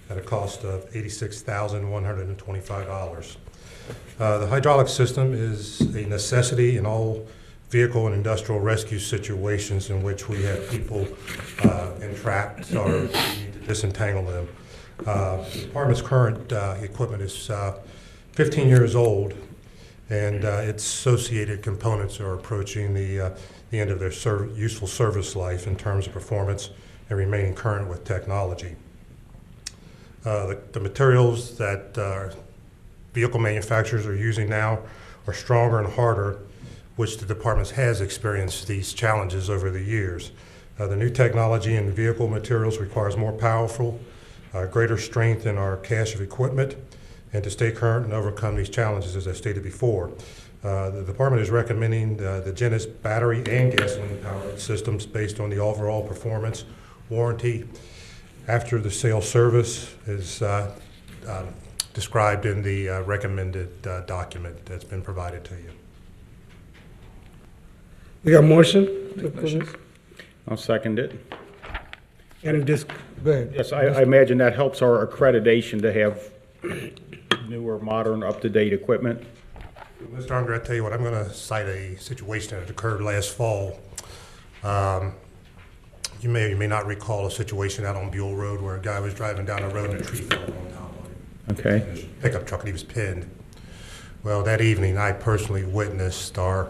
at a cost of $86,125. The hydraulic system is a necessity in all vehicle and industrial rescue situations in which we have people entrapped or we need to disentangle them. The department's current equipment is 15 years old, and its associated components are approaching the end of their useful service life in terms of performance and remaining current with technology. The materials that vehicle manufacturers are using now are stronger and harder, which the department has experienced these challenges over the years. The new technology in vehicle materials requires more powerful, greater strength in our cache of equipment, and to stay current and overcome these challenges, as I stated before. The department is recommending the Genesis battery and gasoline-powered systems based on the overall performance, warranty, after the sale service is described in the recommended document that's been provided to you. We got a motion? I'll second it. Any go ahead. Yes, I imagine that helps our accreditation to have newer, modern, up-to-date equipment. Mr. Unger, I tell you what, I'm going to cite a situation that occurred last fall. You may or may not recall a situation out on Buell Road where a guy was driving down the road and a tree fell on top of him. Okay. In his pickup truck, and he was pinned. Well, that evening, I personally witnessed our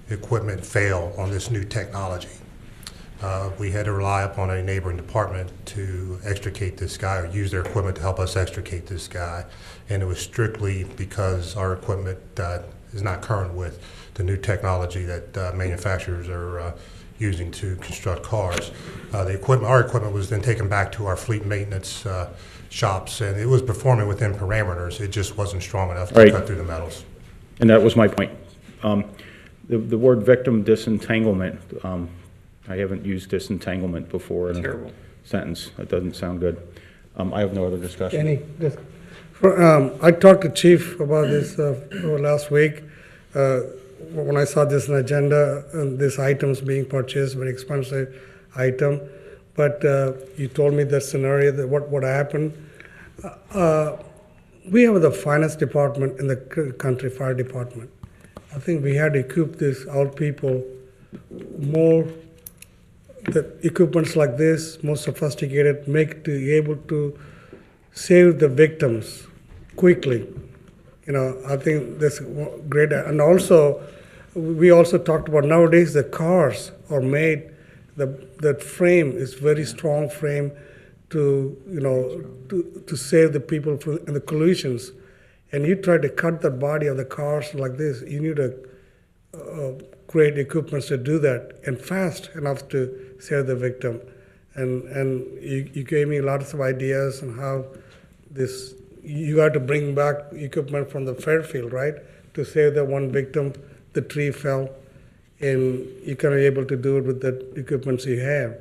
equipment fail on this new technology. We had to rely upon a neighboring department to extricate this guy, or use their equipment to help us extricate this guy. And it was strictly because our equipment is not current with the new technology that manufacturers are using to construct cars. Our equipment was then taken back to our fleet maintenance shops, and it was performing within parameters. It just wasn't strong enough to cut through the metals. And that was my point. The word victim disentanglement, I haven't used disentanglement before in a sentence. That doesn't sound good. I have no other discussion. I talked to Chief about this last week. When I saw this on the agenda, this item's being purchased, very expensive item. But you told me the scenario, that what happened. We have the finance department in the country, fire department. I think we had to equip our people more, the equipments like this, more sophisticated, to be able to save the victims quickly. I think that's great. And also, we also talked about nowadays the cars are made, that frame is very strong frame to save the people in the collisions. And you try to cut the body of the cars like this, you need a great equipment to do that, and fast enough to save the victim. And you gave me lots of ideas on how you got to bring back equipment from the Fairfield, right, to save that one victim. The tree fell, and you can be able to do it with the equipment you have.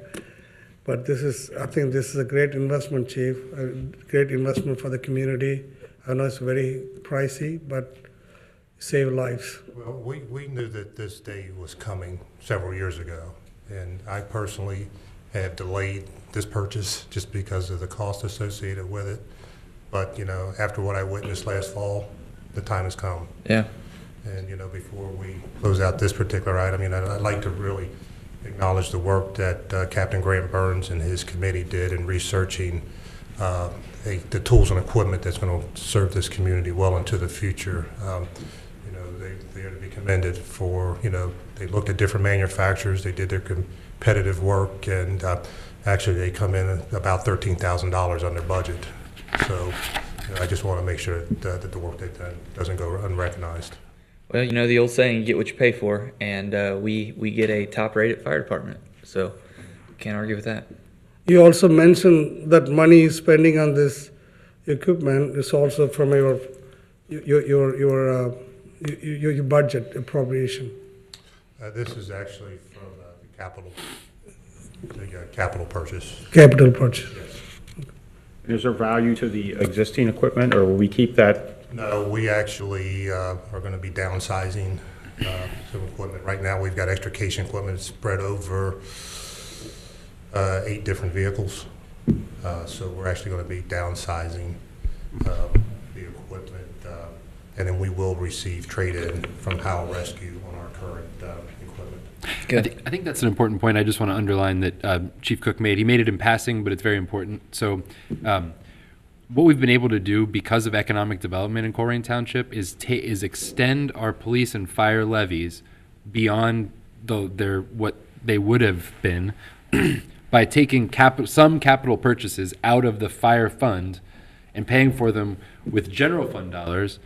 But I think this is a great investment, Chief, a great investment for the community. I know it's very pricey, but save lives. Well, we knew that this day was coming several years ago, and I personally have delayed this purchase just because of the cost associated with it. But, after what I witnessed last fall, the time has come. Yeah. And, before we close out this particular item, I'd like to really acknowledge the work that Captain Grant Burns and his committee did in researching the tools and equipment that's going to serve this community well into the future. They are to be commended for, they looked at different manufacturers, they did their competitive work, and actually they come in at about $13,000 under budget. So I just want to make sure that the work they've done doesn't go unrecognized. Well, the old saying, you get what you pay for, and we get a top-rated fire department, so can't argue with that. You also mentioned that money spending on this equipment is also from your budget appropriation. This is actually from the capital purchase. Capital purchase. Yes. Is there value to the existing equipment, or will we keep that? No, we actually are going to be downsizing some equipment. Right now, we've got extrication equipment spread over 8 different vehicles. So we're actually going to be downsizing the equipment, and then we will receive trade-in from Howell Rescue on our current equipment. I think that's an important point. I just want to underline that Chief Cook made. He made it in passing, but it's very important. So what we've been able to do because of economic development in Colerain Township is extend our police and fire levies beyond what they would have been by taking some capital purchases out of the fire fund and paying for them with general fund dollars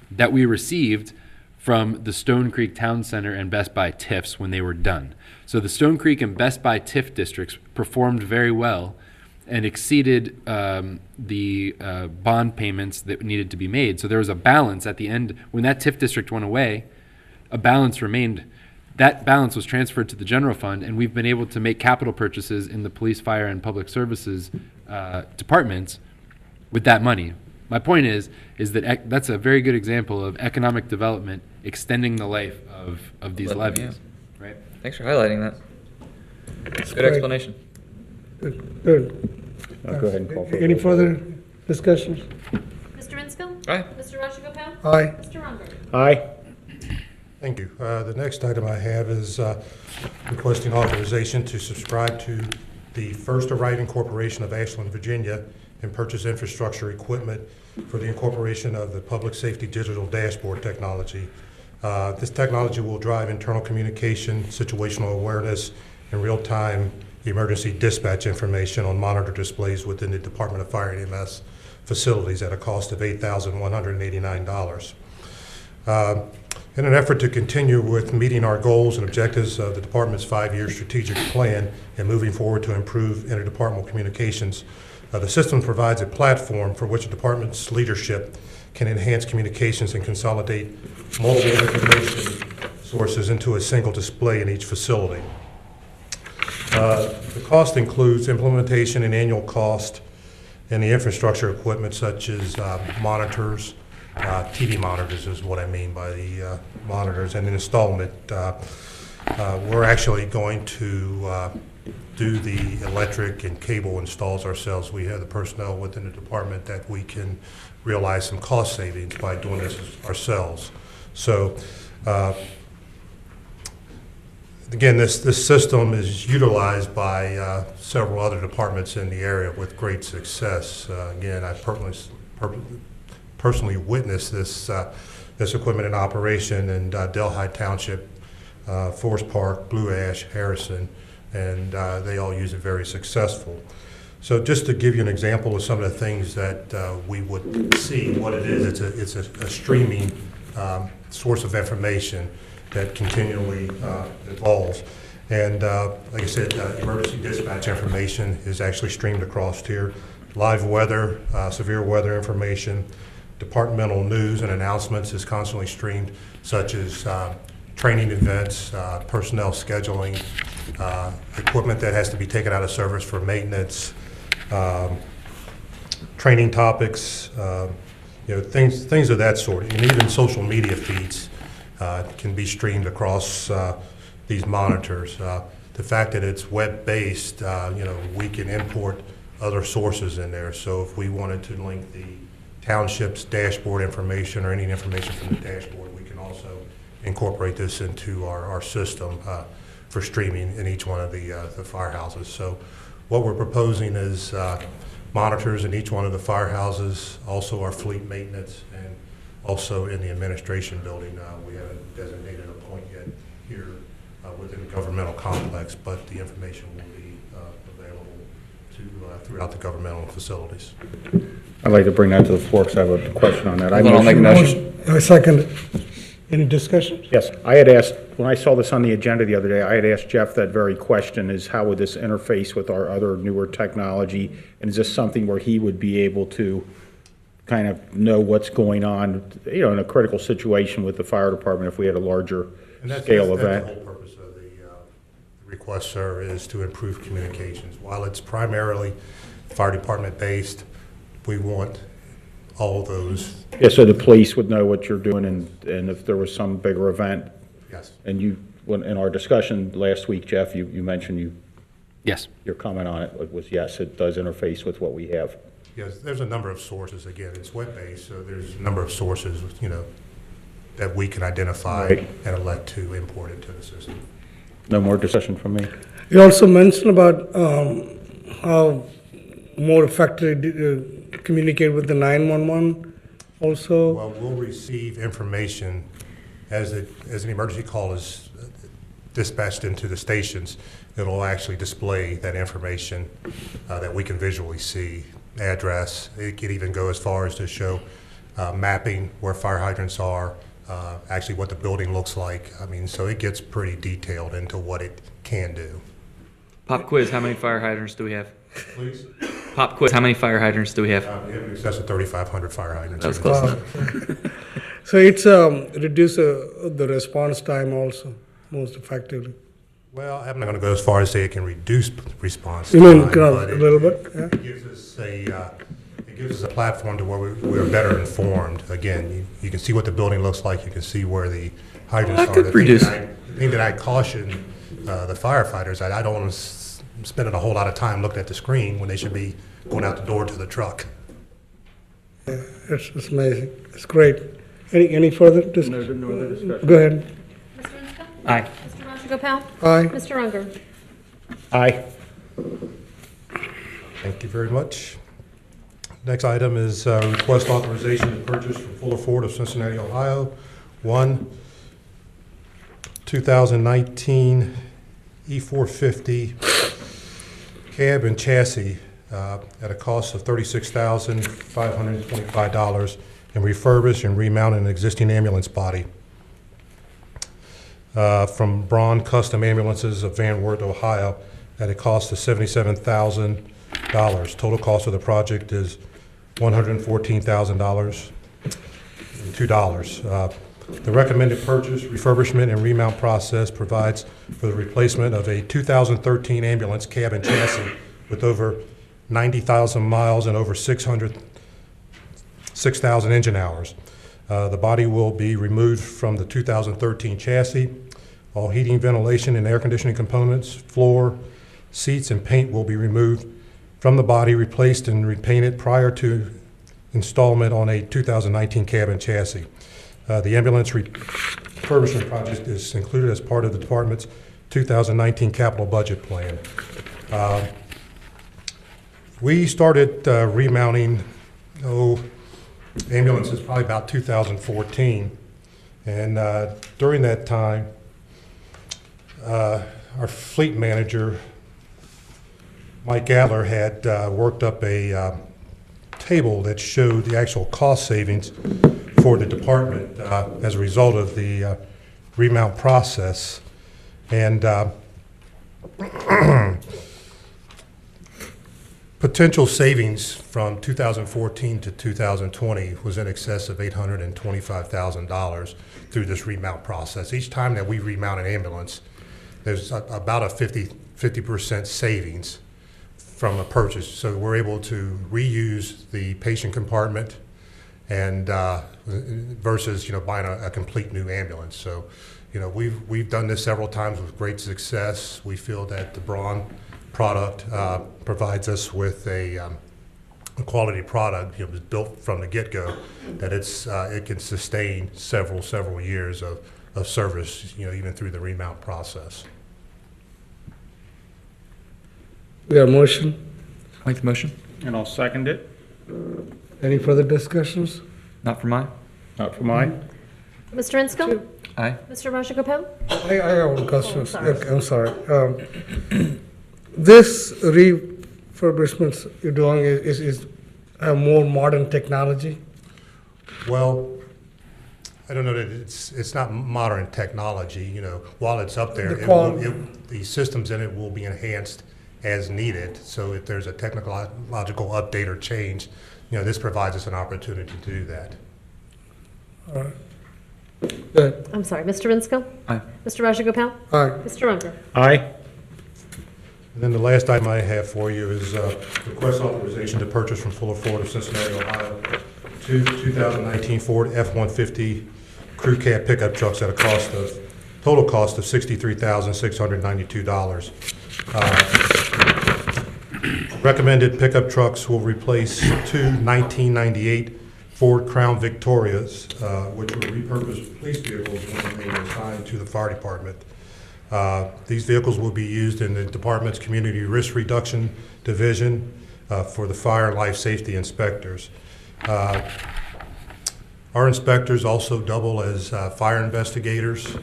that we received from the Stone Creek Town Center and Best Buy TIFs when they were done. So the Stone Creek and Best Buy TIF districts performed very well and exceeded the bond payments that needed to be made. So there was a balance at the end. When that TIF district went away, a balance remained. That balance was transferred to the general fund, and we've been able to make capital purchases in the police, fire, and public services departments with that money. My point is that that's a very good example of economic development extending the life of these levies. Yeah. Right. Thanks for highlighting that. Good Great. explanation. Good. Go ahead and call for Any further discussions? Mr. Minsko? Aye. Mr. Rajagopal? Aye. Mr. Ronberg? Aye. Thank you. The next item I have is requesting authorization to subscribe to the First Arriving Corporation of Ashland, Virginia, and purchase infrastructure equipment for the incorporation of the public safety digital dashboard technology. This technology will drive internal communication, situational awareness, and real-time emergency dispatch information on monitor displays within the Department of Fire and EMS facilities at a cost of $8,189. In an effort to continue with meeting our goals and objectives of the department's 5-year strategic plan and moving forward to improve interdepartmental communications, the system provides a platform for which the department's leadership can enhance communications and consolidate multiple information sources into a single display in each facility. The cost includes implementation and annual cost and the infrastructure equipment such as monitors, TV monitors is what I mean by the monitors, and an installment. We're actually going to do the electric and cable installs ourselves. We have the personnel within the department that we can realize some cost savings by doing this ourselves. So again, this system is utilized by several other departments in the area with great success. Again, I personally witnessed this equipment in operation in Delhi Township, Forest Park, Blue Ash, Harrison, and they all use it very successful. So just to give you an example of some of the things that we would see, what it is, it's a streaming source of information that continually evolves. And like I said, emergency dispatch information is actually streamed across here. Live weather, severe weather information, departmental news and announcements is constantly streamed, such as training events, personnel scheduling, equipment that has to be taken out of service for maintenance, training topics, things of that sort. And even social media feeds can be streamed across these monitors. The fact that it's web-based, we can import other sources in there. So if we wanted to link the Township's dashboard information or any information from the dashboard, we can also incorporate this into our system for streaming in each one of the firehouses. So what we're proposing is monitors in each one of the firehouses, also our fleet maintenance, and also in the administration building. We haven't designated a point yet here within the governmental complex, but the information will be available to throughout the governmental facilities. I'd like to bring that to the floor because I have a question on that. I'll make a motion. I second it. Any discussion? Yes, I had asked, when I saw this on the agenda the other day, I had asked Jeff that very question, is how would this interface with our other newer technology? And is this something where he would be able to kind of know what's going on, in a critical situation with the fire department if we had a larger scale event? That's the whole purpose of the request, sir, is to improve communications. While it's primarily fire department based, we want all those. Yeah, so the police would know what you're doing, and if there was some bigger event. Yes. And in our discussion last week, Jeff, you mentioned Yes. your comment on it was yes, it does interface with what we have. Yes, there's a number of sources. Again, it's web-based, so there's a number of sources, that we can identify Right. and elect to import into the system. No more discussion from me. You also mentioned about how more effectively communicate with the 911 also. Well, we'll receive information as an emergency call is dispatched into the stations. It'll actually display that information that we can visually see, address. It could even go as far as to show mapping where fire hydrants are, actually what the building looks like. I mean, so it gets pretty detailed into what it can do. Pop quiz, how many fire hydrants do we have? Please. Pop quiz, how many fire hydrants do we have? We have in excess of 3,500 fire hydrants. That's close enough. So it's reduce the response time also most effectively. Well, I'm not going to go as far as say it can reduce response You mean time, but a little bit? Yeah. It gives us a platform to where we're better informed. Again, you can see what the building looks like. You can see where the hydrants are. The thing that I caution the firefighters, I don't want to spending a whole lot of time looking at the screen when they should be going out the door to the truck. Yeah, it's amazing. It's great. Any further discussion? No other discussion. Go ahead. Mr. Rizzo? Aye. Mr. Rajagopal? Aye. Mr. Unger? Aye. Thank you very much. Next item is request authorization to purchase from Fuller Ford of Cincinnati, Ohio. 2019 E450 cab and chassis at a cost of $36,525 and refurbish and remount an existing ambulance body. From Braun Custom Ambulances of Van Wert, Ohio, at a cost of $77,000. Total cost of the project is $114,002. The recommended purchase, refurbishment, and remount process provides for the replacement of a 2013 ambulance cab and chassis with over 90,000 miles and over 6,000 engine hours. The body will be removed from the 2013 chassis. All heating, ventilation, and air conditioning components, floor, seats, and paint will be removed from the body, replaced and repainted prior to installment on a 2019 cab and chassis. The ambulance refurbishment project is included as part of the department's 2019 capital budget plan. We started remounting ambulances probably about 2014, and during that time, our fleet manager, Mike Adler, had worked up a table that showed the actual cost savings for the department as a result of the remount process. And potential savings from 2014 to 2020 was in excess of $825,000 through this remount process. Each time that we remount an ambulance, there's about a 50% savings from a purchase. So we're able to reuse the patient compartment and versus buying a complete new ambulance. So we've done this several times with great success. We feel that the Braun product provides us with a a quality product, was built from the get-go, that it can sustain several years of service, even through the remount process. We have motion. Make the motion. And I'll second it. Any further discussions? Not for mine. Not for mine. Mr. Inscoe? Aye. Mr. Rajagopal? I have one question. sorry. Okay, I'm sorry. This refurbishments you're doing is a more modern technology? Well, I don't know that it's not modern technology, while it's up there, the systems in it will be enhanced as needed. So if there's a technological update or change, this provides us an opportunity to do that. All right. Good. I'm sorry, Mr. Inscoe? Aye. Mr. Rajagopal? Aye. Mr. Unger? Aye. And then the last item I have for you is request authorization to purchase from Fuller Ford of Cincinnati, Ohio, two 2019 Ford F-150 crew cab pickup trucks at a total cost of $63,692. Recommended pickup trucks will replace two 1998 Ford Crown Victorias, which were repurposed police vehicles when they were assigned to the fire department. These vehicles will be used in the department's Community Risk Reduction Division for the fire and life safety inspectors. Our inspectors also double as fire investigators,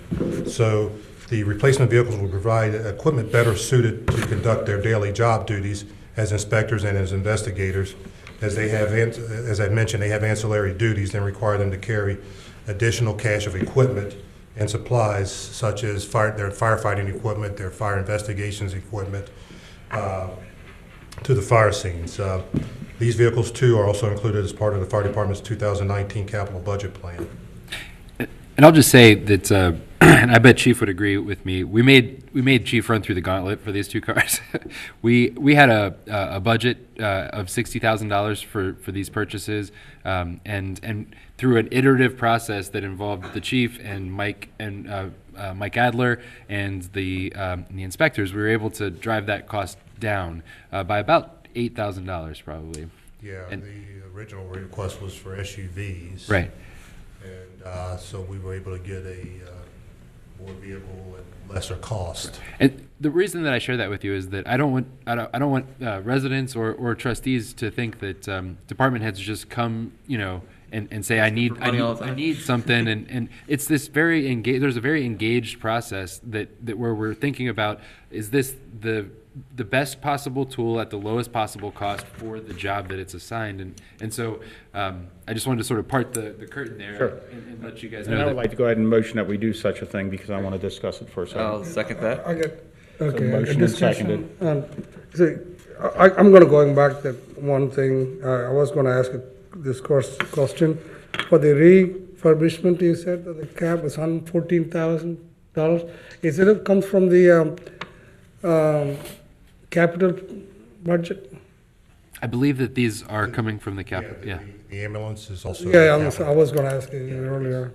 so the replacement vehicles will provide equipment better suited to conduct their daily job duties as inspectors and as investigators. As they have, as I mentioned, they have ancillary duties that require them to carry additional cache of equipment and supplies such as their firefighting equipment, their fire investigations equipment to the fire scenes. These vehicles too are also included as part of the fire department's 2019 capital budget plan. And I'll just say that, and I bet Chief would agree with me. We made Chief run through the gauntlet for these two cars. we had a budget of $60,000 for these purchases, and through an iterative process that involved the Chief and Mike Adler and the inspectors, we were able to drive that cost down by about $8,000 probably. Yeah, and the original request was for SUVs. Right. And so we were able to get a more vehicle at lesser cost. And the reason that I share that with you is that I don't want residents or trustees to think that department heads just come, and say I need something, and it's this very engaged. There's a very engaged process that where we're thinking about, is this the best possible tool at the lowest possible cost for the job that it's assigned, and so I just wanted to sort of part the curtain there. Sure. and let you guys And know I would that. like to go ahead and motion that we do such a thing because I want to discuss it for a second. I'll second that. Okay. motion and seconded. See, I'm going to going back to one thing. I was going to ask this question. For the refurbishment, you said that the cab was $114,000. Is it comes from the capital budget? I believe that these are coming from the capital. Yeah. The ambulance is also. Yeah, I was going to ask you earlier.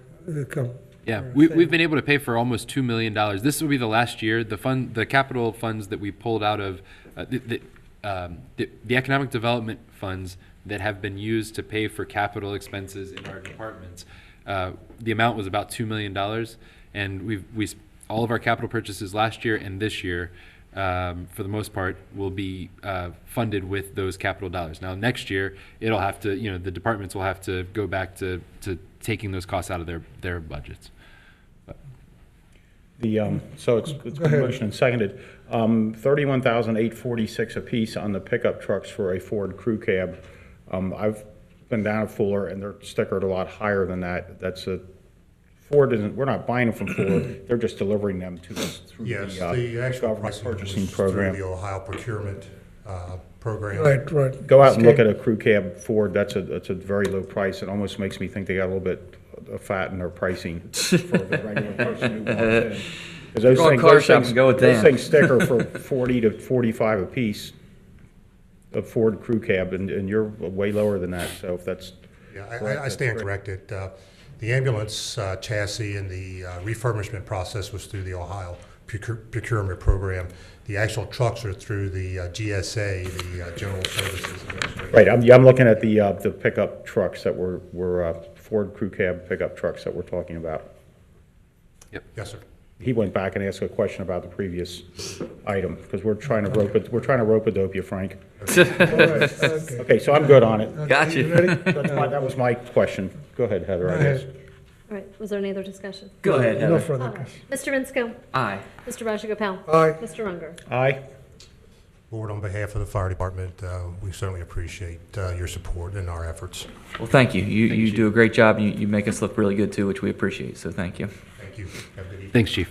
Yeah, we've been able to pay for almost $2 million. This will be the last year. The capital funds that we pulled out of the economic development funds that have been used to pay for capital expenses in our departments. The amount was about $2 million, and all of our capital purchases last year and this year, for the most part, will be funded with those capital dollars. Now, next year, it'll have to, the departments will have to go back to taking those costs out of their budgets. So it's been motioned and seconded. $31,846 apiece on the pickup trucks for a Ford crew cab. I've been down at Fuller, and they're stickered a lot higher than that. Ford isn't. We're not buying them from Fuller. They're just delivering them to us through the actual government purchasing was program. through the Ohio procurement program. Right. Go out and look at a crew cab Ford. That's a very low price. It almost makes me think they got a little bit of fat in their pricing for the regular person who walks in. 'Cause those things sticker for $40 to $45 a piece. A Ford crew cab, and you're way lower than that. So if that's I stand corrected. The ambulance chassis and the refurbishment process was through the Ohio procurement program. The actual trucks are through the GSA, the General Services Administration. Right, I'm looking at the pickup trucks that were Ford Crew Cab pickup trucks that we're talking about. Yes, sir. He went back and asked a question about the previous item, because we're trying to rope-a-dope you, Frank. Okay, so I'm good on it. Got you. That was my question. Go ahead, Heather, I guess. All right, was there any other discussion? Go ahead, No Heather. further questions. Mr. Rinsko? Aye. Mr. Rajagopal? Aye. Mr. Unger? Aye. Board, on behalf of the fire department, we certainly appreciate your support in our efforts. Well, thank you. You do a great job. You make us look really good too, which we appreciate. So thank you. Thank you. Have a good evening. Thanks, Chief.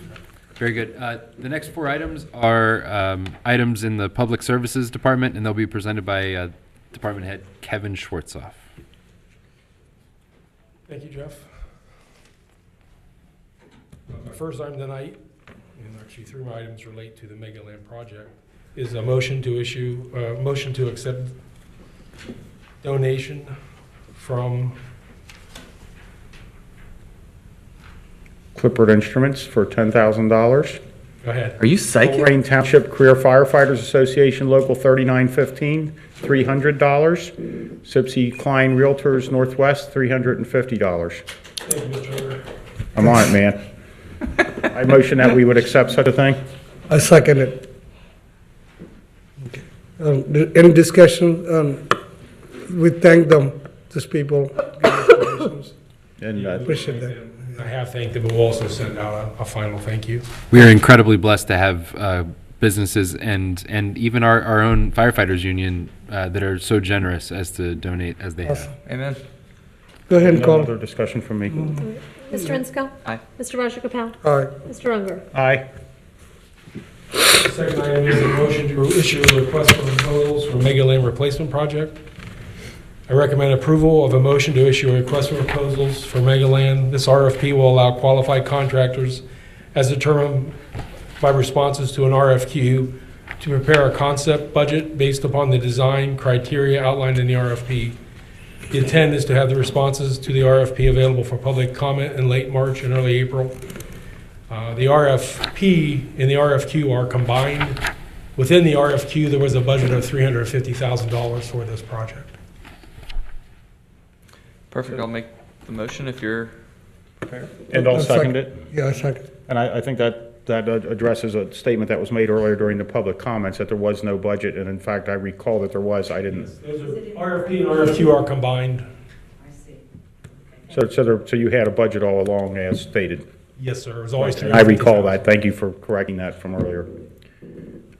Very good. The next 4 items are items in the Public Services Department, and they'll be presented by Department Head Kevin Schwartzoff. Thank you, Jeff. My first item tonight, and actually 3 items relate to the Mega Land project, is a motion to accept donation from Clippard Instruments for $10,000. Go ahead. Are you psychic? Colerain Township Career Firefighters Association, Local 3915, $300. Sipsey Klein Realtors Northwest, $350. Thank you, Mr. Unger. I'm on it, man. I motion that we would accept such a thing. I second it. Okay. Any discussion? We thank them, these people. And Appreciate that. I have thanked them, but we'll also send out a final thank you. We are incredibly blessed to have businesses and even our own firefighters union that are so generous as to donate as they have. Amen. Go ahead and no call. other discussion from me. Mr. Rinsko? Aye. Mr. Rajagopal? Aye. Mr. Unger? Aye. The second item is a motion to issue a request for proposals for Mega Land replacement project. I recommend approval of a motion to issue a request for proposals for Mega Land. This RFP will allow qualified contractors, as determined by responses to an RFQ, to prepare a concept budget based upon the design criteria outlined in the RFP. The intent is to have the responses to the RFP available for public comment in late March and early April. The RFP and the RFQ are combined. Within the RFQ, there was a budget of $350,000 for this project. Perfect. I'll make the motion if you're prepared. And I'll second it. Yeah, I second. And I think that addresses a statement that was made earlier during the public comments that there was no budget, and in fact, I recall that there was, I didn't. Those are, RFP and RFQ are combined. So you had a budget all along as stated? Yes, sir. It was always I recall that. Thank you for correcting that from earlier.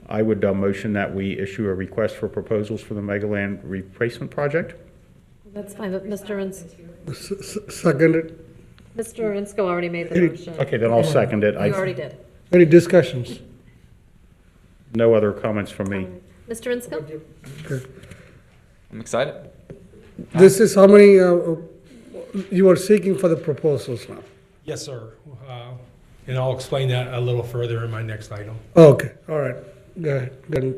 I would motion that we issue a request for proposals for the Mega Land replacement project. That's fine, but Mr. Rinsko, Seconded. Mr. Rinsko already made the motion. Okay, then I'll second it. You already did. Any discussions? No other comments from me. Mr. Rinsko? Okay. I'm excited. This is how many you are seeking for the proposals now? Yes, sir. And I'll explain that a little further in my next item. Okay, all right. Go ahead. Then,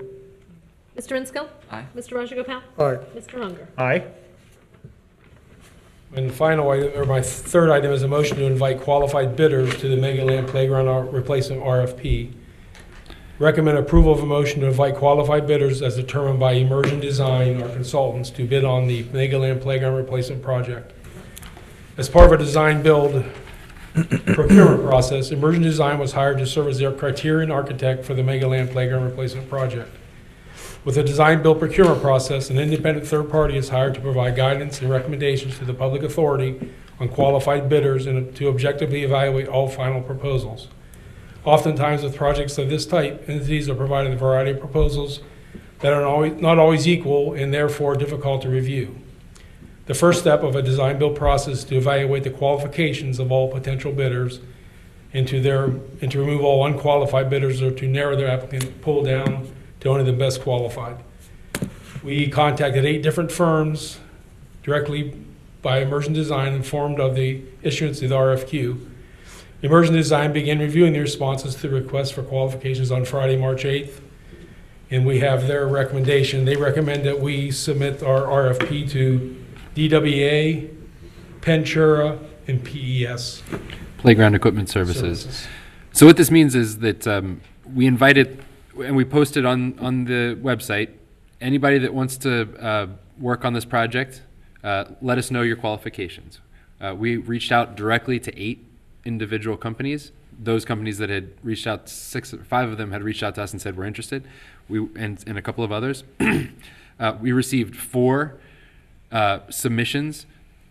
Mr. Rinsko? Aye. Mr. Rajagopal? aye. Mr. Unger? Aye. And the final item, or my third item, is a motion to invite qualified bidders to the Mega Land Playground Replacement RFP. Recommend approval of a motion to invite qualified bidders as determined by Immersion Design, our consultants, to bid on the Mega Land Playground Replacement project. As part of a design-build procurement process, Immersion Design was hired to serve as their criterion architect for the Mega Land Playground Replacement project. With a design-build procurement process, an independent third party is hired to provide guidance and recommendations to the public authority on qualified bidders and to objectively evaluate all final proposals. Oftentimes, with projects of this type, entities are provided a variety of proposals that are not always equal and therefore difficult to review. The first step of a design-build process is to evaluate the qualifications of all potential bidders and to remove all unqualified bidders or to narrow their applicant pool down to only the best qualified. We contacted 8 different firms directly by Immersion Design, informed of the issuance of the RFQ. Immersion Design began reviewing the responses to the request for qualifications on Friday, March 8th, and we have their recommendation. They recommend that we submit our RFP to DWA, Pentura, and PES. Playground Equipment Services. So what this means is that we invited, and we posted on the website, anybody that wants to work on this project, let us know your qualifications. We reached out directly to 8 individual companies. Those companies that had reached out, 5 of them had reached out to us and said we're interested. And a couple of others. We received 4 submissions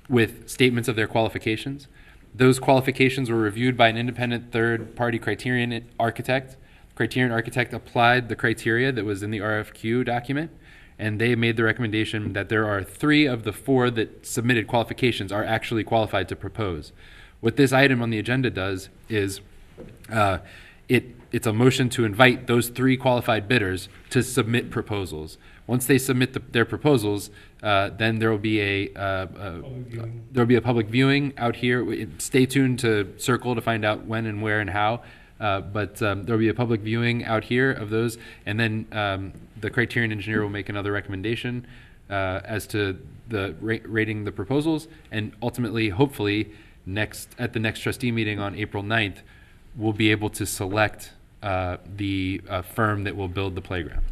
with statements of their qualifications. Those qualifications were reviewed by an independent third-party criterion architect. Criterion architect applied the criteria that was in the RFQ document, and they made the recommendation that there are 3 of the 4 that submitted qualifications are actually qualified to propose. What this item on the agenda does is it's a motion to invite those 3 qualified bidders to submit proposals. Once they submit their proposals, then there will be a public viewing out here. Stay tuned to Circle to find out when and where and how. But there will be a public viewing out here of those, and then the criterion engineer will make another recommendation as to the rating the proposals, and ultimately, hopefully, at the next trustee meeting on April 9th, we'll be able to select the firm that will build the playground.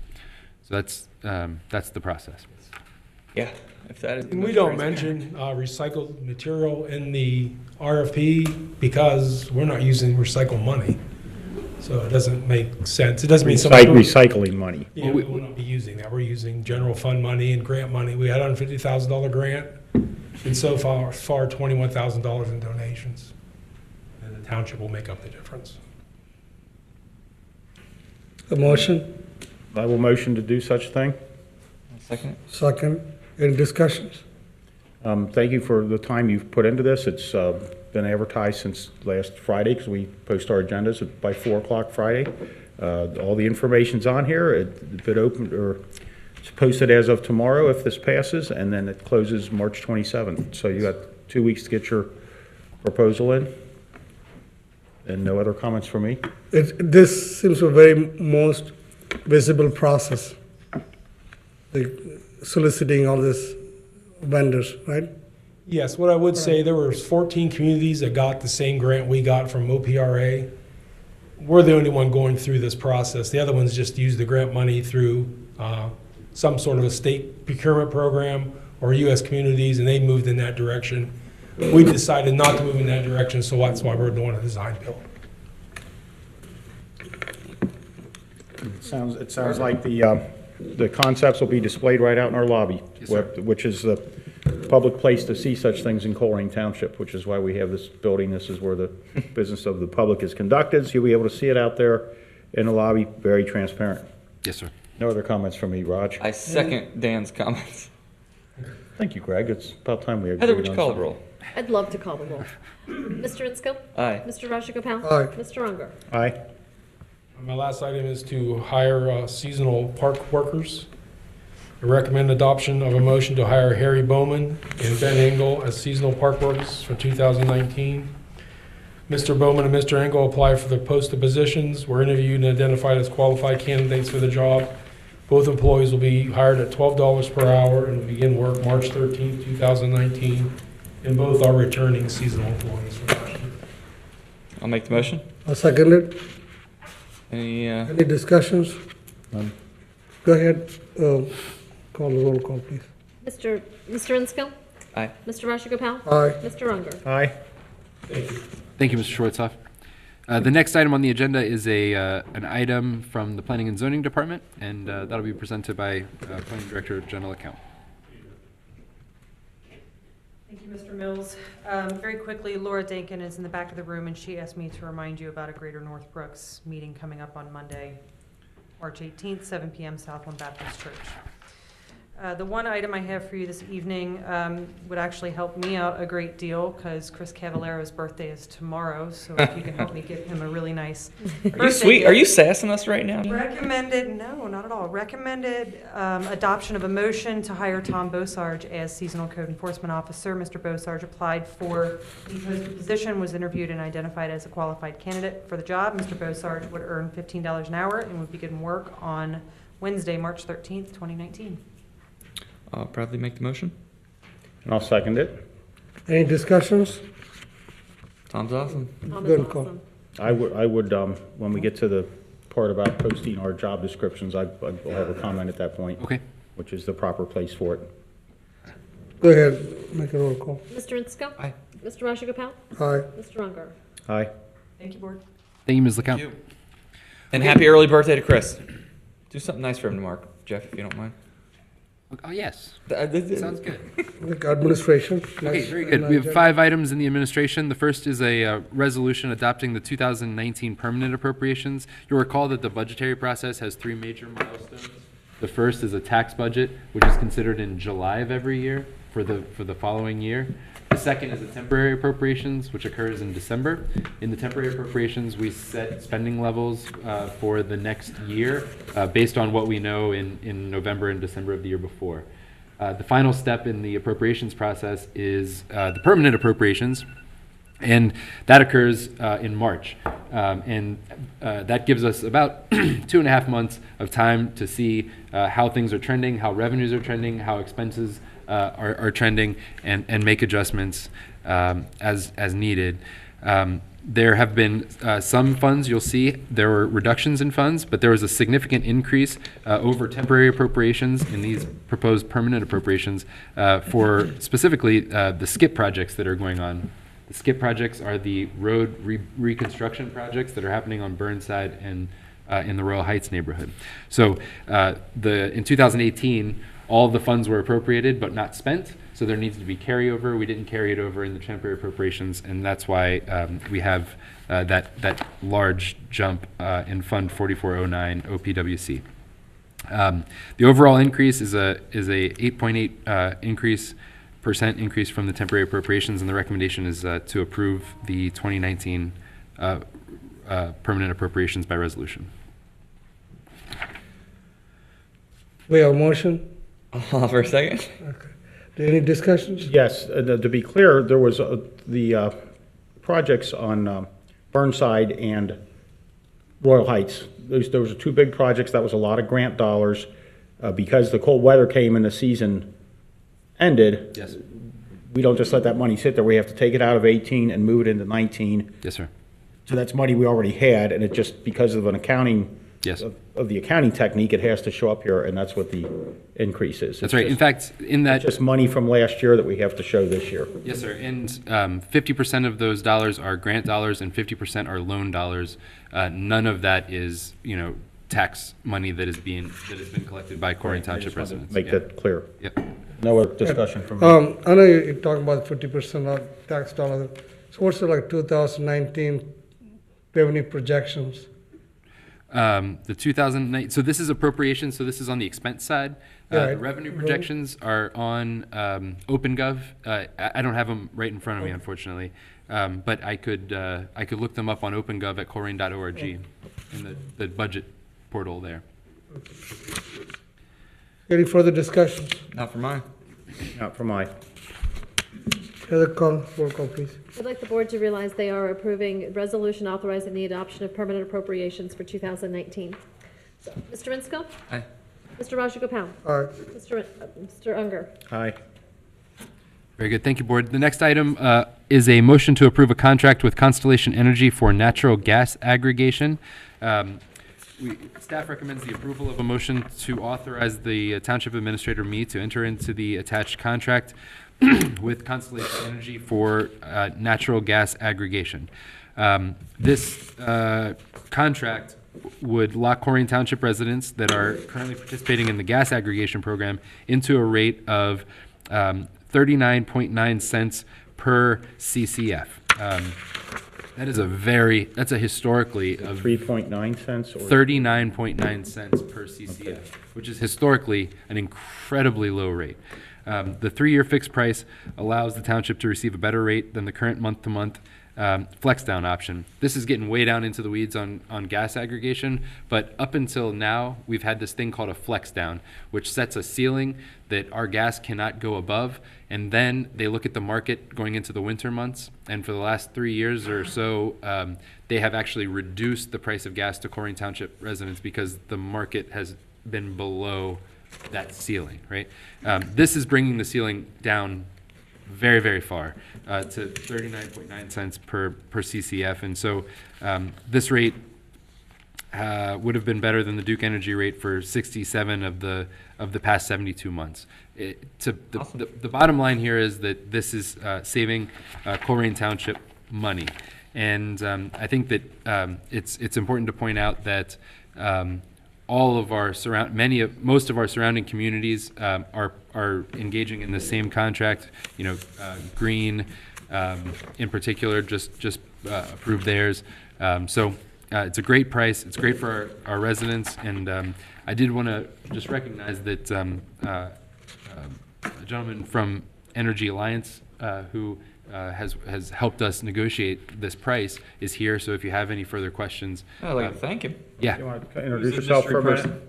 So that's the process. Yeah, if that is. And we don't mention recycled material in the RFP because we're not using recycled money. So it doesn't make sense. It doesn't mean Recycling money. Yeah, we will not be using that. We're using general fund money and grant money. We had a $150,000 grant, and so far $21,000 in donations. And the township will make up the difference. A motion? I will motion to do such thing. Second. Second. Any discussions? Thank you for the time you've put into this. It's been advertised since last Friday because we post our agendas by 4 o'clock Friday. All the information's on here. It's posted as of tomorrow if this passes, and then it closes March 27th. So you got 2 weeks to get your proposal in. And no other comments from me? This seems a very most visible process, like soliciting all these vendors, right? Yes, what I would say, there were 14 communities that got the same grant we got from OPRA. We're the only one going through this process. The other ones just use the grant money through some sort of a state procurement program or U.S. communities, and they moved in that direction. We decided not to move in that direction, so that's why we're doing a design build. It sounds like the concepts will be displayed right out in our lobby, which is the public place to see such things in Colerain Township, which is why we have this building. This is where the business of the public is conducted. So you'll be able to see it out there in the lobby, very transparent. Yes, sir. No other comments from me, Raj? I second Dan's comments. Thank you, Greg. It's about time we agreed Heather, would you on call the something. roll? I'd love to call the roll. Mr. Itzko? Aye. Mr. Rajagopal? Aye. Mr. Unger? Aye. My last item is to hire seasonal park workers. I recommend adoption of a motion to hire Harry Bowman and Ben Engel as seasonal park workers for 2019. Mr. Bowman and Mr. Engel applied for the posted positions, were interviewed and identified as qualified candidates for the job. Both employees will be hired at $12 per hour and will begin work March 13th, 2019. And both are returning seasonal employees from last year. I'll make the motion. I'll second it. Any discussions? None. Go ahead, call the roll call, please. Mr. Itzko? Aye. Mr. Rajagopal? Aye. Mr. Unger? Aye. Thank you, Mr. Schwartzoff. The next item on the agenda is an item from the Planning and Zoning Department, and that'll be presented by Planning Director General Account. Thank you, Mr. Mills. Very quickly, Laura Dakin is in the back of the room, and she asked me to remind you about a Greater Northbrooks meeting coming up on Monday, March 18th, 7 p.m., Southland Baptist Church. The one item I have for you this evening would actually help me out a great deal because Chris Cavallero's birthday is tomorrow, so if you can help me give him a really nice birthday Are you sweet? gift. Are you sassing us right now? Recommended, no, not at all. Recommended adoption of a motion to hire Tom Bosarge as Seasonal Code Enforcement Officer. Mr. Bosarge applied for the posted position, was interviewed and identified as a qualified candidate for the job. Mr. Bosarge would earn $15 an hour and would begin work on Wednesday, March 13th, 2019. I'll proudly make the motion. And I'll second it. Any discussions? Tom's awesome. Tom Good is call. awesome. I would, when we get to the part about posting our job descriptions, I will have a comment at that point. Okay. Which is the proper place for it. Go ahead, make a roll call. Mr. Insco? Aye. Mr. Rajagopal? Aye. Mr. Unger? Aye. Thank you, Board. Thank you, Ms. LeCount. And happy early birthday to Chris. Do something nice for him tomorrow, Jeff, if you don't mind. Oh, yes. Sounds good. Like administration. Okay, next very on good. the We have agenda. 5 items in the administration. The first is a resolution adopting the 2019 permanent appropriations. You'll recall that the budgetary process has 3 major milestones. The first is a tax budget, which is considered in July of every year for the following year. The second is the temporary appropriations, which occurs in December. In the temporary appropriations, we set spending levels for the next year based on what we know in November and December of the year before. The final step in the appropriations process is the permanent appropriations, and that occurs in March. That gives us about 2.5 months of time to see how things are trending, how revenues are trending, how expenses are trending, and make adjustments as needed. There have been some funds, you'll see, there were reductions in funds, but there was a significant increase over temporary appropriations in these proposed permanent appropriations for specifically the SKIP projects that are going on. The SKIP projects are the road reconstruction projects that are happening on Burnside and in the Royal Heights neighborhood. So in 2018, all of the funds were appropriated but not spent, so there needs to be carryover. We didn't carry it over in the temporary appropriations, and that's why we have that large jump in Fund 4409 OPWC. The overall increase is a 8.8% increase from the temporary appropriations, and the recommendation is to approve the 2019 permanent appropriations by resolution. We have a motion. For a second. Okay. Any discussions? Yes, to be clear, there was the projects on Burnside and Royal Heights. Those are 2 big projects. That was a lot of grant dollars. Because the cold weather came and the season ended. Yes. We don't just let that money sit there. We have to take it out of 18 and move it into 19. Yes, sir. So that's money we already had, and it just, because of an accounting, Yes. of the accounting technique, it has to show up here, and that's what the increase is. That's right. In fact, in that, Just money from last year that we have to show this year. yes, sir. And 50% of those dollars are grant dollars, and 50% are loan dollars. None of that is, tax money that has been collected by Colerain Township residents. Make Yeah. that clear. Yep. No other discussion from me. I know you're talking about 50% of tax dollars. So what's the 2019 revenue projections? The 2009, so this is appropriation, so this is on the expense side. Right. The revenue projections are on OpenGov. I don't have them right in front of me, unfortunately, but I could look them up on OpenGov at colerain.org in the budget portal there. Any further discussions? Not for mine. Not for my. Heather, roll call, please. I'd like the board to realize they are approving resolution authorizing the adoption of permanent appropriations for 2019. So, Mr. Insco? Aye. Mr. Rajagopal? Aye. Mr. Unger? Aye. Very good. Thank you, Board. The next item is a motion to approve a contract with Constellation Energy for natural gas aggregation. Staff recommends the approval of a motion to authorize the Township Administrator, me, to enter into the attached contract with Constellation Energy for natural gas aggregation. This contract would lock Colerain Township residents that are currently participating in the gas aggregation program into a rate of 39.9 cents per CCF. That's a historically 3.9 cents? Or 39.9 cents per CCF, which is historically an incredibly low rate. The 3-year fixed price allows the township to receive a better rate than the current month-to-month flex down option. This is getting way down into the weeds on gas aggregation, but up until now, we've had this thing called a flex down, which sets a ceiling that our gas cannot go above, and then they look at the market going into the winter months, and for the last 3 years or so, they have actually reduced the price of gas to Colerain Township residents because the market has been below that ceiling, right? This is bringing the ceiling down very, very far to 39.9 cents per CCF. And so this rate would have been better than the Duke Energy rate for 67 of the past 72 months. The bottom line here is that this is saving Colerain Township money. And I think that it's important to point out that all of our most of our surrounding communities are engaging in the same contract. Green, in particular, just approved theirs. So it's a great price. It's great for our residents. And I did want to just recognize that a gentleman from Energy Alliance who has helped us negotiate this price is here. So if you have any further questions, I'd like to thank him. Yeah. You want to introduce yourself for a minute?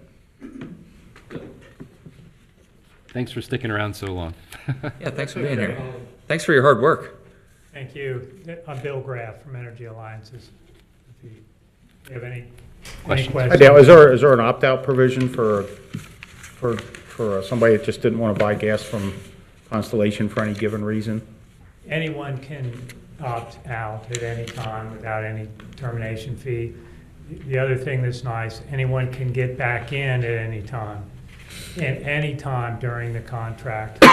Thanks for sticking around so long. Yeah, thanks for being here. Thanks for your hard work. Thank you. I'm Bill Graff from Energy Alliances. If you have any questions? Hi, Dale, is there an opt-out provision for somebody that just didn't want to buy gas from Constellation for any given reason? Anyone can opt out at any time without any termination fee. The other thing that's nice, anyone can get back in at any time during the contract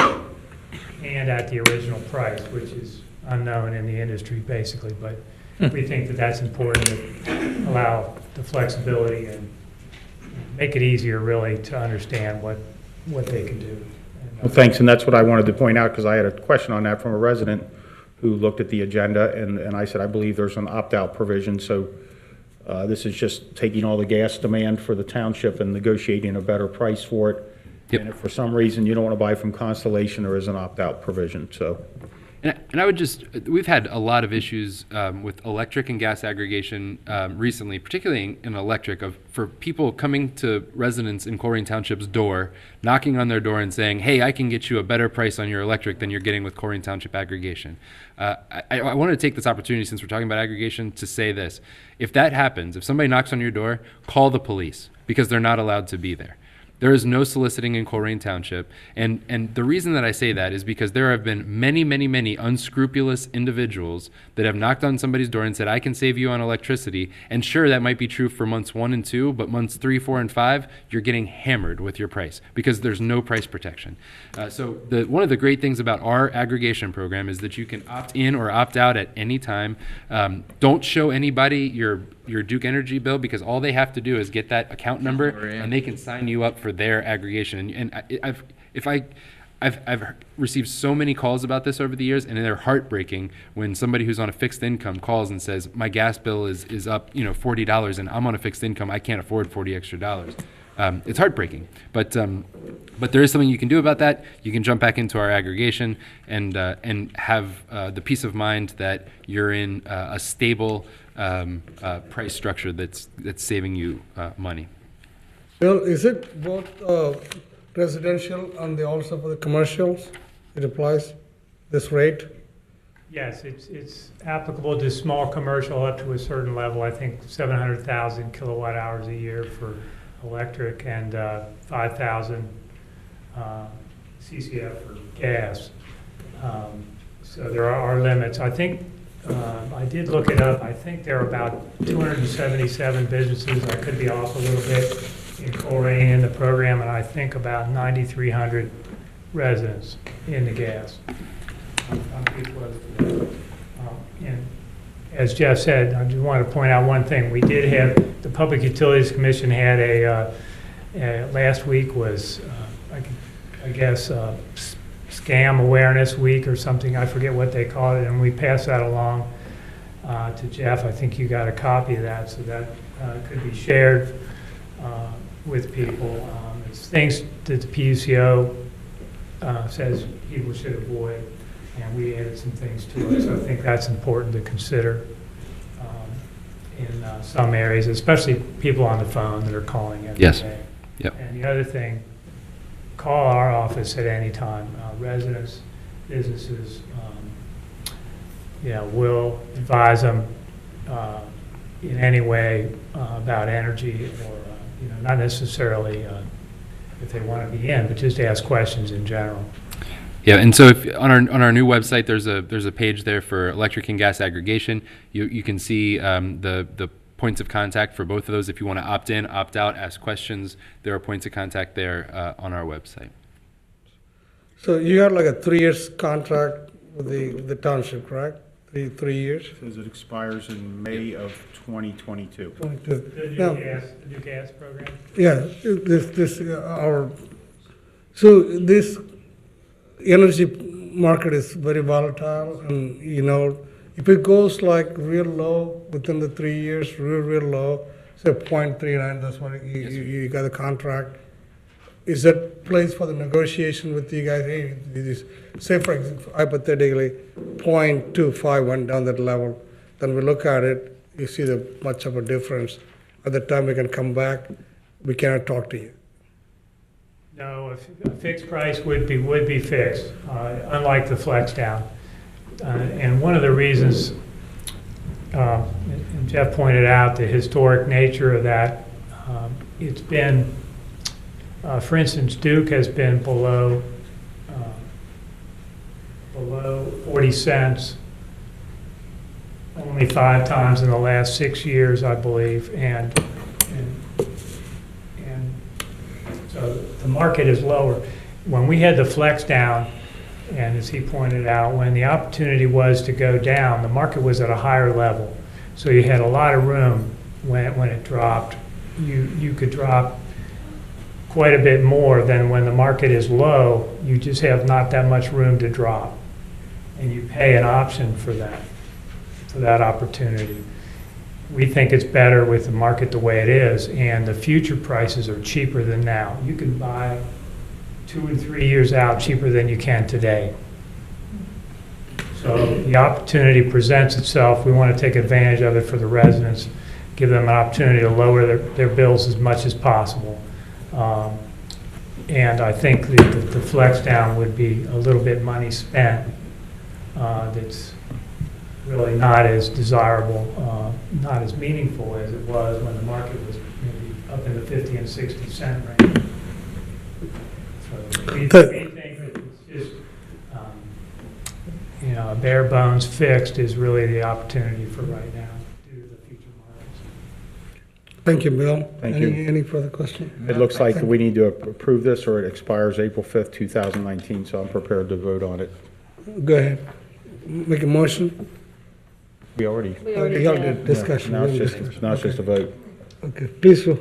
and at the original price, which is unknown in the industry basically, but we think that that's important to allow the flexibility and make it easier really to understand what they can do. Well, thanks, and that's what I wanted to point out, because I had a question on that from a resident who looked at the agenda, and I said, I believe there's an opt-out provision, so this is just taking all the gas demand for the township and negotiating a better price for it. Yep. And if for some reason you don't want to buy from Constellation, there is an opt-out provision, so. And I would we've had a lot of issues with electric and gas aggregation recently, particularly in electric, for people coming to residents in Colerain Township's door, knocking on their door and saying, hey, I can get you a better price on your electric than you're getting with Colerain Township aggregation. I want to take this opportunity, since we're talking about aggregation, to say this. If that happens, if somebody knocks on your door, call the police, because they're not allowed to be there. There is no soliciting in Colerain Township, and the reason that I say that is because there have been many, many, many unscrupulous individuals that have knocked on somebody's door and said, I can save you on electricity, and sure, that might be true for months 1 and 2, but months 3, 4, and 5, you're getting hammered with your price because there's no price protection. So one of the great things about our aggregation program is that you can opt in or opt out at any time. Don't show anybody your Duke Energy bill, because all they have to do is get that account number and they can sign you up for their aggregation. And I've received so many calls about this over the years, and they're heartbreaking when somebody who's on a fixed income calls and says, my gas bill is up $40 and I'm on a fixed income, I can't afford $40 extra. It's heartbreaking, but there is something you can do about that. You can jump back into our aggregation and have the peace of mind that you're in a stable price structure that's saving you money. Bill, is it both residential and also for the commercials? It applies this rate? Yes, it's applicable to small commercial up to a certain level. I think 700,000 kilowatt hours a year for electric and 5,000 CCF for gas. So there are limits. I think I did look it up. I think there are about 277 businesses. I could be off a little bit in Colerain in the program, and I think about 9,300 residents in the gas. I'm pretty close to that. And as Jeff said, I just wanted to point out one thing. We did have, the Public Utilities Commission had last week was, I guess, Scam Awareness Week or something. I forget what they called it, and we passed that along to Jeff. I think you got a copy of that, so that could be shared with people. It's things that the PUCO says people should avoid, and we added some things to it. So I think that's important to consider in some areas, especially people on the phone that are calling every day. Yep. And the other thing, call our office at any time. Residents, businesses, we'll advise them in any way about energy, or not necessarily if they want to be in, but just ask questions in general. Yeah, and so if on our new website, there's a page there for electric and gas aggregation. You can see the points of contact for both of those. If you want to opt in, opt out, ask questions, there are points of contact there on our website. So you had like a 3 years contract with the township, correct? Three years? Says it expires in May of 2022. 22. The Now, new gas program? yeah, so this energy market is very volatile, and if it goes like real low within the 3 years, real low, say 0.39, that's what you got a contract. Is that place for the negotiation with you guys? Hey, say for example, hypothetically, 0.25 went down that level, then we look at it, you see the much of a difference. At the time we can come back, we cannot talk to you. No, a fixed price would be fixed, unlike the flex down. And one of the reasons, and Jeff pointed out the historic nature of that, it's been, for instance, Duke has been below 40 cents only 5 times in the last 6 years, I believe, and so the market is lower. When we had the flex down, and as he pointed out, when the opportunity was to go down, the market was at a higher level. So you had a lot of room when it dropped. You could drop quite a bit more than when the market is low. You just have not that much room to drop. And you pay an option for that opportunity. We think it's better with the market the way it is, and the future prices are cheaper than now. You can buy 2 and 3 years out cheaper than you can today. So the opportunity presents itself. We want to take advantage of it for the residents, give them an opportunity to lower their bills as much as possible. And I think the flex down would be a little bit money spent that's really not as desirable, not as meaningful as it was when the market was maybe up in the 50 and 60 cent range. So we think that it's just, a bare bones fixed is really the opportunity for right now due to the future markets. Thank you, Bill. Thank you. Any further questions? It looks like we need to approve this, or it expires April 5th, 2019, so I'm prepared to vote on it. Go ahead. Make a motion. We already. We already held did. a discussion. Now it's just a vote. Okay, please, Phil.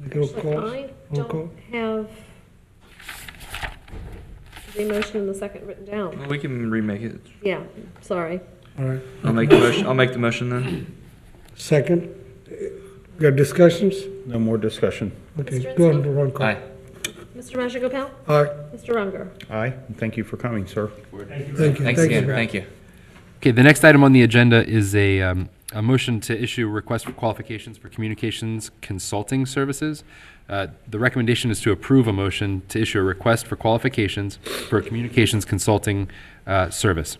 Make a roll call. I Roll call. don't have the motion in the second written down. Well, we can remake it. Yeah, sorry. All right. I'll make the motion. I'll make the motion then. Second. Got discussions? No more discussion. Okay, Mr. go on Inslee? to roll call. Aye. Mr. Rajagopal? Aye. Mr. Unger? Aye, and thank you for coming, sir. Thank you. Thanks Thank again. you. Thank you. Okay, the next item on the agenda is a motion to issue a request for qualifications for communications consulting services. The recommendation is to approve a motion to issue a request for qualifications for a communications consulting service.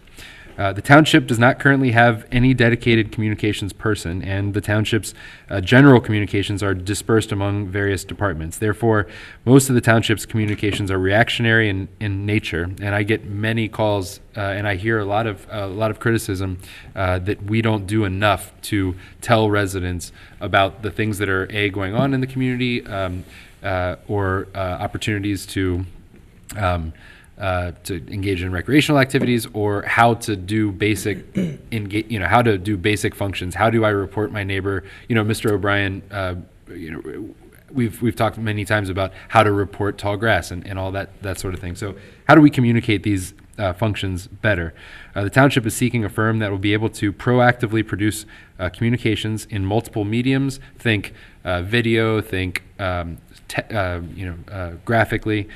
The township does not currently have any dedicated communications person, and the township's general communications are dispersed among various departments. Therefore, most of the township's communications are reactionary in nature, and I get many calls and I hear a lot of criticism that we don't do enough to tell residents about the things that are going on in the community or opportunities to engage in recreational activities, or how to do basic how to do basic functions. How do I report my neighbor? Mr. O'Brien, we've talked many times about how to report tall grass and all that sort of thing. So how do we communicate these functions better? The township is seeking a firm that will be able to proactively produce communications in multiple mediums. Think video, think graphically,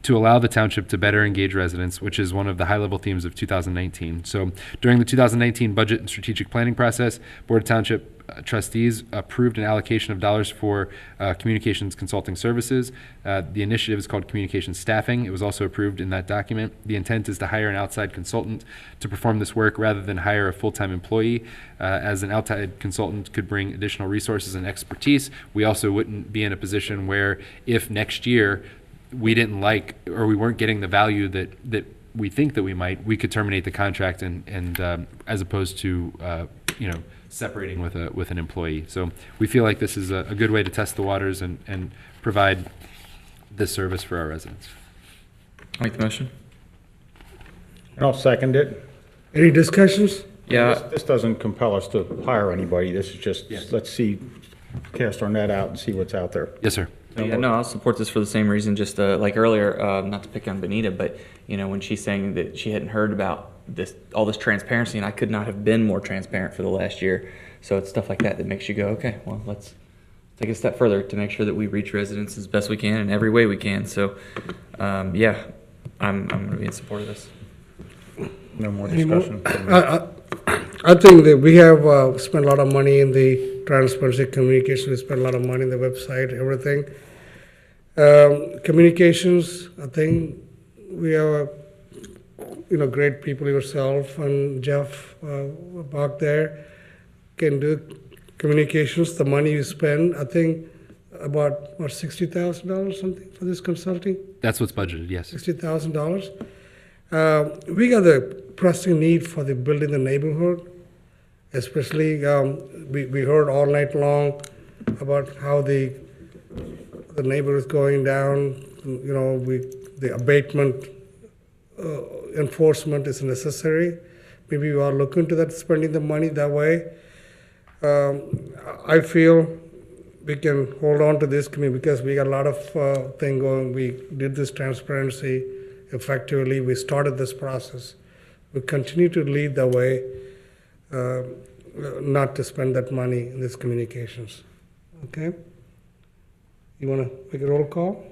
to allow the township to better engage residents, which is one of the high-level themes of 2019. So during the 2019 budget and strategic planning process, Board of Township Trustees approved an allocation of dollars for communications consulting services. The initiative is called Communications Staffing. It was also approved in that document. The intent is to hire an outside consultant to perform this work rather than hire a full-time employee, as an outside consultant could bring additional resources and expertise. We also wouldn't be in a position where if next year we didn't like, or we weren't getting the value that we think that we might, we could terminate the contract and as opposed to, separating with an employee. So we feel like this is a good way to test the waters and provide this service for our residents. I'll make the motion. And I'll second it. Any discussions? Yeah. This doesn't compel us to hire anybody. This is just, let's see, cast our net out and see what's out there. Yes, sir. Yeah, no, I'll support this for the same reason. Just like earlier, not to pick on Benita, but when she's saying that she hadn't heard about all this transparency, and I could not have been more transparent for the last year. So it's stuff like that makes you go, okay, well, let's take a step further to make sure that we reach residents as best we can in every way we can. So, yeah, I'm going to be in support of this. No more discussion. I think that we have spent a lot of money in the transparency communication. We spent a lot of money in the website, everything. Communications, I think we have great people, yourself and Jeff back there can do communications. The money you spend, I think about $60,000 something for this consulting. That's what's budgeted, yes. $60,000. We got the pressing need for the building the neighborhood, especially we heard all night long about how the neighborhood is going down. The abatement enforcement is necessary. Maybe we are looking into that, spending the money that way. I feel we can hold on to this community because we got a lot of thing going. We did this transparency effectively. We started this process. We continue to lead the way, not to spend that money in these communications. Okay? You want to make a roll call?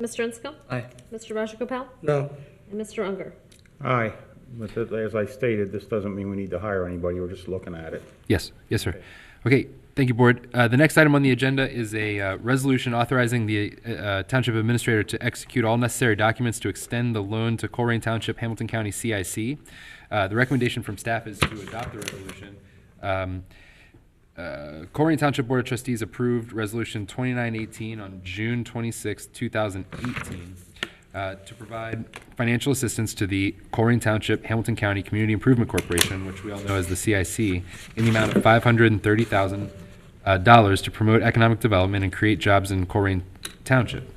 Mr. Inscombe? Aye. Mr. Rajagopal? No. And Mr. Unger? Aye. But as I stated, this doesn't mean we need to hire anybody. We're just looking at it. Yes, sir. Okay, thank you, Board. The next item on the agenda is a resolution authorizing the Township Administrator to execute all necessary documents to extend the loan to Colerain Township, Hamilton County CIC. The recommendation from staff is to adopt the resolution. Colerain Township Board of Trustees approved Resolution 2918 on June 26, 2018. To provide financial assistance to the Colerain Township, Hamilton County Community Improvement Corporation, which we all know as the CIC, in the amount of $530,000 to promote economic development and create jobs in Colerain Township.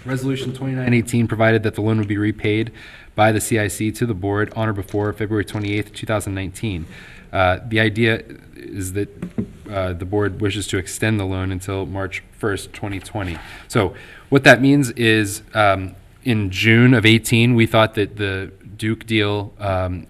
Resolution 2918 provided that the loan would be repaid by the CIC to the board on or before February 28, 2019. The idea is that the board wishes to extend the loan until March 1st, 2020. So what that means is in June of 18, we thought that the Duke deal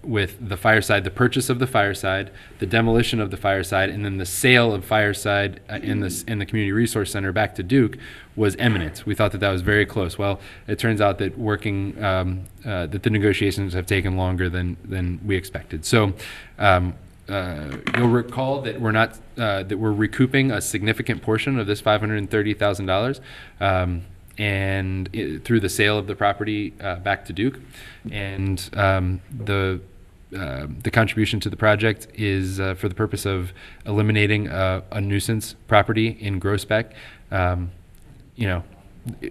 with the Fireside, the purchase of the Fireside, the demolition of the Fireside, and then the sale of Fireside in the Community Resource Center back to Duke was imminent. We thought that that was very close. Well, it turns out that that the negotiations have taken longer than we expected. So you'll recall that we're recouping a significant portion of this $530,000. Through the sale of the property back to Duke, and the contribution to the project is for the purpose of eliminating a nuisance property in Groesbeck.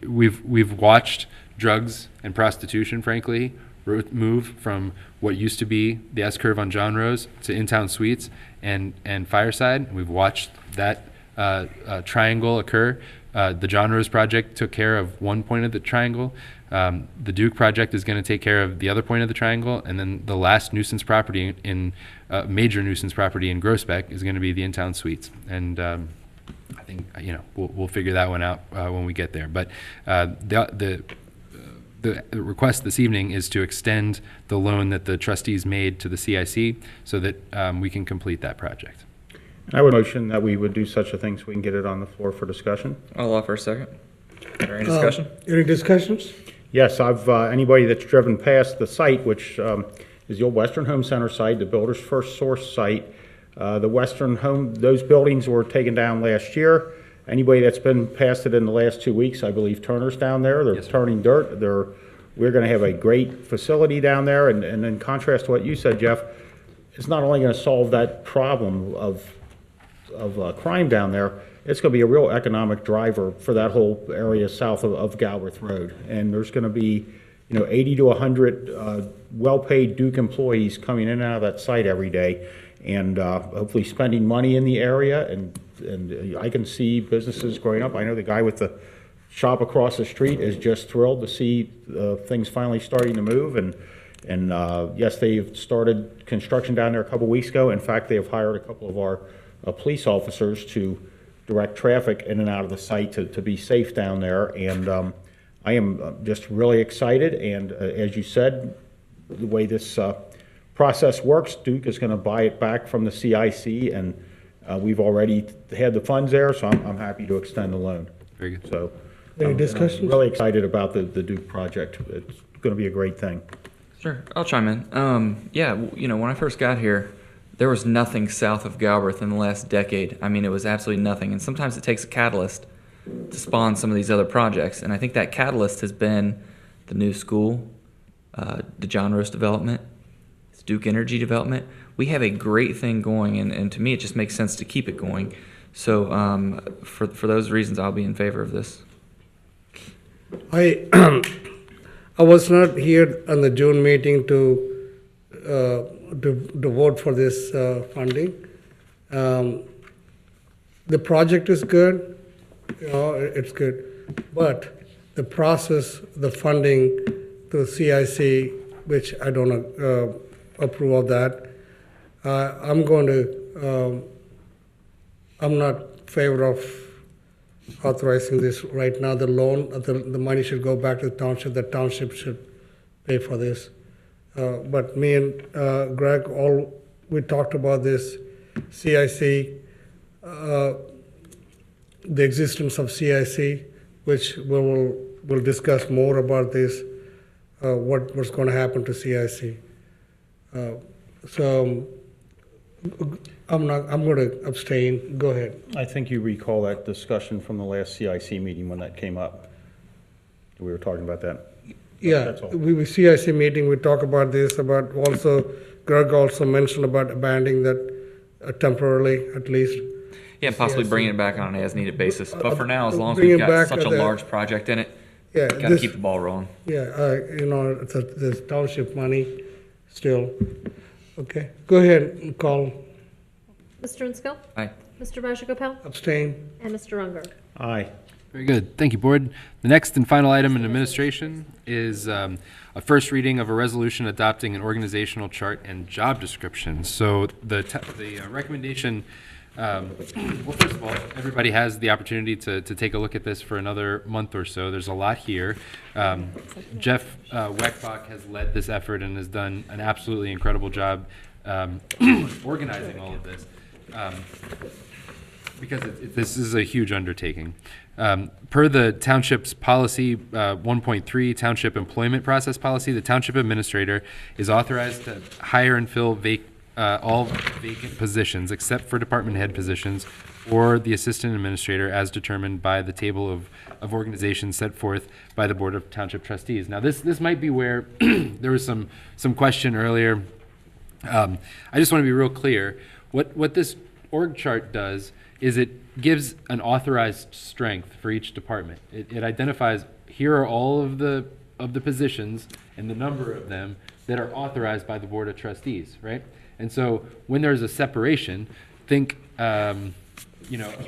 We've watched drugs and prostitution, frankly, move from what used to be the S-curve on John Rose to In-Town Suites and Fireside. We've watched that triangle occur. The John Rose project took care of one point of the triangle. The Duke project is going to take care of the other point of the triangle, and then the last nuisance property major nuisance property in Groesbeck is going to be the In-Town Suites. And I think we'll figure that one out when we get there. But the request this evening is to extend the loan that the trustees made to the CIC so that we can complete that project. I would motion that we would do such a thing so we can get it on the floor for discussion. I'll offer a second. Is there any discussion? Any discussions? Yes, anybody that's driven past the site, which is the old Western Home Center site, the Builder's First Source site, the Western Home, those buildings were taken down last year. Anybody that's been past it in the last 2 weeks, I believe Turner's down there. They're turning dirt. We're going to have a great facility down there. And in contrast to what you said, Jeff, it's not only going to solve that problem of crime down there, it's going to be a real economic driver for that whole area south of Galbraith Road. And there's going to be, 80 to 100 well-paid Duke employees coming in and out of that site every day, and hopefully spending money in the area. And I can see businesses growing up. I know the guy with the shop across the street is just thrilled to see things finally starting to move. And yes, they've started construction down there a couple weeks ago. In fact, they have hired a couple of our police officers to direct traffic in and out of the site to be safe down there. And I am just really excited. And as you said, the way this process works, Duke is going to buy it back from the CIC, and we've already had the funds there, so I'm happy to extend the loan. Very good. So Any I'm discussions? really excited about the Duke project. It's going to be a great thing. Sure, I'll chime in. Yeah, when I first got here, there was nothing south of Galbraith in the last decade. I mean, it was absolutely nothing. And sometimes it takes a catalyst to spawn some of these other projects. And I think that catalyst has been the new school, the John Roast development, Duke Energy development. We have a great thing going, and to me, it just makes sense to keep it going. So for those reasons, I'll be in favor of this. I was not here on the June meeting to vote for this funding. The project is good, it's good, but the process, the funding to CIC, which I don't approve of that. I'm not favor of authorizing this right now. The loan, the money should go back to the township. The township should pay for this. But me and Greg, we talked about this CIC, the existence of CIC, which we'll discuss more about this, what's going to happen to CIC. So I'm going to abstain. Go ahead. I think you recall that discussion from the last CIC meeting when that came up. We were talking about that. Yeah, That's all. we CIC meeting, we talk about this, about also, Greg also mentioned about abandoning that temporarily, at least. Yeah, possibly CIC. bring it back on an as-needed basis. But for now, as long as Bring we've it got back such at a the- large project in it, Yeah, got to keep the ball rolling. Yeah, it's township money still. Okay, go ahead and call, Mr. Unskill? Aye. Mr. Rajagopal? abstain. And Mr. Unger? Aye. Very good. Thank you, Board. The next and final item in administration is a first reading of a resolution adopting an organizational chart and job description. So the recommendation, well, first of all, everybody has the opportunity to take a look at this for another month or so. There's a lot here. Jeff Weckbach has led this effort and has done an absolutely incredible job organizing all of this. Because this is a huge undertaking. Per the township's policy 1.3, township employment process policy, the township administrator is authorized to hire and fill all vacant positions except for department head positions or the assistant administrator as determined by the table of organizations set forth by the Board of Township Trustees. Now this might be where there was some question earlier. I just want to be real clear. What this org chart does is it gives an authorized strength for each department. It identifies here are all of the positions and the number of them that are authorized by the Board of Trustees, right? And so when there's a separation, think a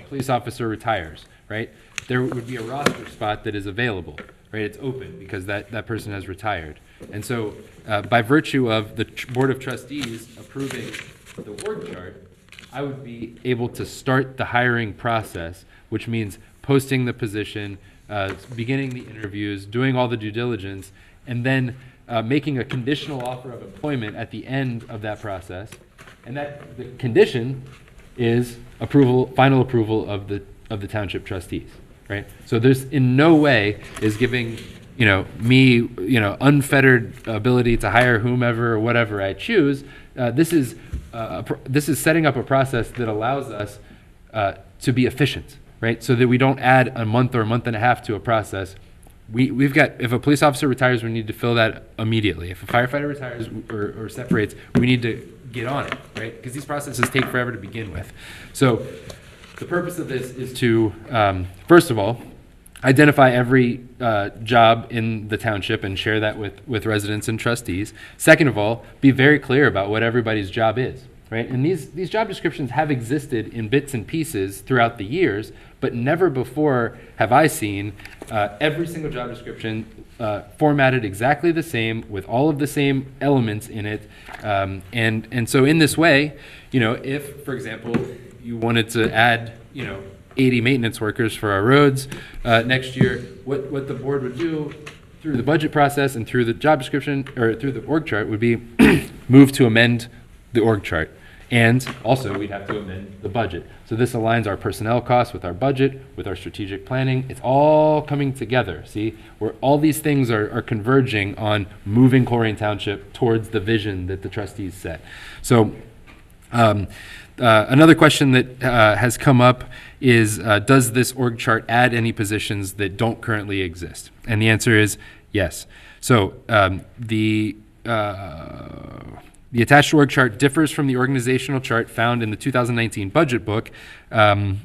police officer retires, right? There would be a roster spot that is available, right? It's open because that person has retired. And so by virtue of the Board of Trustees approving the org chart, I would be able to start the hiring process, which means posting the position, beginning the interviews, doing all the due diligence, and then making a conditional offer of employment at the end of that process. And that the condition is final approval of the township trustees, right? So there's in no way is giving me unfettered ability to hire whomever or whatever I choose. This is setting up a process that allows us to be efficient, right? So that we don't add a month or a month and a half to a process. We've got, if a police officer retires, we need to fill that immediately. If a firefighter retires or separates, we need to get on it, right? Because these processes take forever to begin with. So the purpose of this is to, first of all, identify every job in the township and share that with residents and trustees. Second of all, be very clear about what everybody's job is, right? And these job descriptions have existed in bits and pieces throughout the years, but never before have I seen every single job description formatted exactly the same with all of the same elements in it. And so in this way, if, for example, you wanted to add, 80 maintenance workers for our roads next year, what the board would do through the budget process and through the job description or through the org chart would be move to amend the org chart. And also we'd have to amend the budget. So this aligns our personnel costs with our budget, with our strategic planning. It's all coming together, see? Where all these things are converging on moving Colerain Township towards the vision that the trustees set. So another question that has come up is, does this org chart add any positions that don't currently exist? And the answer is yes. So the attached org chart differs from the organizational chart found in the 2019 budget book, and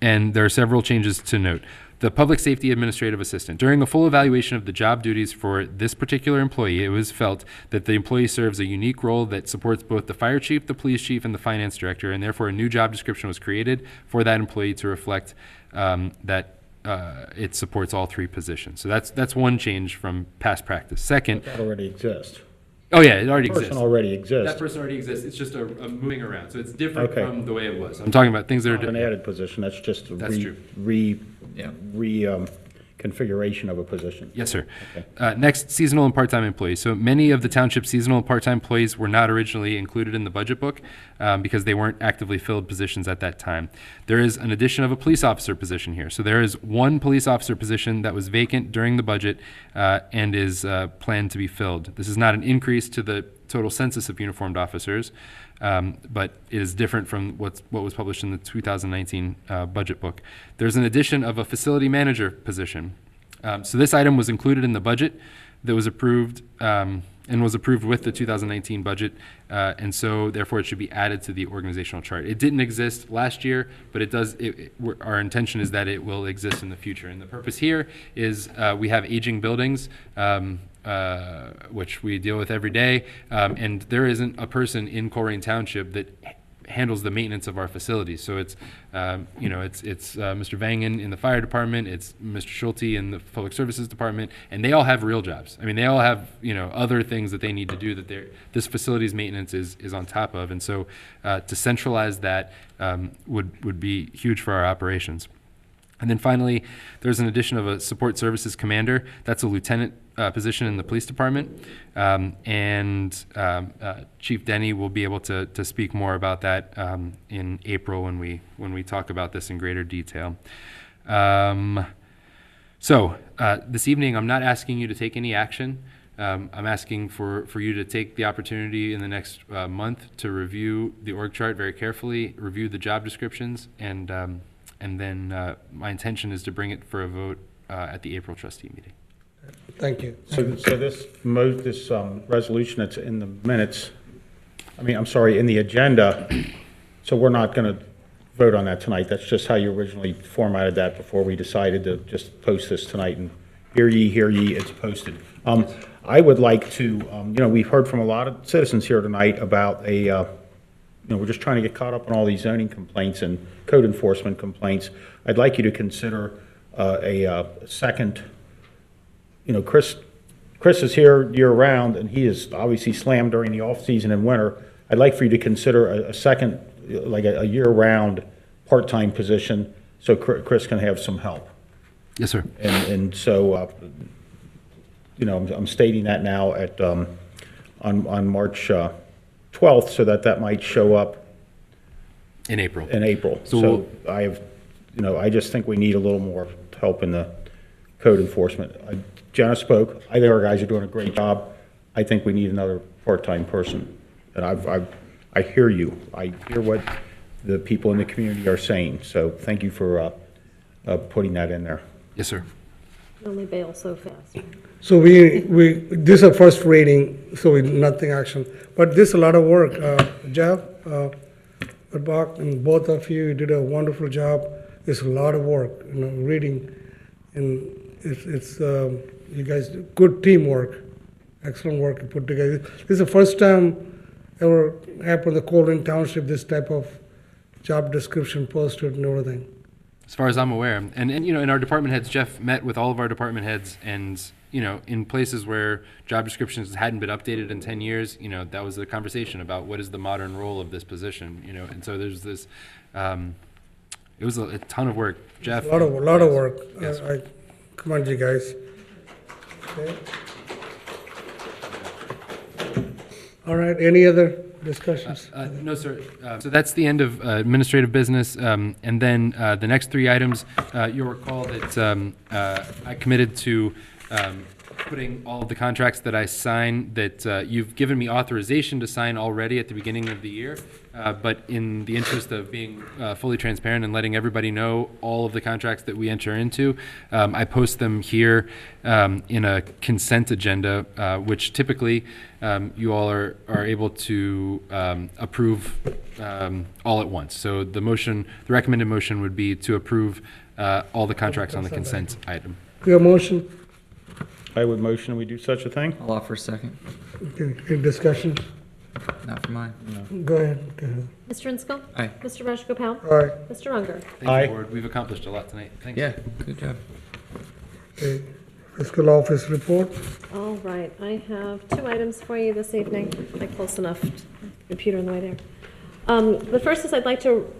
there are several changes to note. The Public Safety Administrative Assistant. During a full evaluation of the job duties for this particular employee, it was felt that the employee serves a unique role that supports both the fire chief, the police chief, and the finance director, and therefore a new job description was created for that employee to reflect that it supports all three positions. So that's one change from past practice. Second, That already exists. oh yeah, it already That exists. person already exists. That person already exists. It's just a moving around. So it's different Okay. from the way it was. I'm talking about things that are Not an different. added position, that's just a That's true. configuration of a position. Yes, sir. Okay. Next, seasonal and part-time employees. So many of the township's seasonal and part-time employees were not originally included in the budget book because they weren't actively filled positions at that time. There is an addition of a police officer position here. So there is one police officer position that was vacant during the budget and is planned to be filled. This is not an increase to the total census of uniformed officers, but it is different from what was published in the 2019 budget book. There's an addition of a facility manager position. So this item was included in the budget that was approved and was approved with the 2019 budget, and so therefore it should be added to the organizational chart. It didn't exist last year, but it does. Our intention is that it will exist in the future, and the purpose here is we have aging buildings, which we deal with every day, and there isn't a person in Colerain Township that handles the maintenance of our facilities. So it's Mr. Vangen in the fire department, it's Mr. Schulte in the public services department, and they all have real jobs. I mean, they all have other things that they need to do that this facilities maintenance is on top of, and so to centralize that would be huge for our operations. And then finally, there's an addition of a support services commander. That's a lieutenant position in the police department. Chief Denny will be able to speak more about that in April when we talk about this in greater detail. So this evening, I'm not asking you to take any action. I'm asking for you to take the opportunity in the next month to review the org chart very carefully, review the job descriptions, and then my intention is to bring it for a vote at the April trustee meeting. Thank you. So this resolution that's in the minutes, in the agenda, so we're not going to vote on that tonight. That's just how you originally formatted that before we decided to just post this tonight, and hear ye, it's posted. I would like to, we've heard from a lot of citizens here tonight about we're just trying to get caught up on all these zoning complaints and code enforcement complaints. I'd like you to consider a second. Chris is here year-round, and he is obviously slammed during the off-season and winter. I'd like for you to consider a second, like a year-round part-time position, so Chris can have some help. Yes, sir. And so, I'm stating that now at on March 12th, so that might show up in April. So I just think we need a little more help in the code enforcement. Jenna spoke. I think our guys are doing a great job. I think we need another part-time person. And I hear you. I hear what the people in the community are saying. So thank you for putting that in there. Yes, sir. Only bail so fast. So this is a first reading, so nothing action. But this is a lot of work, Jeff. But Bach, and both of you, you did a wonderful job. It's a lot of work, reading, and it's you guys do good teamwork, excellent work you put together. This is the first time ever happened in the Colerain Township, this type of job description posted and everything. As far as I'm aware, and in our department heads, Jeff met with all of our department heads, and in places where job descriptions hadn't been updated in 10 years, that was the conversation about what is the modern role of this position, and so there's this. It was a ton of work, Jeff. A lot of work. Yes. I commend you guys. Okay. All right. Any other discussions? No, sir. So that's the end of administrative business. And then the next three items, you'll recall that I committed to putting all of the contracts that I sign that you've given me authorization to sign already at the beginning of the year. But in the interest of being fully transparent and letting everybody know all of the contracts that we enter into, I post them here in a consent agenda, which typically you all are able to approve all at once. So the recommended motion would be to approve all the contracts on the consent item. Your motion? I would motion we do such a thing. I'll offer a second. Okay. Any discussion? Not for mine. Go ahead. Go ahead. Mr. Inscoe? Aye. Mr. Rajagopal? All right. Mr. Unger? Thank Aye. you, Board. We've accomplished a lot tonight. Thanks. Yeah, good job. Okay. Fiscal office report. All right, I have two items for you this evening. Am I close enough? Computer in the way there. The first is I'd like to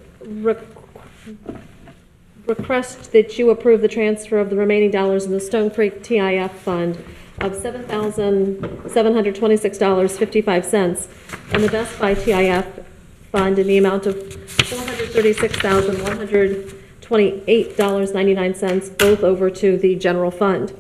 request that you approve the transfer of the remaining dollars in the Stone Creek TIF fund of $7,726.55 and the Best Buy TIF fund in the amount of $436,128.99, both over to the general fund.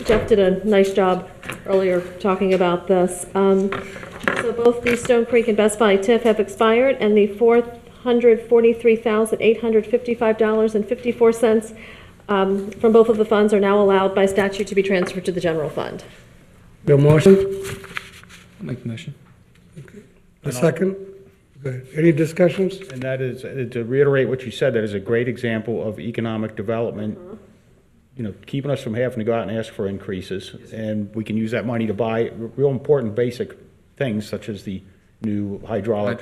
Jeff did a nice job earlier talking about this. So both the Stone Creek and Best Buy TIF have expired, and the $443,855.54 from both of the funds are now allowed by statute to be transferred to the general fund. Your motion? I'll make the motion. A second? Okay. Any discussions? And that is, to reiterate what you said, that is a great example of economic development, keeping us from having to go out and ask for increases. And we can use that money to buy real important basic things such as the new hydraulic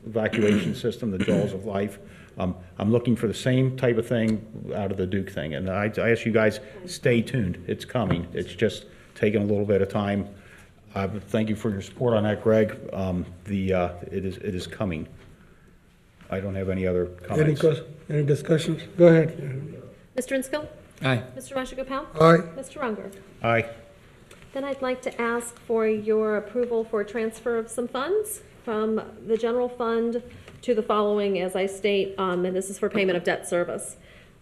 evacuation system, the Jaws of Life. I'm looking for the same type of thing out of the Duke thing. And I ask you guys, stay tuned. It's coming. It's just taking a little bit of time. Thank you for your support on that, Greg. It is coming. I don't have any other comments. Any discussions? Go ahead. Mr. Inscoe? Aye. Mr. Rajagopal? Aye. Mr. Unger? Aye. Then I'd like to ask for your approval for transfer of some funds from the general fund to the following, as I state, and this is for payment of debt service.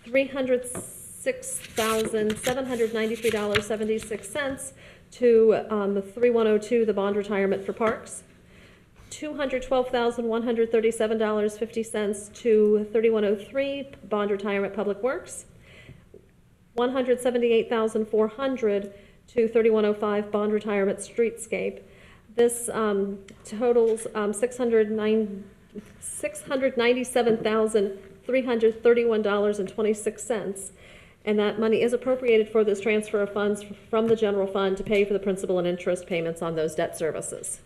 $306,793.76 to the 3102, the bond retirement for parks. $212,137.50 to 3103, bond retirement public works. $178,400 to 3105, bond retirement streetscape. This totals $697,331.26, and that money is appropriated for this transfer of funds from the general fund to pay for the principal and interest payments on those debt services.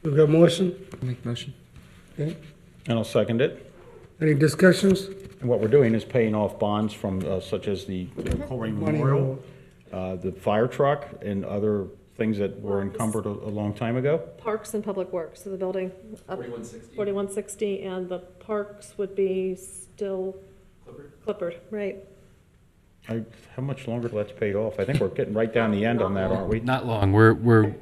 We've got a motion? I'll make the motion. Okay. And I'll second it. Any discussions? And what we're doing is paying off bonds from, such as the Colerain Memorial, the fire truck, and other things that were encumbered a long time ago. Parks and public works, so the building up 4160, and the parks would be still Clippard, right? How much longer till that's paid off? I think we're getting right down the end on that, aren't we? Not long. We're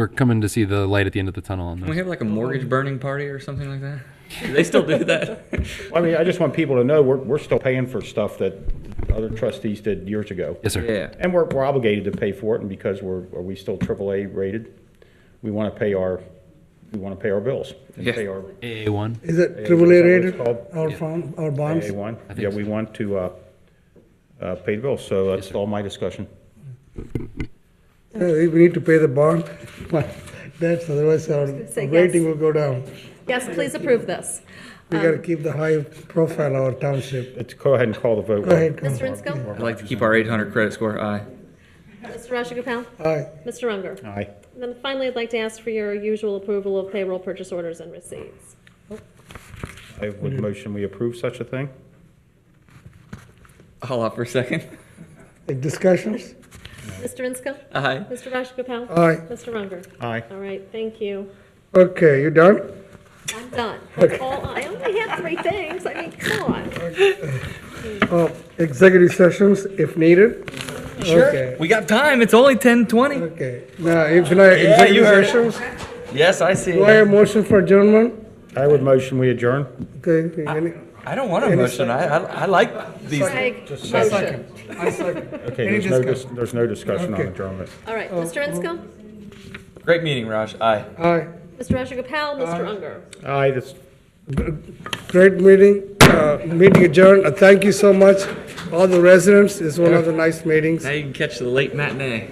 coming to see the light at the end of the tunnel on Can we this. have like a mortgage burning party or something like that? Do they still do that? I mean, I just want people to know we're still paying for stuff that other trustees did years ago. Yes, sir. Yeah. And we're obligated to pay for it, and because are we still AAA rated, we want to pay our bills. And Yeah. pay our AA1. Is it Is AAA that what rated, it's called? our bonds? AA1. I think Yeah, so. we want to pay the bills, so that's all my discussion. We need to pay the bond. That's otherwise our say rating yes. will go down. Yes, please approve this. We got to keep the high profile of our township. Let's go ahead and call the vote. Go ahead. Mr. Insco? I'd like to keep our 800 credit score. Aye. Mr. Rashagopal? Aye. Mr. Unger? Aye. And then finally, I'd like to ask for your usual approval of payroll purchase orders and receipts. I would motion we approve such a thing. Hold on for a second. Discussions? Mr. Insco? Aye. Mr. Rashagopal? Aye. Mr. Unger? Aye. All right, thank you. Okay, you done? I'm done. That's all. I only have 3 things. I mean, come on. Executive sessions if needed? Sure. Okay. We got time. It's only 10:20. Okay. Now, if not executive you heard it. sessions, Yes, I see. do I have motion for adjournment? I would motion we adjourn. Okay, I don't want a motion. I like these. Craig, I motion. second. I second. Okay, Any there's no discussion on Okay. adjournment. All right, Mr. Insco? Great meeting, Raj. Aye. Aye. Mr. Rashagopal? Mr. Unger? Aye, this, Great meeting, meeting adjourned. Thank you so much, all the residents. It's one of the nice meetings. Now you can catch the late matinee.